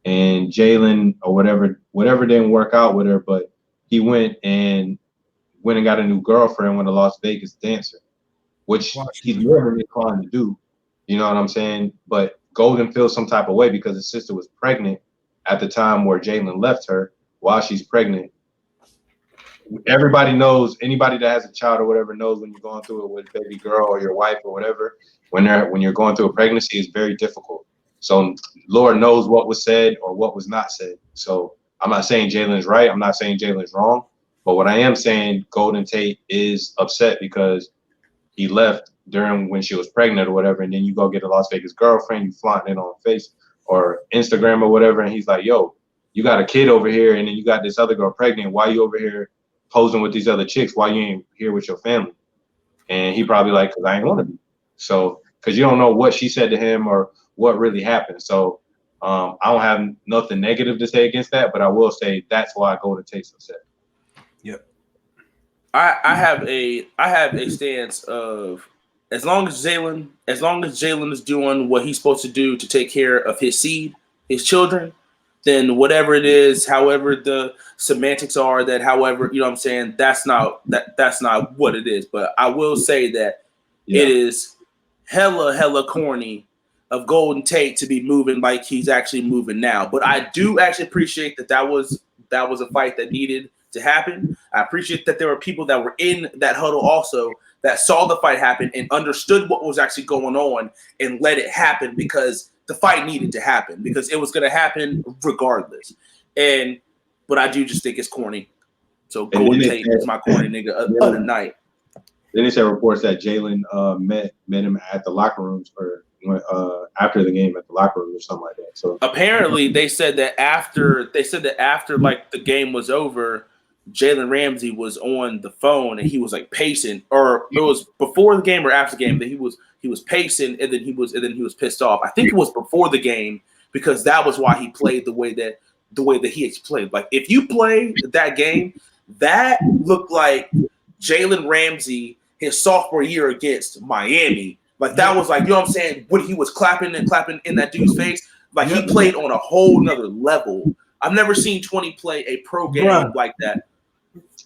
[SPEAKER 2] and Jalen or whatever didn't work out with her, but he went and got a new girlfriend with a Las Vegas dancer, which he's more than inclined to do. You know what I'm saying? But Golden feels some type of way because his sister was pregnant at the time where Jalen left her while she's pregnant. Everybody knows, anybody that has a child or whatever knows when you're going through it with a baby girl or your wife or whatever, when you're going through a pregnancy, it's very difficult. So Lord knows what was said or what was not said. So I'm not saying Jalen's right. I'm not saying Jalen's wrong. But what I am saying, Golden Tate is upset because he left during when she was pregnant or whatever, and then you go get a Las Vegas girlfriend, you flaunting it on Face or Instagram or whatever, and he's like, yo, you got a kid over here, and then you got this other girl pregnant. Why you over here posing with these other chicks? Why you ain't here with your family? And he probably like, because I ain't want to be. So, because you don't know what she said to him or what really happened. So I don't have nothing negative to say against that, but I will say that's why I go to Tate upset.
[SPEAKER 1] Yep.
[SPEAKER 3] I have a stance of as long as Jalen is doing what he's supposed to do to take care of his seed, his children, then whatever it is, however the semantics are, that however, you know what I'm saying, that's not what it is. But I will say that it is hella corny of Golden Tate to be moving like he's actually moving now. But I do actually appreciate that was a fight that needed to happen. I appreciate that there were people that were in that huddle also that saw the fight happen and understood what was actually going on and let it happen, because the fight needed to happen, because it was going to happen regardless. But I do just think it's corny. So Golden Tate is my corny nigga of the night.
[SPEAKER 2] Then they said reports that Jalen met him at the locker rooms or after the game at the locker room or something like that. So
[SPEAKER 3] apparently they said that after like the game was over, Jalen Ramsey was on the phone and he was like pacing, or it was before the game or after the game that he was pacing and then he was pissed off. I think it was before the game, because that was why he played the way that he played. Like if you play that game, that looked like Jalen Ramsey his sophomore year against Miami. Like that was like, you know what I'm saying, when he was clapping in that dude's face, like he played on a whole nother level. I've never seen 20 play a pro game like that.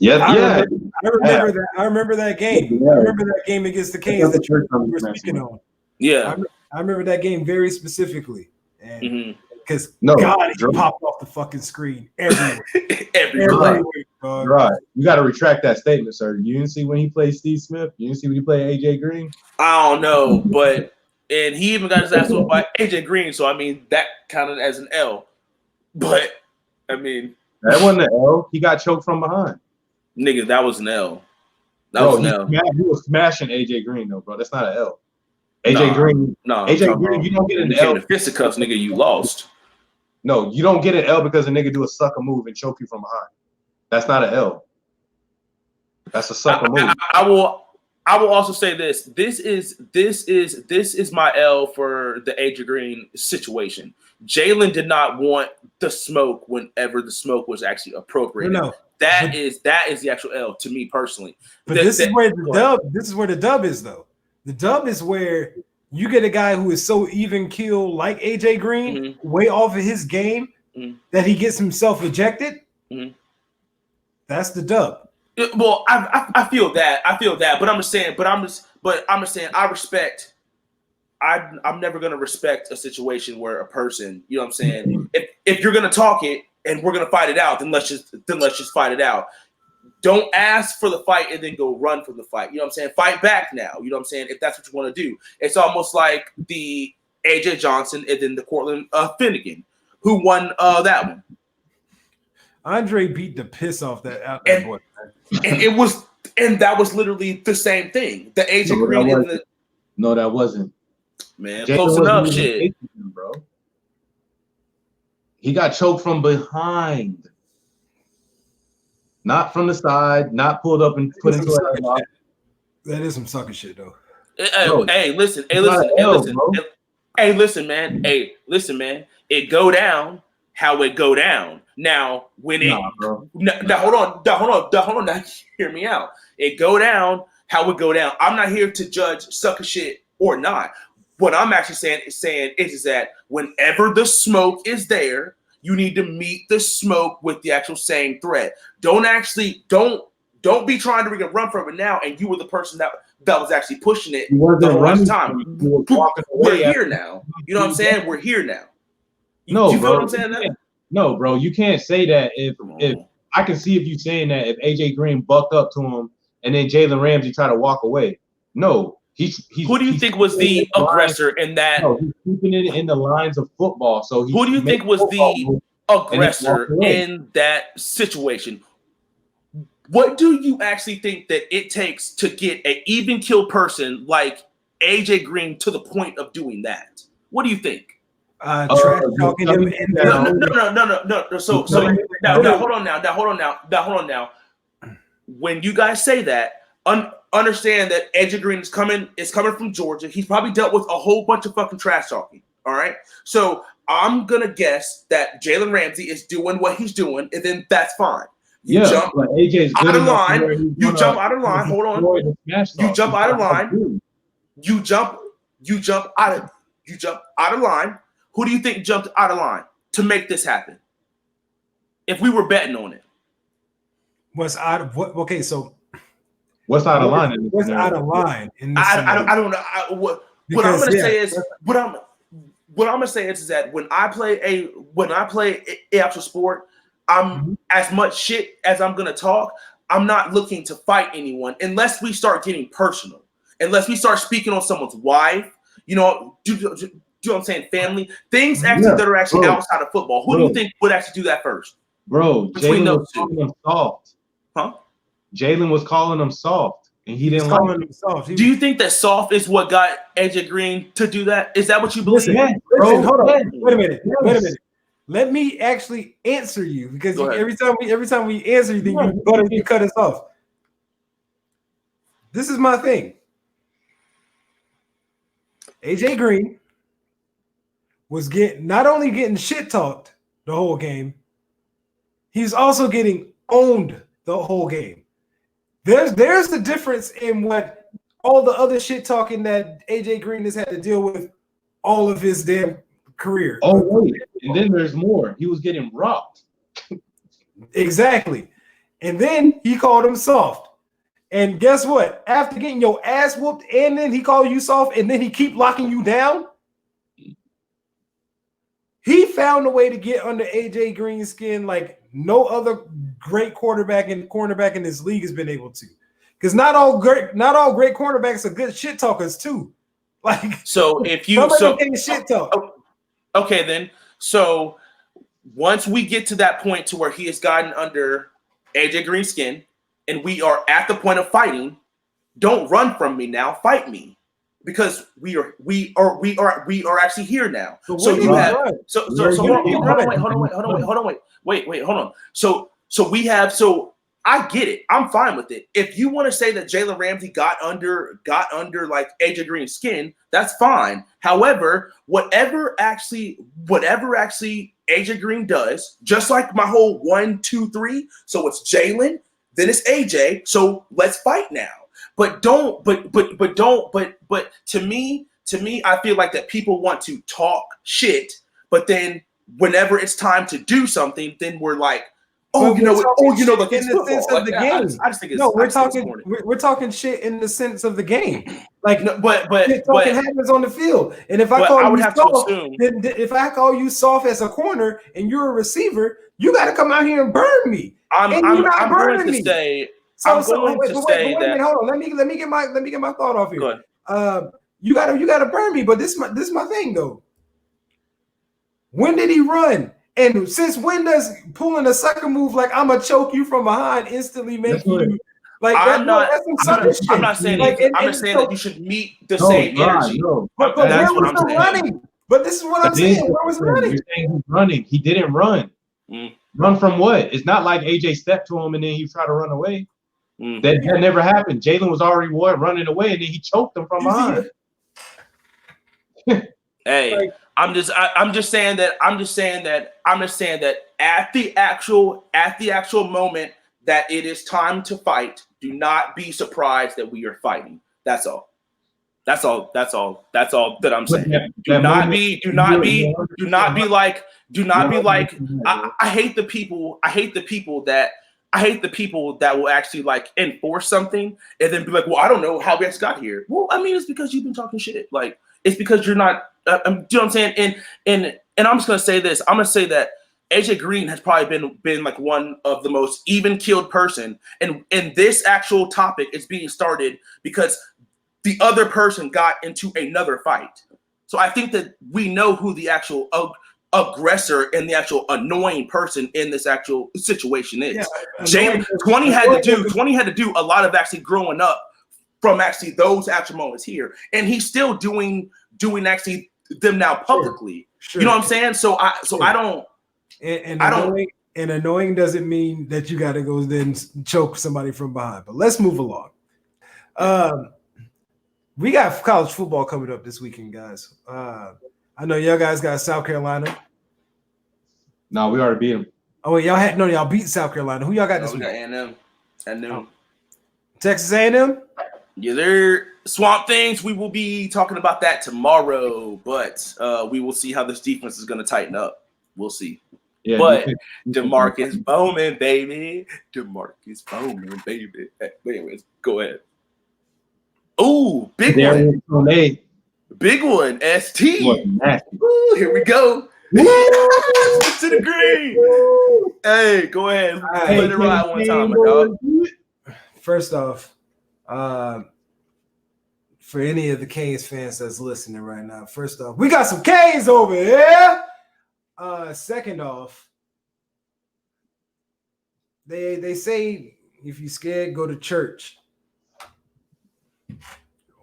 [SPEAKER 1] I remember that game. I remember that game against the Canes that you were speaking on.
[SPEAKER 3] Yeah.
[SPEAKER 1] I remember that game very specifically. And because he popped off the fucking screen everywhere.
[SPEAKER 3] everywhere.
[SPEAKER 2] Right. You got to retract that statement, sir. You didn't see when he played Steve Smith? You didn't see when he played AJ Green?
[SPEAKER 3] I don't know, and he even got his ass whooped by AJ Green, so I mean that counted as an L. But I mean
[SPEAKER 2] that wasn't an L. He got choked from behind.
[SPEAKER 3] Nigga, that was an L. That was an L.
[SPEAKER 2] He was smashing AJ Green though, bro. That's not an L. AJ Green, you don't get an L.
[SPEAKER 3] The fisticuffs, nigga, you lost.
[SPEAKER 2] No, you don't get an L because a nigga do a sucker move and choke you from behind. That's not an L. That's a sucker move.
[SPEAKER 3] I will also say this. This is my L for the AJ Green situation. Jalen did not want the smoke whenever the smoke was actually appropriate.
[SPEAKER 1] No.
[SPEAKER 3] That is the actual L to me personally.
[SPEAKER 1] But this is where the dub is though. The dub is where you get a guy who is so even keel like AJ Green, way off of his game, that he gets himself ejected. That's the dub.
[SPEAKER 3] Well, I feel that. But I'm just saying. I respect. I'm never gonna respect a situation where a person, you know what I'm saying. If you're gonna talk it and we're gonna fight it out, then let's just fight it out. Don't ask for the fight and then go run from the fight. You know what I'm saying? Fight back now. You know what I'm saying? If that's what you want to do. It's almost like the AJ Johnson and then the Cortland Finnegan, who won that one.
[SPEAKER 1] Andre beat the piss off that boy.
[SPEAKER 3] And that was literally the same thing. The AJ Green and the
[SPEAKER 2] No, that wasn't.
[SPEAKER 3] Man, close enough shit.
[SPEAKER 2] Bro. He got choked from behind. Not from the side, not pulled up and put into a headlock.
[SPEAKER 1] That is some sucker shit, though.
[SPEAKER 3] Hey, listen, man. Hey, listen, man. It go down how it go down. Now, when it hold on. Now, hear me out. It go down how it go down. I'm not here to judge sucker shit or not. What I'm actually saying is that whenever the smoke is there, you need to meet the smoke with the actual same threat. Don't be trying to run from it now, and you were the person that was actually pushing it the whole time. We're here now. You know what I'm saying? We're here now. You feel what I'm saying now?
[SPEAKER 2] No, bro, you can't say that. If I can see if you saying that if AJ Green bucked up to him and then Jalen Ramsey tried to walk away. No.
[SPEAKER 3] Who do you think was the aggressor in that?
[SPEAKER 2] No, he's keeping it in the lines of football. So
[SPEAKER 3] who do you think was the aggressor in that situation? What do you actually think that it takes to get an even kill person like AJ Green to the point of doing that? What do you think?
[SPEAKER 1] Trash talking him in
[SPEAKER 3] No. So now, hold on now. When you guys say that, understand that AJ Green is coming from Georgia. He's probably dealt with a whole bunch of fucking trash talking. All right. So I'm gonna guess that Jalen Ramsey is doing what he's doing, and then that's fine. You jump
[SPEAKER 2] AJ's
[SPEAKER 3] out of line. You jump out of line. Hold on. You jump out of line. You jump out of line. Who do you think jumped out of line to make this happen? If we were betting on it,
[SPEAKER 1] what's out of what? Okay, so
[SPEAKER 2] what's out of line?
[SPEAKER 1] What's out of line?
[SPEAKER 3] I don't know. What I'm gonna say is that when I play a actual sport, I'm as much shit as I'm gonna talk. I'm not looking to fight anyone unless we start getting personal, unless we start speaking on someone's wife. You know, do you know what I'm saying? Family things that are actually outside of football. Who do you think would actually do that first?
[SPEAKER 2] Bro, Jalen was calling him soft.
[SPEAKER 3] Huh?
[SPEAKER 2] Jalen was calling him soft, and he didn't like him
[SPEAKER 1] soft.
[SPEAKER 3] Do you think that soft is what got AJ Green to do that? Is that what you believe?
[SPEAKER 1] Listen, hold on. Wait a minute. Let me actually answer you, because every time we answer you, then you cut us off. This is my thing. AJ Green was not only getting shit talked the whole game, he's also getting owned the whole game. There's the difference in what all the other shit talking that AJ Green has had to deal with all of his damn career.
[SPEAKER 2] Oh wait, and then there's more. He was getting rocked.
[SPEAKER 1] Exactly. And then he called him soft. And guess what? After getting your ass whooped, and then he called you soft, and then he keep locking you down. He found a way to get under AJ Green's skin like no other great quarterback and cornerback in this league has been able to. Because not all great cornerbacks are good shit talkers too. Like,
[SPEAKER 3] so if you
[SPEAKER 1] shit talk.
[SPEAKER 3] Okay, then. So once we get to that point to where he has gotten under AJ Green's skin and we are at the point of fighting, don't run from me now. Fight me. Because we are actually here now. So you have hold on. So we have I get it. I'm fine with it. If you want to say that Jalen Ramsey got under like AJ Green's skin, that's fine. However, whatever actually AJ Green does, just like my whole 1, 2, 3. So it's Jalen, then it's AJ. So let's fight now. But to me, I feel like that people want to talk shit, but then whenever it's time to do something, then we're like, like
[SPEAKER 1] in
[SPEAKER 3] the
[SPEAKER 1] sense of the game.
[SPEAKER 3] I just think it's
[SPEAKER 1] we're talking shit in the sense of the game. Like,
[SPEAKER 3] but
[SPEAKER 1] talking happens on the field. And if I call you soft, then if I call you soft as a corner and you're a receiver, you got to come out here and burn me.
[SPEAKER 3] I'm going to say. Hold on.
[SPEAKER 1] Let me get my thought off here. Go ahead. You gotta burn me, but this is my thing though. When did he run? And since when does pulling a sucker move like I'm gonna choke you from behind instantly make you like that?
[SPEAKER 3] I'm not saying that you should meet the same energy.
[SPEAKER 1] But where was the running? But this is what I'm saying. Where was running?
[SPEAKER 2] You're saying he's running. He didn't run. Run from what? It's not like AJ stepped to him and then he tried to run away. That never happened. Jalen was already running away, and then he choked him from behind.
[SPEAKER 3] Hey, I'm just saying that at the actual moment that it is time to fight, do not be surprised that we are fighting. That's all. That's all that I'm saying. Do not be like. I hate the people that will actually like enforce something and then be like, well, I don't know how we got here. Well, I mean, it's because you've been talking shit. Like, it's because you're not. Do you know what I'm saying? And I'm just gonna say this. I'm gonna say that AJ Green has probably been like one of the most even-keeled person, and this actual topic is being started because the other person got into another fight. So I think that we know who the actual aggressor and the actual annoying person in this actual situation is. Jalen 20 had to do a lot of actually growing up from actually those actual moments here, and he's still doing actually them now publicly.
[SPEAKER 1] Sure.
[SPEAKER 3] You know what I'm saying? So I don't.
[SPEAKER 1] And annoying doesn't mean that you got to go then choke somebody from behind. But let's move along. We got college football coming up this weekend, guys. I know y'all guys got South Carolina.
[SPEAKER 2] No, we already beat them.
[SPEAKER 1] Oh, wait, y'all beat South Carolina. Who y'all got this
[SPEAKER 3] We
[SPEAKER 1] week?
[SPEAKER 3] got A&M at noon.
[SPEAKER 1] Texas A&M?
[SPEAKER 3] Yeah, they're Swamp Things. We will be talking about that tomorrow, but we will see how this defense is going to tighten up. We'll see.
[SPEAKER 2] Yeah,
[SPEAKER 3] but DeMarcus Bowman, baby. DeMarcus Bowman, baby. Anyways, go ahead. Ooh, big one. Big one. ST. Ooh, here we go. To the green. Hey, go ahead. Let it ride one time, my dog.
[SPEAKER 1] First off, for any of the Canes fans that's listening right now, first off, we got some Canes over here. Second off, they say if you scared, go to church.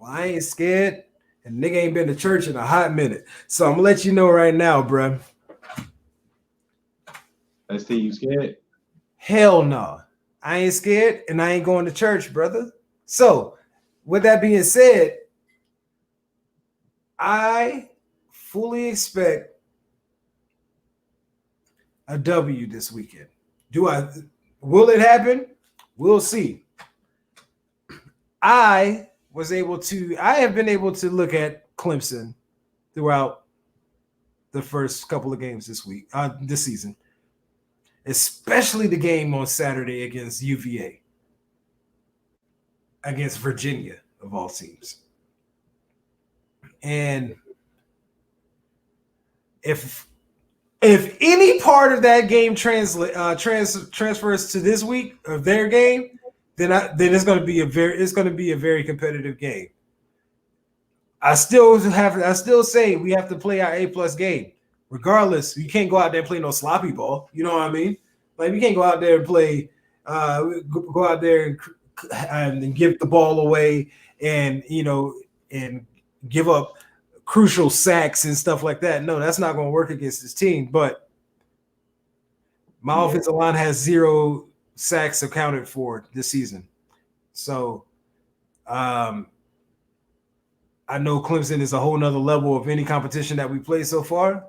[SPEAKER 1] Well, I ain't scared, and nigga ain't been to church in a hot minute. So I'm gonna let you know right now, bruh.
[SPEAKER 2] ST, you scared?
[SPEAKER 1] Hell no. I ain't scared, and I ain't going to church, brother. So, with that being said, I fully expect a W this weekend. Will it happen? We'll see. I have been able to look at Clemson throughout the first couple of games this season, especially the game on Saturday against UVA, against Virginia of all teams. And if any part of that game transfers to this week of their game, then it's going to be a very competitive game. I still say we have to play our A+ game. Regardless, you can't go out there and play no sloppy ball. You know what I mean? Like, we can't go out there and play, go out there and give the ball away and give up crucial sacks and stuff like that. No, that's not going to work against this team. But my offensive line has 0 sacks accounted for this season. So I know Clemson is a whole nother level of any competition that we played so far.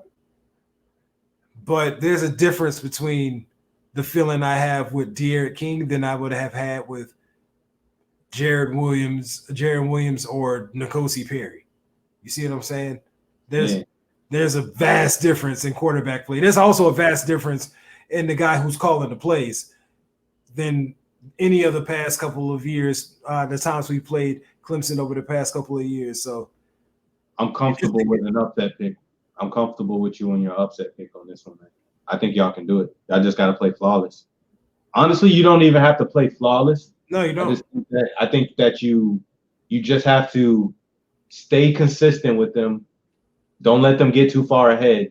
[SPEAKER 1] But there's a difference between the feeling I have with De'Aaron King than I would have had with Jared Williams or N'Kosi Perry. You see what I'm saying? There's a vast difference in quarterback play. There's also a vast difference in the guy who's calling the plays than any of the past couple of years, the times we played Clemson over the past couple of years. So
[SPEAKER 2] I'm comfortable with an upset pick. I'm comfortable with you on your upset pick on this one, man. I think y'all can do it. Y'all just got to play flawless. Honestly, you don't even have to play flawless.
[SPEAKER 1] No, you don't.
[SPEAKER 2] I think that you just have to stay consistent with them. Don't let them get too far ahead,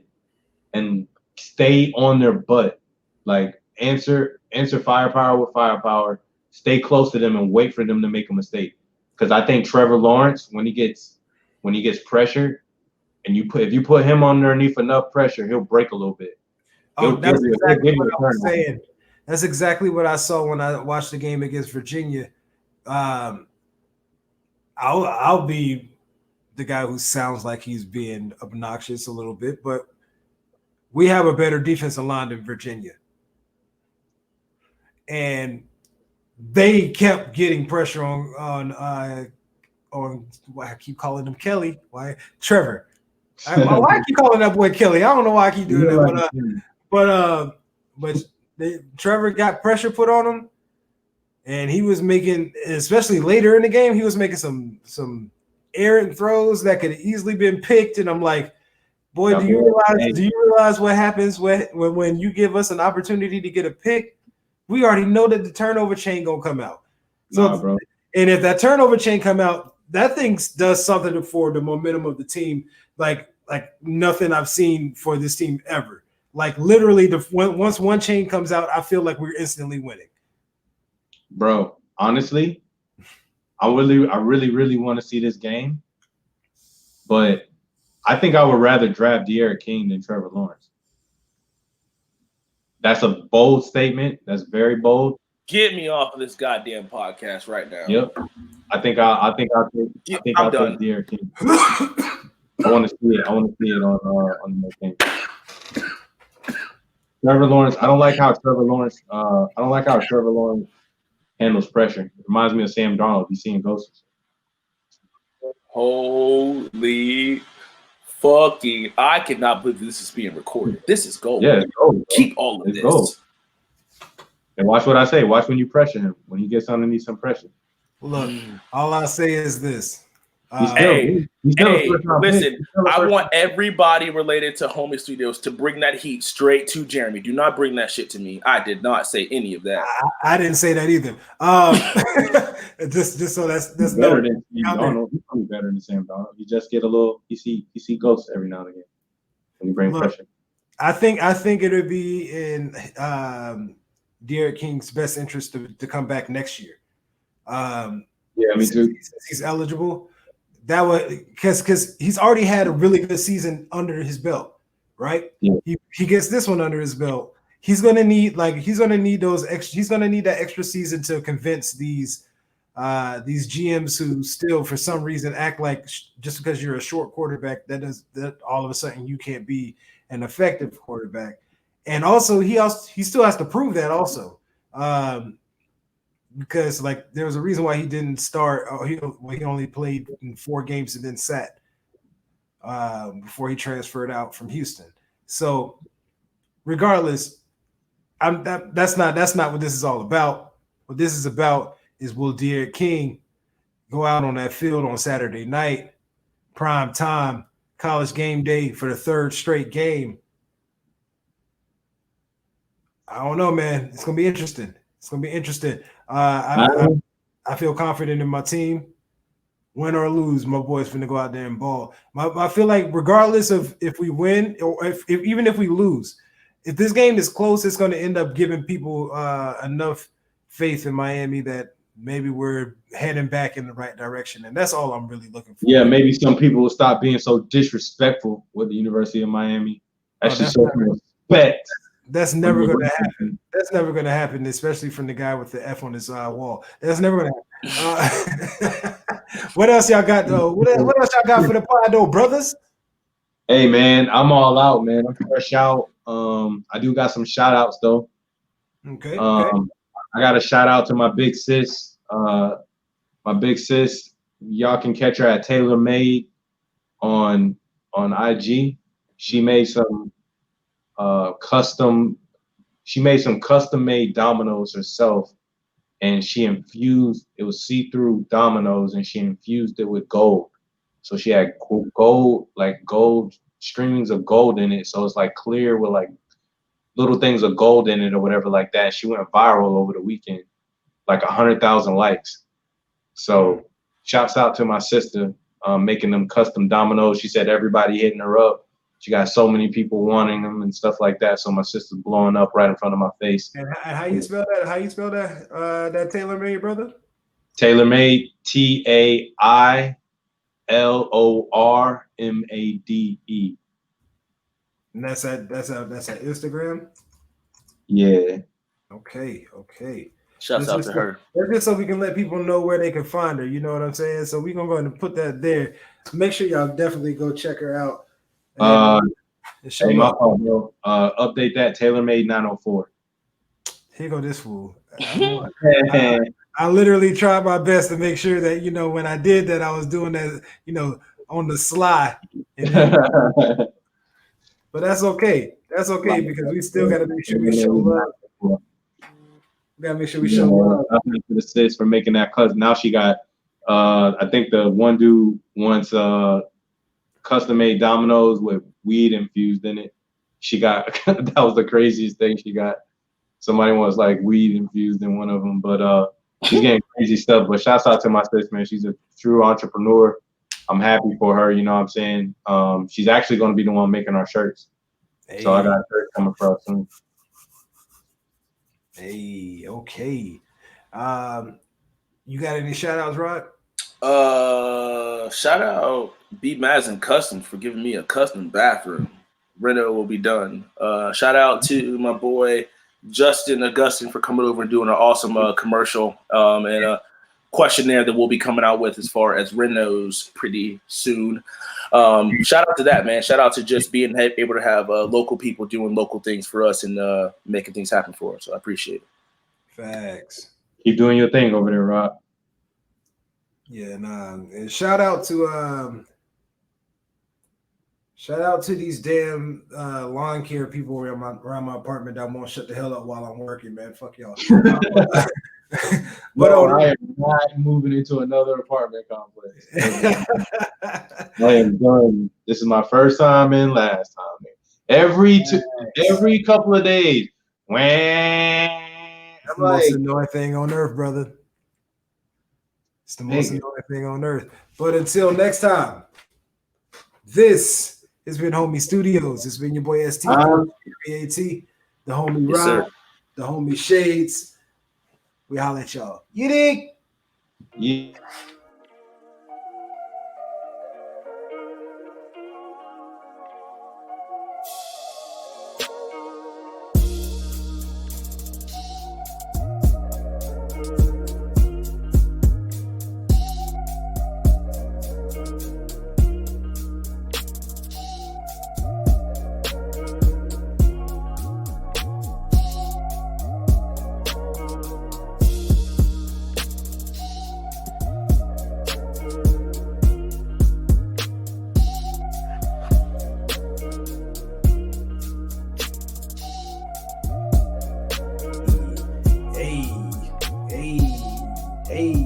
[SPEAKER 2] and stay on their butt. Like, answer firepower with firepower. Stay close to them and wait for them to make a mistake. Because I think Trevor Lawrence, when he gets pressured, and if you put him underneath enough pressure, he'll break a little bit.
[SPEAKER 1] That's exactly what I was saying. That's exactly what I saw when I watched the game against Virginia. I'll be the guy who sounds like he's being obnoxious a little bit, but we have a better defensive line than Virginia. And they kept getting pressure on why I keep calling him Kelly. Why Trevor? Why I keep calling that boy Kelly? I don't know why I keep doing that. But Trevor got pressure put on him, and he was making, especially later in the game, he was making some errant throws that could have easily been picked. And I'm like, boy, do you realize what happens when you give us an opportunity to get a pick? We already know that the turnover chain gonna come out. So, and if that turnover chain come out, that thing does something for the momentum of the team, like nothing I've seen for this team ever. Like, literally, once one chain comes out, I feel like we're instantly winning.
[SPEAKER 2] Bro, honestly, I really want to see this game, but I think I would rather draft De'Aaron King than Trevor Lawrence. That's a bold statement. That's very bold.
[SPEAKER 3] Get me off of this goddamn podcast right now.
[SPEAKER 2] Yep. I think I'll take De'Aaron King. I want to see it. On the game. Trevor Lawrence. I don't like how Trevor Lawrence handles pressure. It reminds me of Sam Darnold. He's seeing ghosts.
[SPEAKER 3] Holy fucking! I cannot believe this is being recorded. This is gold.
[SPEAKER 2] Yeah, it's gold.
[SPEAKER 3] Keep all of this.
[SPEAKER 2] Gold. And watch what I say. Watch when you pressure him. When he gets underneath some pressure.
[SPEAKER 1] Look, all I say is this.
[SPEAKER 3] Listen, I want everybody related to Homie Studios to bring that heat straight to Jeremy. Do not bring that shit to me. I did not say any of that.
[SPEAKER 1] I didn't say that either. Just so that's
[SPEAKER 2] better than Sam Darnold. He's probably better than Sam Darnold. You just get a little. You see ghosts every now and again when you bring pressure.
[SPEAKER 1] I think it would be in De'Aaron King's best interest to come back next year.
[SPEAKER 2] Yeah, me too.
[SPEAKER 1] Since he's eligible. That would because he's already had a really good season under his belt, right?
[SPEAKER 2] Yeah.
[SPEAKER 1] He gets this one under his belt. He's gonna need those extra. He's gonna need that extra season to convince these GMs who still for some reason act like just because you're a short quarterback that all of a sudden you can't be an effective quarterback. And also he still has to prove that also. Because like there was a reason why he didn't start. He only played in 4 games and then sat before he transferred out from Houston. So regardless, that's not what this is all about. What this is about is will De'Aaron King go out on that field on Saturday night, prime time, college game day for the 3rd straight game? I don't know, man. It's gonna be interesting. I feel confident in my team. Win or lose, my boys finna go out there and ball. I feel like regardless of if we win or even if we lose, if this game is close, it's going to end up giving people enough faith in Miami that maybe we're heading back in the right direction. And that's all I'm really looking for.
[SPEAKER 2] Yeah, maybe some people will stop being so disrespectful with the University of Miami. That's just so respect.
[SPEAKER 1] That's never going to happen. That's never going to happen, especially from the guy with the F on his wall. That's never going to happen. What else y'all got, though? What else y'all got for the pod, though, brothers?
[SPEAKER 2] Hey, man, I'm all out, man. I'm fresh out. I do got some shout-outs, though.
[SPEAKER 1] Okay.
[SPEAKER 2] I got a shout-out to my big sis. Y'all can catch her at Tailor Made on IG. She made some custom made dominoes herself, and it was see-through dominoes, and she infused it with gold. So she had gold streamings of gold in it. So it's like clear with like little things of gold in it or whatever like that. She went viral over the weekend, like 100,000 likes. So shouts out to my sister making them custom dominoes. She said everybody hitting her up. She got so many people wanting them and stuff like that. So my sister's blowing up right in front of my face.
[SPEAKER 1] And how you spell that? How you spell that? That Tailor Made, brother?
[SPEAKER 2] Tailor Made, TAILORMADE.
[SPEAKER 1] And that's at Instagram.
[SPEAKER 2] Yeah.
[SPEAKER 1] Okay.
[SPEAKER 3] Shouts out to her.
[SPEAKER 1] That's just so we can let people know where they can find her. You know what I'm saying? So we're gonna go ahead and put that there. Make sure y'all definitely go check her out.
[SPEAKER 2] Hey, my fault, bro. Update that TaylorMade 904.
[SPEAKER 1] Here go this fool. I literally tried my best to make sure that when I did that, I was doing that on the sly. But that's okay. That's okay because we still got to make sure we show love. We got to make sure we show love.
[SPEAKER 2] To the sis for making that cut. Now she got. I think the one dude wants custom-made dominoes with weed infused in it. She got that was the craziest thing she got. Somebody wants like weed infused in one of them, but she's getting crazy stuff. But shouts out to my sis, man. She's a true entrepreneur. I'm happy for her. You know what I'm saying? She's actually going to be the one making our shirts. Hey. So I got a shirt coming from soon.
[SPEAKER 1] Hey, okay. You got any shout outs, Rod?
[SPEAKER 3] Shout out B Mazin Custom for giving me a custom bathroom. Reno will be done. Shout out to my boy Justin Augustine for coming over and doing an awesome commercial and a questionnaire that we'll be coming out with as far as Renos pretty soon. Shout out to that, man. Shout out to just being able to have local people doing local things for us and making things happen for us. So I appreciate it.
[SPEAKER 1] Facts.
[SPEAKER 2] Keep doing your thing over there, Rob.
[SPEAKER 1] Yeah, nah. And shout out to these damn lawn care people around my apartment that won't shut the hell up while I'm working, man. Fuck y'all.
[SPEAKER 2] But I am not moving into another apartment complex. I am done. This is my first time and last time. Every couple of days.
[SPEAKER 1] It's the most annoying thing on earth, brother. It's the most annoying thing on earth. But until next time, this has been Homie Studios. It's been your boy ST, the homie Rob, the homie Shades. We holla at y'all. You dig?
[SPEAKER 2] Yeah.
[SPEAKER 1] Hey.